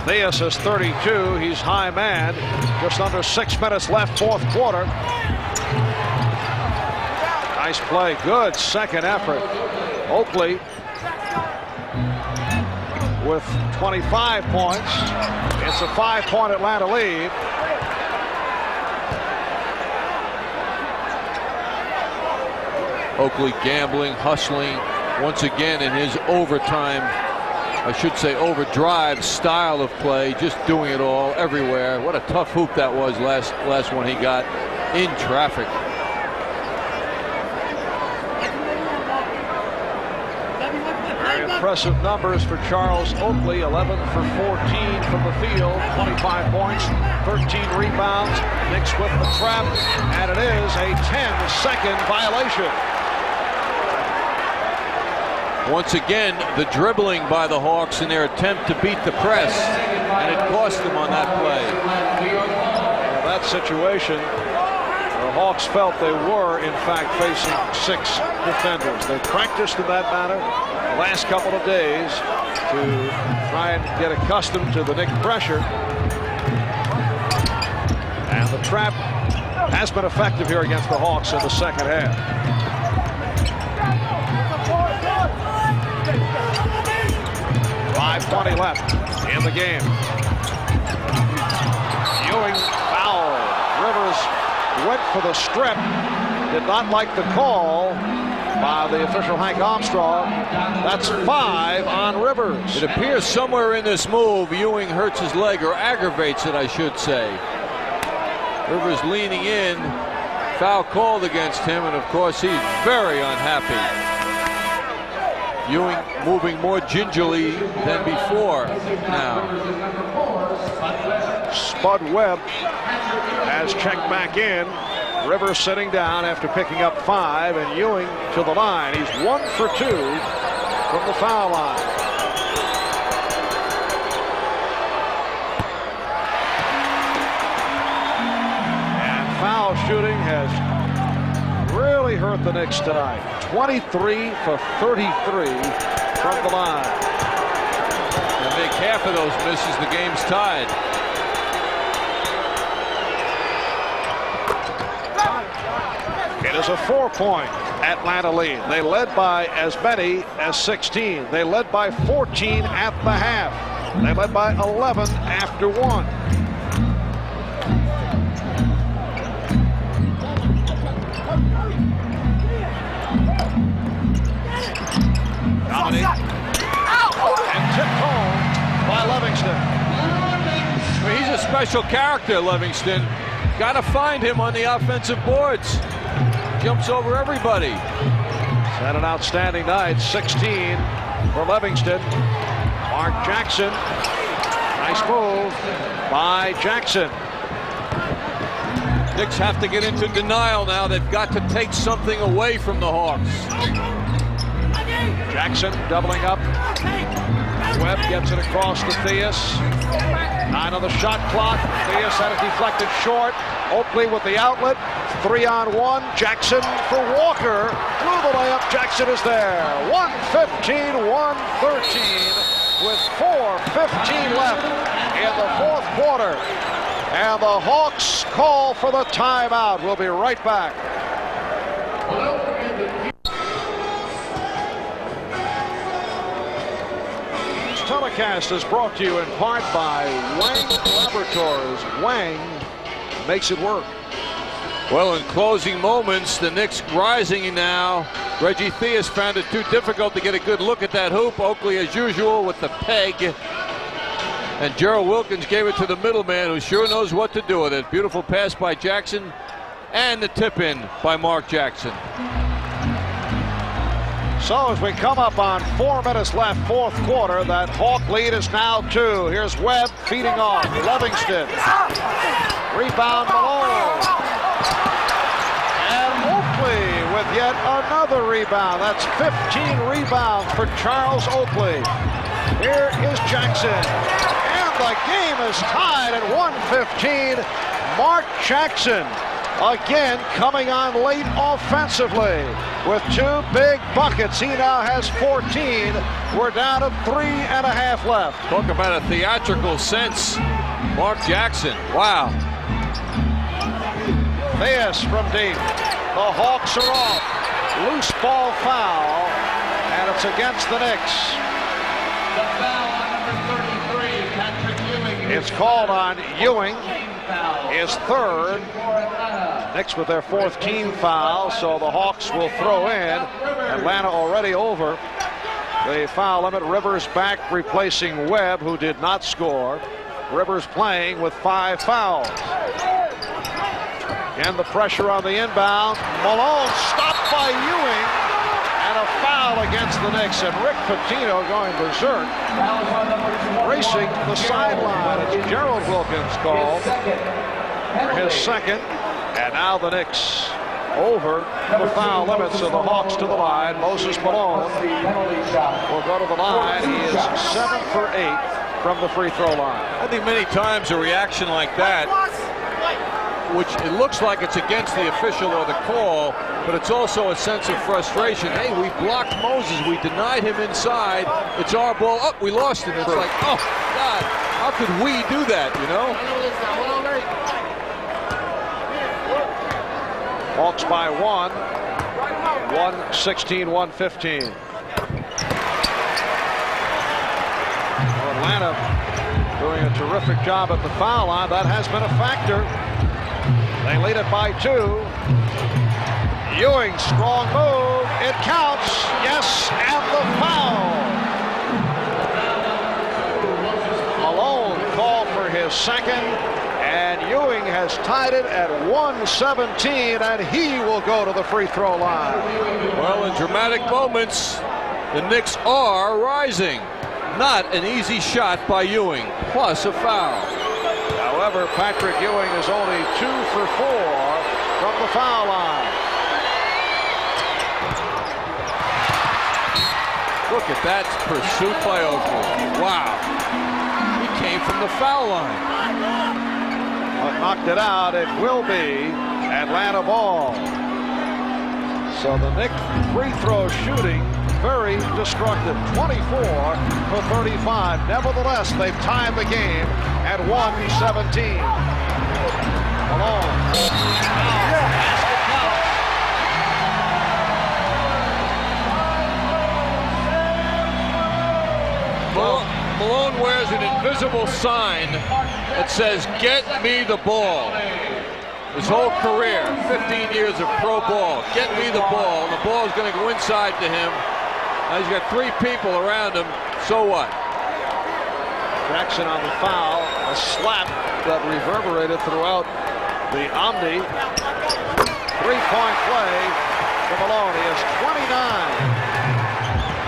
S2: Theus is 32. He's high man. Just under 6 minutes left, fourth quarter. Nice play. Good second effort. Oakley with 25 points. It's a 5-point Atlanta lead.
S3: Oakley gambling, hustling once again in his overtime, I should say overdrive style of play, just doing it all everywhere. What a tough hoop that was last one he got in traffic.
S2: Very impressive numbers for Charles Oakley. 11 for 14 from the field, 25 points, 13 rebounds. Knicks with the trap, and it is a 10-second violation.
S3: Once again, the dribbling by the Hawks in their attempt to beat the press, and it cost them on that play.
S2: In that situation, the Hawks felt they were, in fact, facing 6 defenders. They practiced in that manner the last couple of days to try and get accustomed to the Knick pressure. And the trap has been effective here against the Hawks in the second half. 5:20 left in the game. Ewing foul. Rivers went for the strip. Did not like the call by the official Hank Armstrong. That's 5 on Rivers.
S3: It appears somewhere in this move Ewing hurts his leg, or aggravates it, I should say. Rivers leaning in, foul called against him, and of course he's very unhappy. Ewing moving more gingerly than before now.
S2: Spud Webb has checked back in. Rivers sitting down after picking up 5, and Ewing to the line. He's 1 for 2 from the foul line. And foul shooting has really hurt the Knicks tonight. 23 for 33 from the line.
S3: And make half of those misses, the game's tied.
S2: It is a 4-point Atlanta lead. They led by as many as 16. They led by 14 at the half. They led by 11 after 1. Dominique. And tipped home by Livingston.
S3: I mean, he's a special character, Livingston. Got to find him on the offensive boards. Jumps over everybody.
S2: Had an outstanding night. 16 for Livingston. Mark Jackson. Nice move by Jackson.
S3: Knicks have to get into denial now. They've got to take something away from the Hawks.
S2: Jackson doubling up. Webb gets it across to Theus. 9 on the shot clock. Theus had it deflected short. Oakley with the outlet. 3-on-1. Jackson for Walker. Through the layup. Jackson is there. 1:15-1:13 with 4:15 left in the 4th quarter. And the Hawks call for the timeout. We'll be right back. This telecast is brought to you in part by Wang Laboratories. Wang makes it work.
S3: Well, in closing moments, the Knicks rising now. Reggie Theus found it too difficult to get a good look at that hoop. Oakley, as usual, with the peg. And Gerald Wilkins gave it to the middleman, who sure knows what to do with it. Beautiful pass by Jackson, and the tip-in by Mark Jackson.
S2: So as we come up on 4 minutes left, 4th quarter, that Hawk lead is now 2. Here's Webb feeding off Livingston. Rebound Malone. And Oakley with yet another rebound. That's 15 rebounds for Charles Oakley. Here is Jackson. And the game is tied at 1:15. Mark Jackson again coming on late offensively with 2 big buckets. He now has 14. We're down to 3.5 left.
S3: Talk about a theatrical sense. Mark Jackson. Wow.
S2: Theus from deep. The Hawks are off. Loose ball foul. And it's against the Knicks.
S5: The foul on number 33, Patrick Ewing.
S2: It's called on Ewing. His 3rd. Knicks with their 4th team foul, so the Hawks will throw in. Atlanta already over the foul limit. Rivers back replacing Webb, who did not score. Rivers playing with 5 fouls. Again, the pressure on the inbound. Malone stopped by Ewing. And a foul against the Knicks. And Rick Pitino going berserk. Racing the sideline. It's Gerald Wilkins called for his 2nd. And now the Knicks over the foul limit, so the Hawks to the line. Moses Malone will go to the line. He is 7 for 8 from the free throw line.
S3: I think many times a reaction like that, which it looks like it's against the official or the call, but it's also a sense of frustration. Hey, we blocked Moses. We denied him inside. It's our ball. Oh, we lost it. It's like, oh, God, how could we do that, you know?
S2: Hawks by 1. 116-115. Atlanta doing a terrific job at the foul line. That has been a factor. They lead it by 2. Ewing, strong move. It counts. Yes, and the foul. Malone called for his second, and Ewing has tied it at 117, and he will go to the free throw line.
S3: Well, in dramatic moments, the Knicks are rising. Not an easy shot by Ewing, plus a foul.
S2: However, Patrick Ewing is only 2 for 4 from the foul line.
S3: Look at that pursuit by Oakley. Wow. He came from the foul line.
S2: But knocked it out. It will be Atlanta ball. So the Knicks free throw shooting very destructive. 24 for 35. Nevertheless, they've tied the game at 117.
S3: Malone wears an invisible sign that says, "Get me the ball." His whole career, 15 years of pro ball, get me the ball, and the ball is going to go inside to him. Now he's got 3 people around him, so what?
S2: Jackson on the foul, a slap that reverberated throughout the Omni. 3-point play for Malone. He is 29.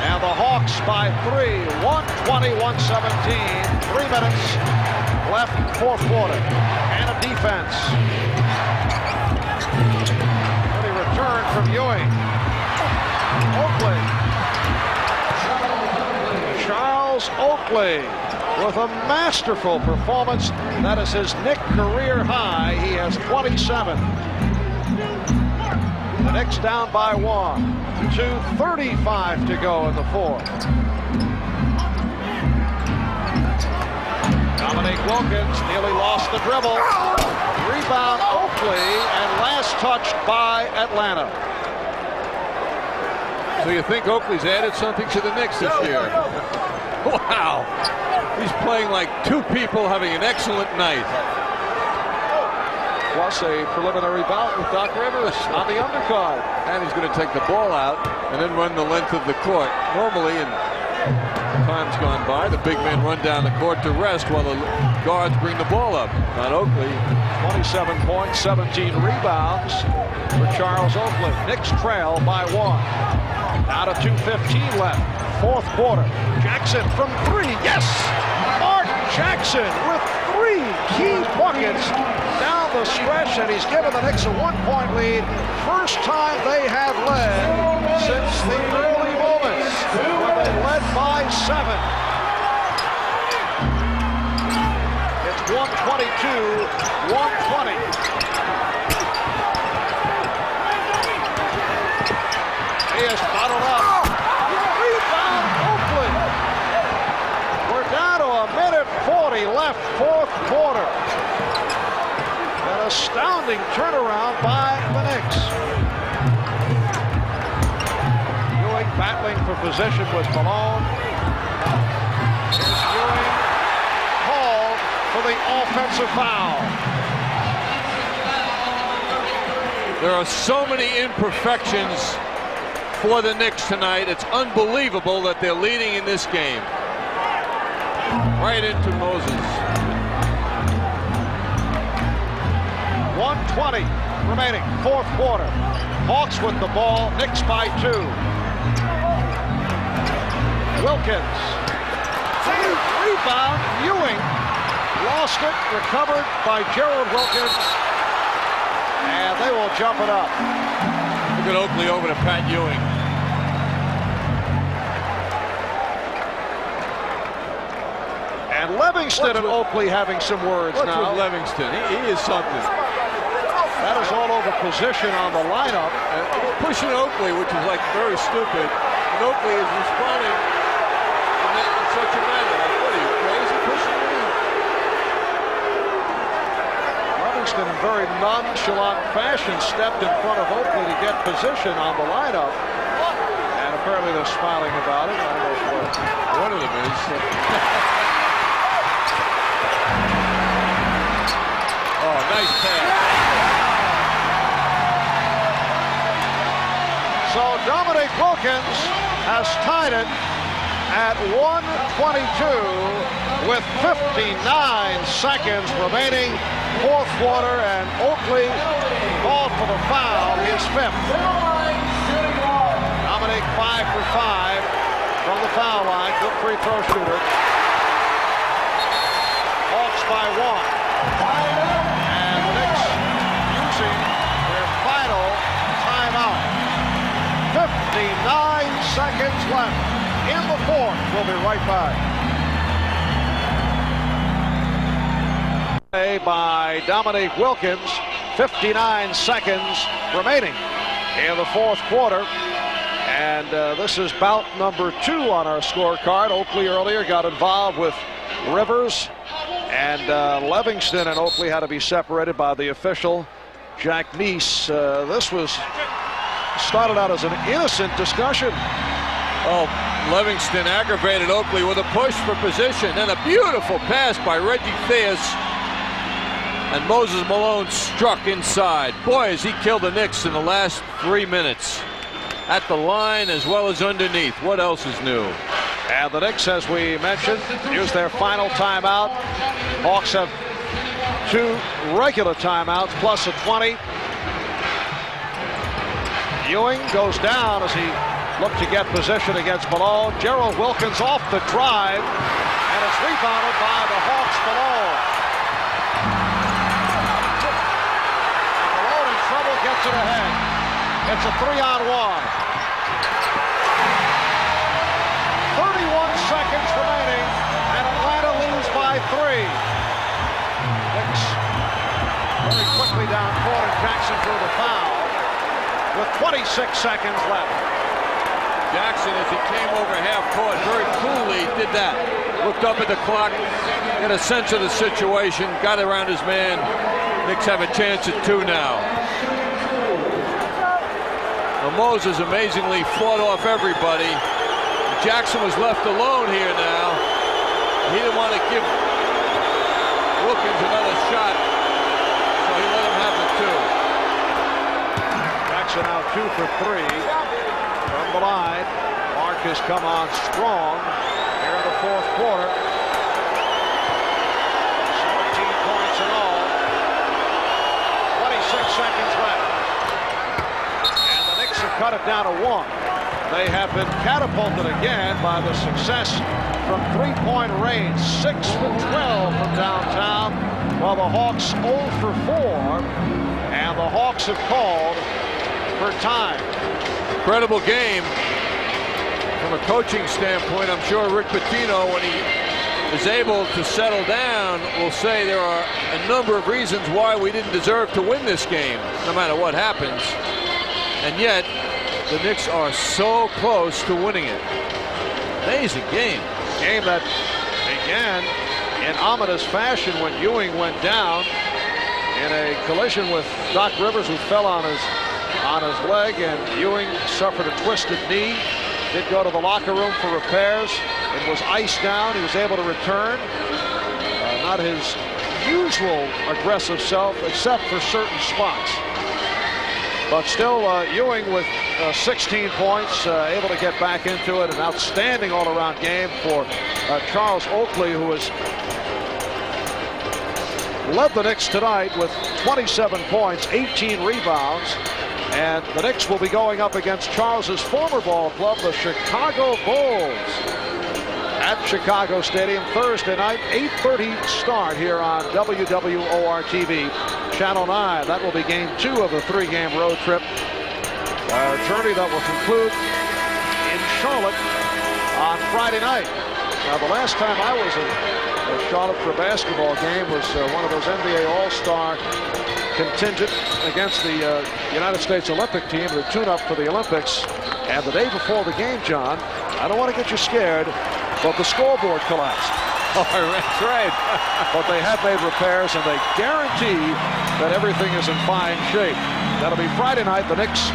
S2: And the Hawks by 3, 120-117. 3 minutes left, 4th quarter. And a defense. And a return from Ewing. Oakley. Charles Oakley with a masterful performance. That is his Knick career high. He has 27. The Knicks down by 1. 2:35 to go in the 4th. Dominique Wilkins nearly lost the dribble. Rebound Oakley, and last touched by Atlanta.
S3: So you think Oakley's added something to the Knicks this year? Wow. He's playing like 2 people having an excellent night.
S2: Plus a preliminary bout with Doc Rivers on the undercard.
S3: And he's going to take the ball out and then run the length of the court. Normally, in times gone by, the big men run down the court to rest while the guards bring the ball up. Not Oakley.
S2: 27 points, 17 rebounds for Charles Oakley. Knicks trail by 1. Out of 2:15 left. 4th quarter. Jackson from 3. Yes! Mark Jackson with 3 key buckets down the stretch, and he's given the Knicks a 1-point lead. First time they have led since the early moments when they led by 7. It's 122-120. He is bottled up. Rebound Oakley. We're down to a minute 40 left, 4th quarter. An astounding turnaround by the Knicks. Ewing battling for position with Malone. Here's Ewing called for the offensive foul.
S3: There are so many imperfections for the Knicks tonight. It's unbelievable that they're leading in this game. Right into Moses.
S2: 1:20 remaining, 4th quarter. Hawks with the ball, Knicks by 2. Wilkins. Rebound, Ewing. Lost it, recovered by Gerald Wilkins. And they will jump it up.
S3: Look at Oakley over to Pat Ewing.
S2: And Livingston and Oakley having some words
S3: What's
S2: now.
S3: with Livingston? He is something.
S2: That is all over position on the lineup.
S3: Pushing Oakley, which is like very stupid. And Oakley is responding in such a manner. Like, what are you, crazy? Pushing me?
S2: Livingston in very nonchalant fashion stepped in front of Oakley to get position on the lineup. And apparently they're smiling about it. I don't know what
S3: One of them is. Oh, nice pass.
S2: So Dominic Wilkins has tied it at 1:22 with 59 seconds remaining. Fourth quarter, and Oakley called for the foul, his fifth. Dominic 5 for 5 from the foul line. Good free throw shooter. Hawks by 1. And the Knicks using their final timeout. 59 seconds left in the fourth. We'll be right back. By Dominic Wilkins, 59 seconds remaining in the fourth quarter. And this is bout number 2 on our scorecard. Oakley earlier got involved with Rivers, and Livingston and Oakley had to be separated by the official, Jack Neese. This was started out as an innocent discussion.
S3: Oh, Livingston aggravated Oakley with a push for position and a beautiful pass by Reggie Theus. And Moses Malone struck inside. Boy, has he killed the Knicks in the last 3 minutes. At the line as well as underneath. What else is new?
S2: And the Knicks, as we mentioned, use their final timeout. Hawks have 2 regular timeouts plus a 20. Ewing goes down as he looked to get position against Malone. Gerald Wilkins off the drive, and it's rebounded by the Hawks. Malone. Gets it ahead. It's a 3-on-1. 31 seconds remaining, and Atlanta leads by 3. Knicks very quickly down court, and Jackson drew the foul with 26 seconds left.
S3: Jackson, as he came over half court, very coolly did that. Looked up at the clock, got a sense of the situation, got around his man. Knicks have a chance at 2 now. Moses amazingly fought off everybody. Jackson was left alone here now. He didn't want to give Wilkins another shot, so he let him have the 2.
S2: Jackson now 2 for 3 from the line. Mark has come on strong here in the fourth quarter. 17 points in all. 26 seconds left. Cut it down to 1. They have been catapulted again by the success from 3-point range. 6 for 12 from downtown, while the Hawks 0 for 4, and the Hawks have called for time.
S3: Incredible game from a coaching standpoint. I'm sure Rick Pitino, when he is able to settle down, will say there are a number of reasons why we didn't deserve to win this game, no matter what happens. And yet, the Knicks are so close to winning it. Amazing game.
S2: Game that began in ominous fashion when Ewing went down in a collision with Doc Rivers, who fell on his leg, and Ewing suffered a twisted knee. Did go to the locker room for repairs. It was iced down. He was able to return. Not his usual aggressive self, except for certain spots. But still, Ewing with 16 points, able to get back into it. An outstanding all-around game for Charles Oakley, who has led the Knicks tonight with 27 points, 18 rebounds. And the Knicks will be going up against Charles's former ball club, the Chicago Bulls, at Chicago Stadium Thursday night, 8:30 start here on WWOR TV, Channel 9. That will be game 2 of the 3-game road trip A journey that will conclude in Charlotte on Friday night. Now, the last time I was in Charlotte for a basketball game was one of those NBA All-Star contingent against the United States Olympic team, the tune-up for the Olympics. And the day before the game, John, I don't want to get you scared, but the scoreboard collapsed.
S3: Oh, that's right.
S2: But they have made repairs, and they guarantee that everything is in fine shape. That'll be Friday night. The Knicks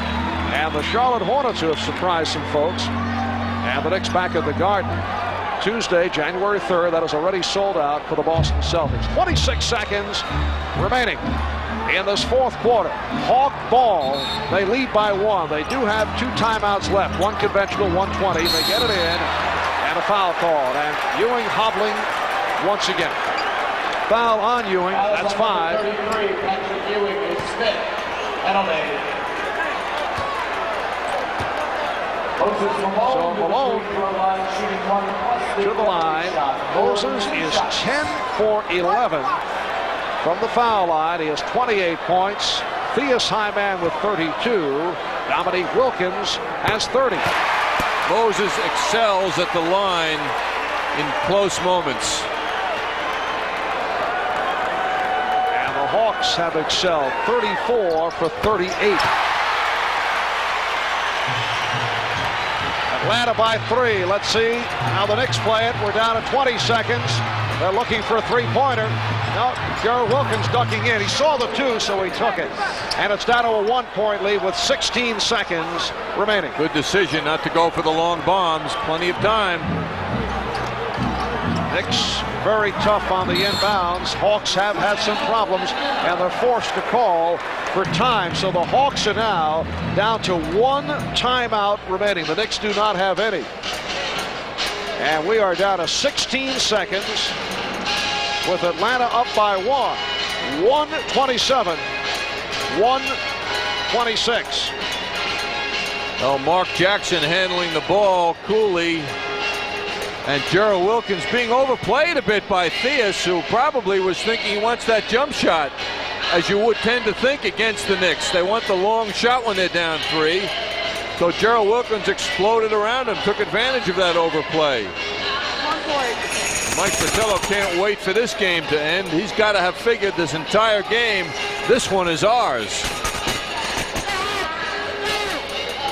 S2: and the Charlotte Hornets, who have surprised some folks. And the Knicks back at the Garden Tuesday, January 3rd. That is already sold out for the Boston Celtics. 26 seconds remaining in this fourth quarter. Hawk ball. They lead by one. They do have 2 timeouts left. One conventional, 1:20. They get it in. And a foul called. And Ewing hobbling once again. Foul on Ewing. That's 5.
S5: 33, Patrick Ewing is Smith. Penalty.
S2: So Malone to the line. Moses is 10 for 11 from the foul line. He has 28 points. Theus Hyman with 32. Dominique Wilkins has 30.
S3: Moses excels at the line in close moments.
S2: And the Hawks have excelled. 34 for 38. Atlanta by 3. Let's see how the Knicks play it. We're down to 20 seconds. They're looking for a three-pointer. No, Gerald Wilkins ducking in. He saw the 2, so he took it. And it's down to a 1-point lead with 16 seconds remaining.
S3: Good decision not to go for the long bombs. Plenty of time.
S2: Knicks very tough on the inbounds. Hawks have had some problems, and they're forced to call for time. So the Hawks are now down to 1 timeout remaining. The Knicks do not have any. And we are down to 16 seconds with Atlanta up by 1. 1:27. 1:26.
S3: Well, Mark Jackson handling the ball coolly. And Gerald Wilkins being overplayed a bit by Theus, who probably was thinking he wants that jump shot, as you would tend to think against the Knicks. They want the long shot when they're down 3. So Gerald Wilkins exploded around him, took advantage of that overplay. Mike Fratello can't wait for this game to end. He's got to have figured this entire game, this one is ours.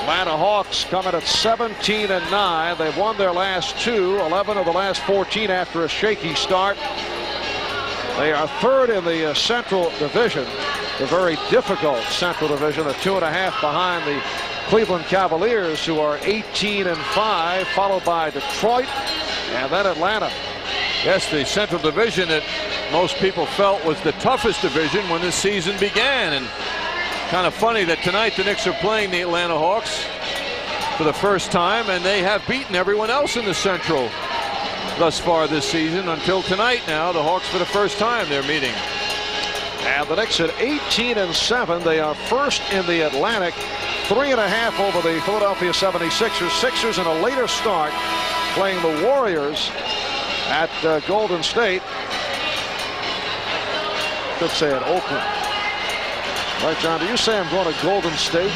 S2: Atlanta Hawks coming at 17-9. They've won their last 2, 11 of the last 14 after a shaky start. They are 3rd in the Central Division, the very difficult Central Division, a 2.5 behind the Cleveland Cavaliers, who are 18-5, followed by Detroit and then Atlanta.
S3: Yes, the Central Division that most people felt was the toughest division when this season began. And kind of funny that tonight the Knicks are playing the Atlanta Hawks for the first time, and they have beaten everyone else in the Central thus far this season until tonight. Now the Hawks for the first time they're meeting.
S2: And the Knicks at 18-7. They are first in the Atlantic, 3.5 over the Philadelphia 76ers. Sixers in a later start playing the Warriors at Golden State. Should say at Oakland. Right, John, do you say I'm going to Golden State?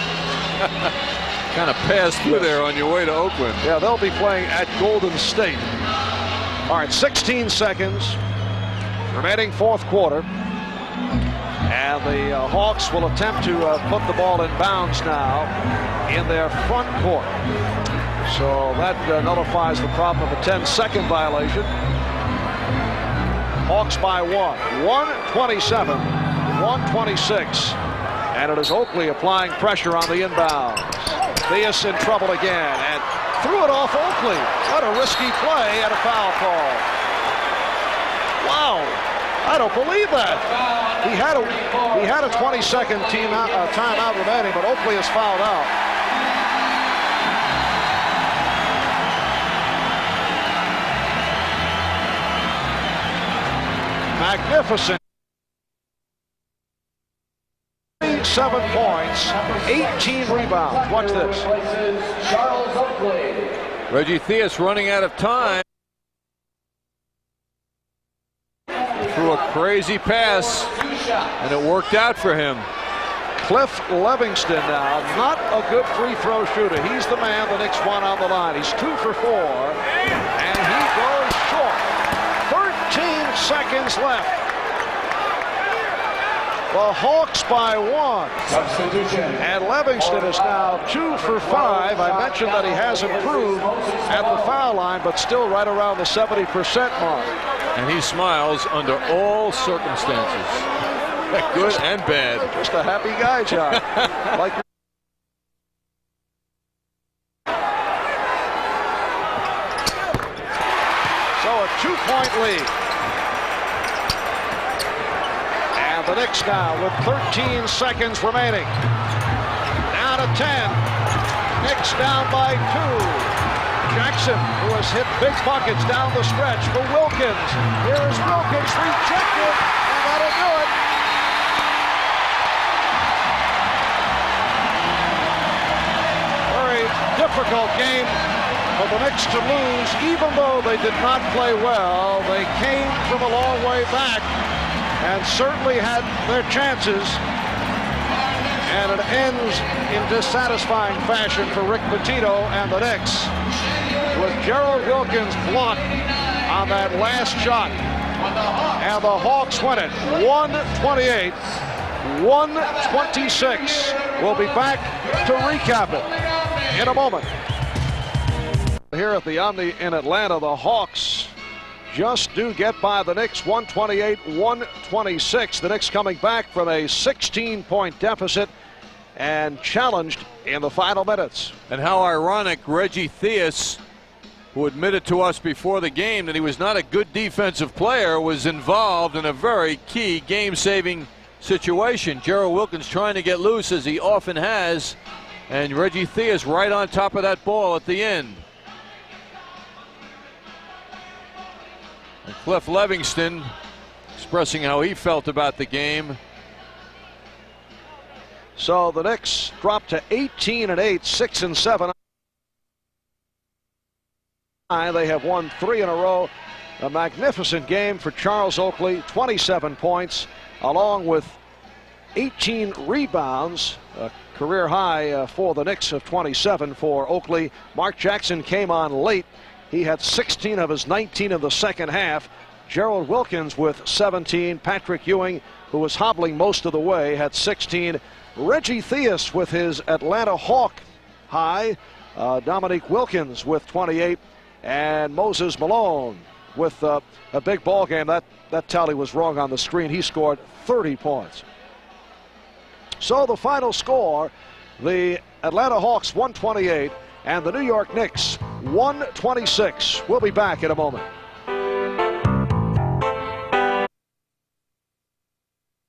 S3: Kind of passed through there on your way to Oakland.
S2: Yeah, they'll be playing at Golden State. All right, 16 seconds remaining fourth quarter. And the Hawks will attempt to put the ball in bounds now in their front court. So that nullifies the problem of a 10-second violation. Hawks by 1. 1:27, 1:26. And it is Oakley applying pressure on the inbounds. Theus in trouble again and threw it off Oakley. What a risky play and a foul call. Wow, I don't believe that. He had a 20-second timeout remaining, but Oakley is fouled out. Magnificent. 7 points, 18 rebounds. Watch this.
S5: Charles Oakley.
S3: Reggie Theus running out of time. Threw a crazy pass, and it worked out for him.
S2: Cliff Levingston now, not a good free throw shooter. He's the man the Knicks want on the line. He's 2 for 4, and he goes short. 13 seconds left. The Hawks by 1.
S5: Substitution.
S2: And Levingston is now 2 for 5. I mentioned that he has improved at the foul line, but still right around the 70% mark.
S3: And he smiles under all circumstances, good and bad.
S2: Just a happy guy, John. Like so, a 2-point lead. And the Knicks now with 13 seconds remaining. Down to 10. Knicks down by 2. Jackson, who has hit big buckets down the stretch for Wilkins. Here's Wilkins, rejected, and that'll do it. Very difficult game for the Knicks to lose, even though they did not play well. They came from a long way back and certainly had their chances. And it ends in dissatisfying fashion for Rick Pitino and the Knicks, with Gerald Wilkins blocked on that last shot. And the Hawks win it 128-126. We'll be back to recap it in a moment. Here at the Omni in Atlanta, the Hawks just do get by the Knicks 128-126. The Knicks coming back from a 16-point deficit and challenged in the final minutes.
S3: And how ironic, Reggie Theus, who admitted to us before the game that he was not a good defensive player, was involved in a very key game-saving situation. Gerald Wilkins trying to get loose, as he often has, and Reggie Theus right on top of that ball at the end. And Cliff Levingston expressing how he felt about the game.
S2: So the Knicks drop to 18-8, 6-7. They have won 3 in a row. A magnificent game for Charles Oakley, 27 points, along with 18 rebounds, a career high for the Knicks of 27 for Oakley. Mark Jackson came on late. He had 16 of his 19 in the second half. Gerald Wilkins with 17. Patrick Ewing, who was hobbling most of the way, had 16. Reggie Theus with his Atlanta Hawk high. Dominique Wilkins with 28. And Moses Malone with a big ball game. That tally was wrong on the screen. He scored 30 points. So the final score, the Atlanta Hawks 128 and the New York Knicks 126. We'll be back in a moment.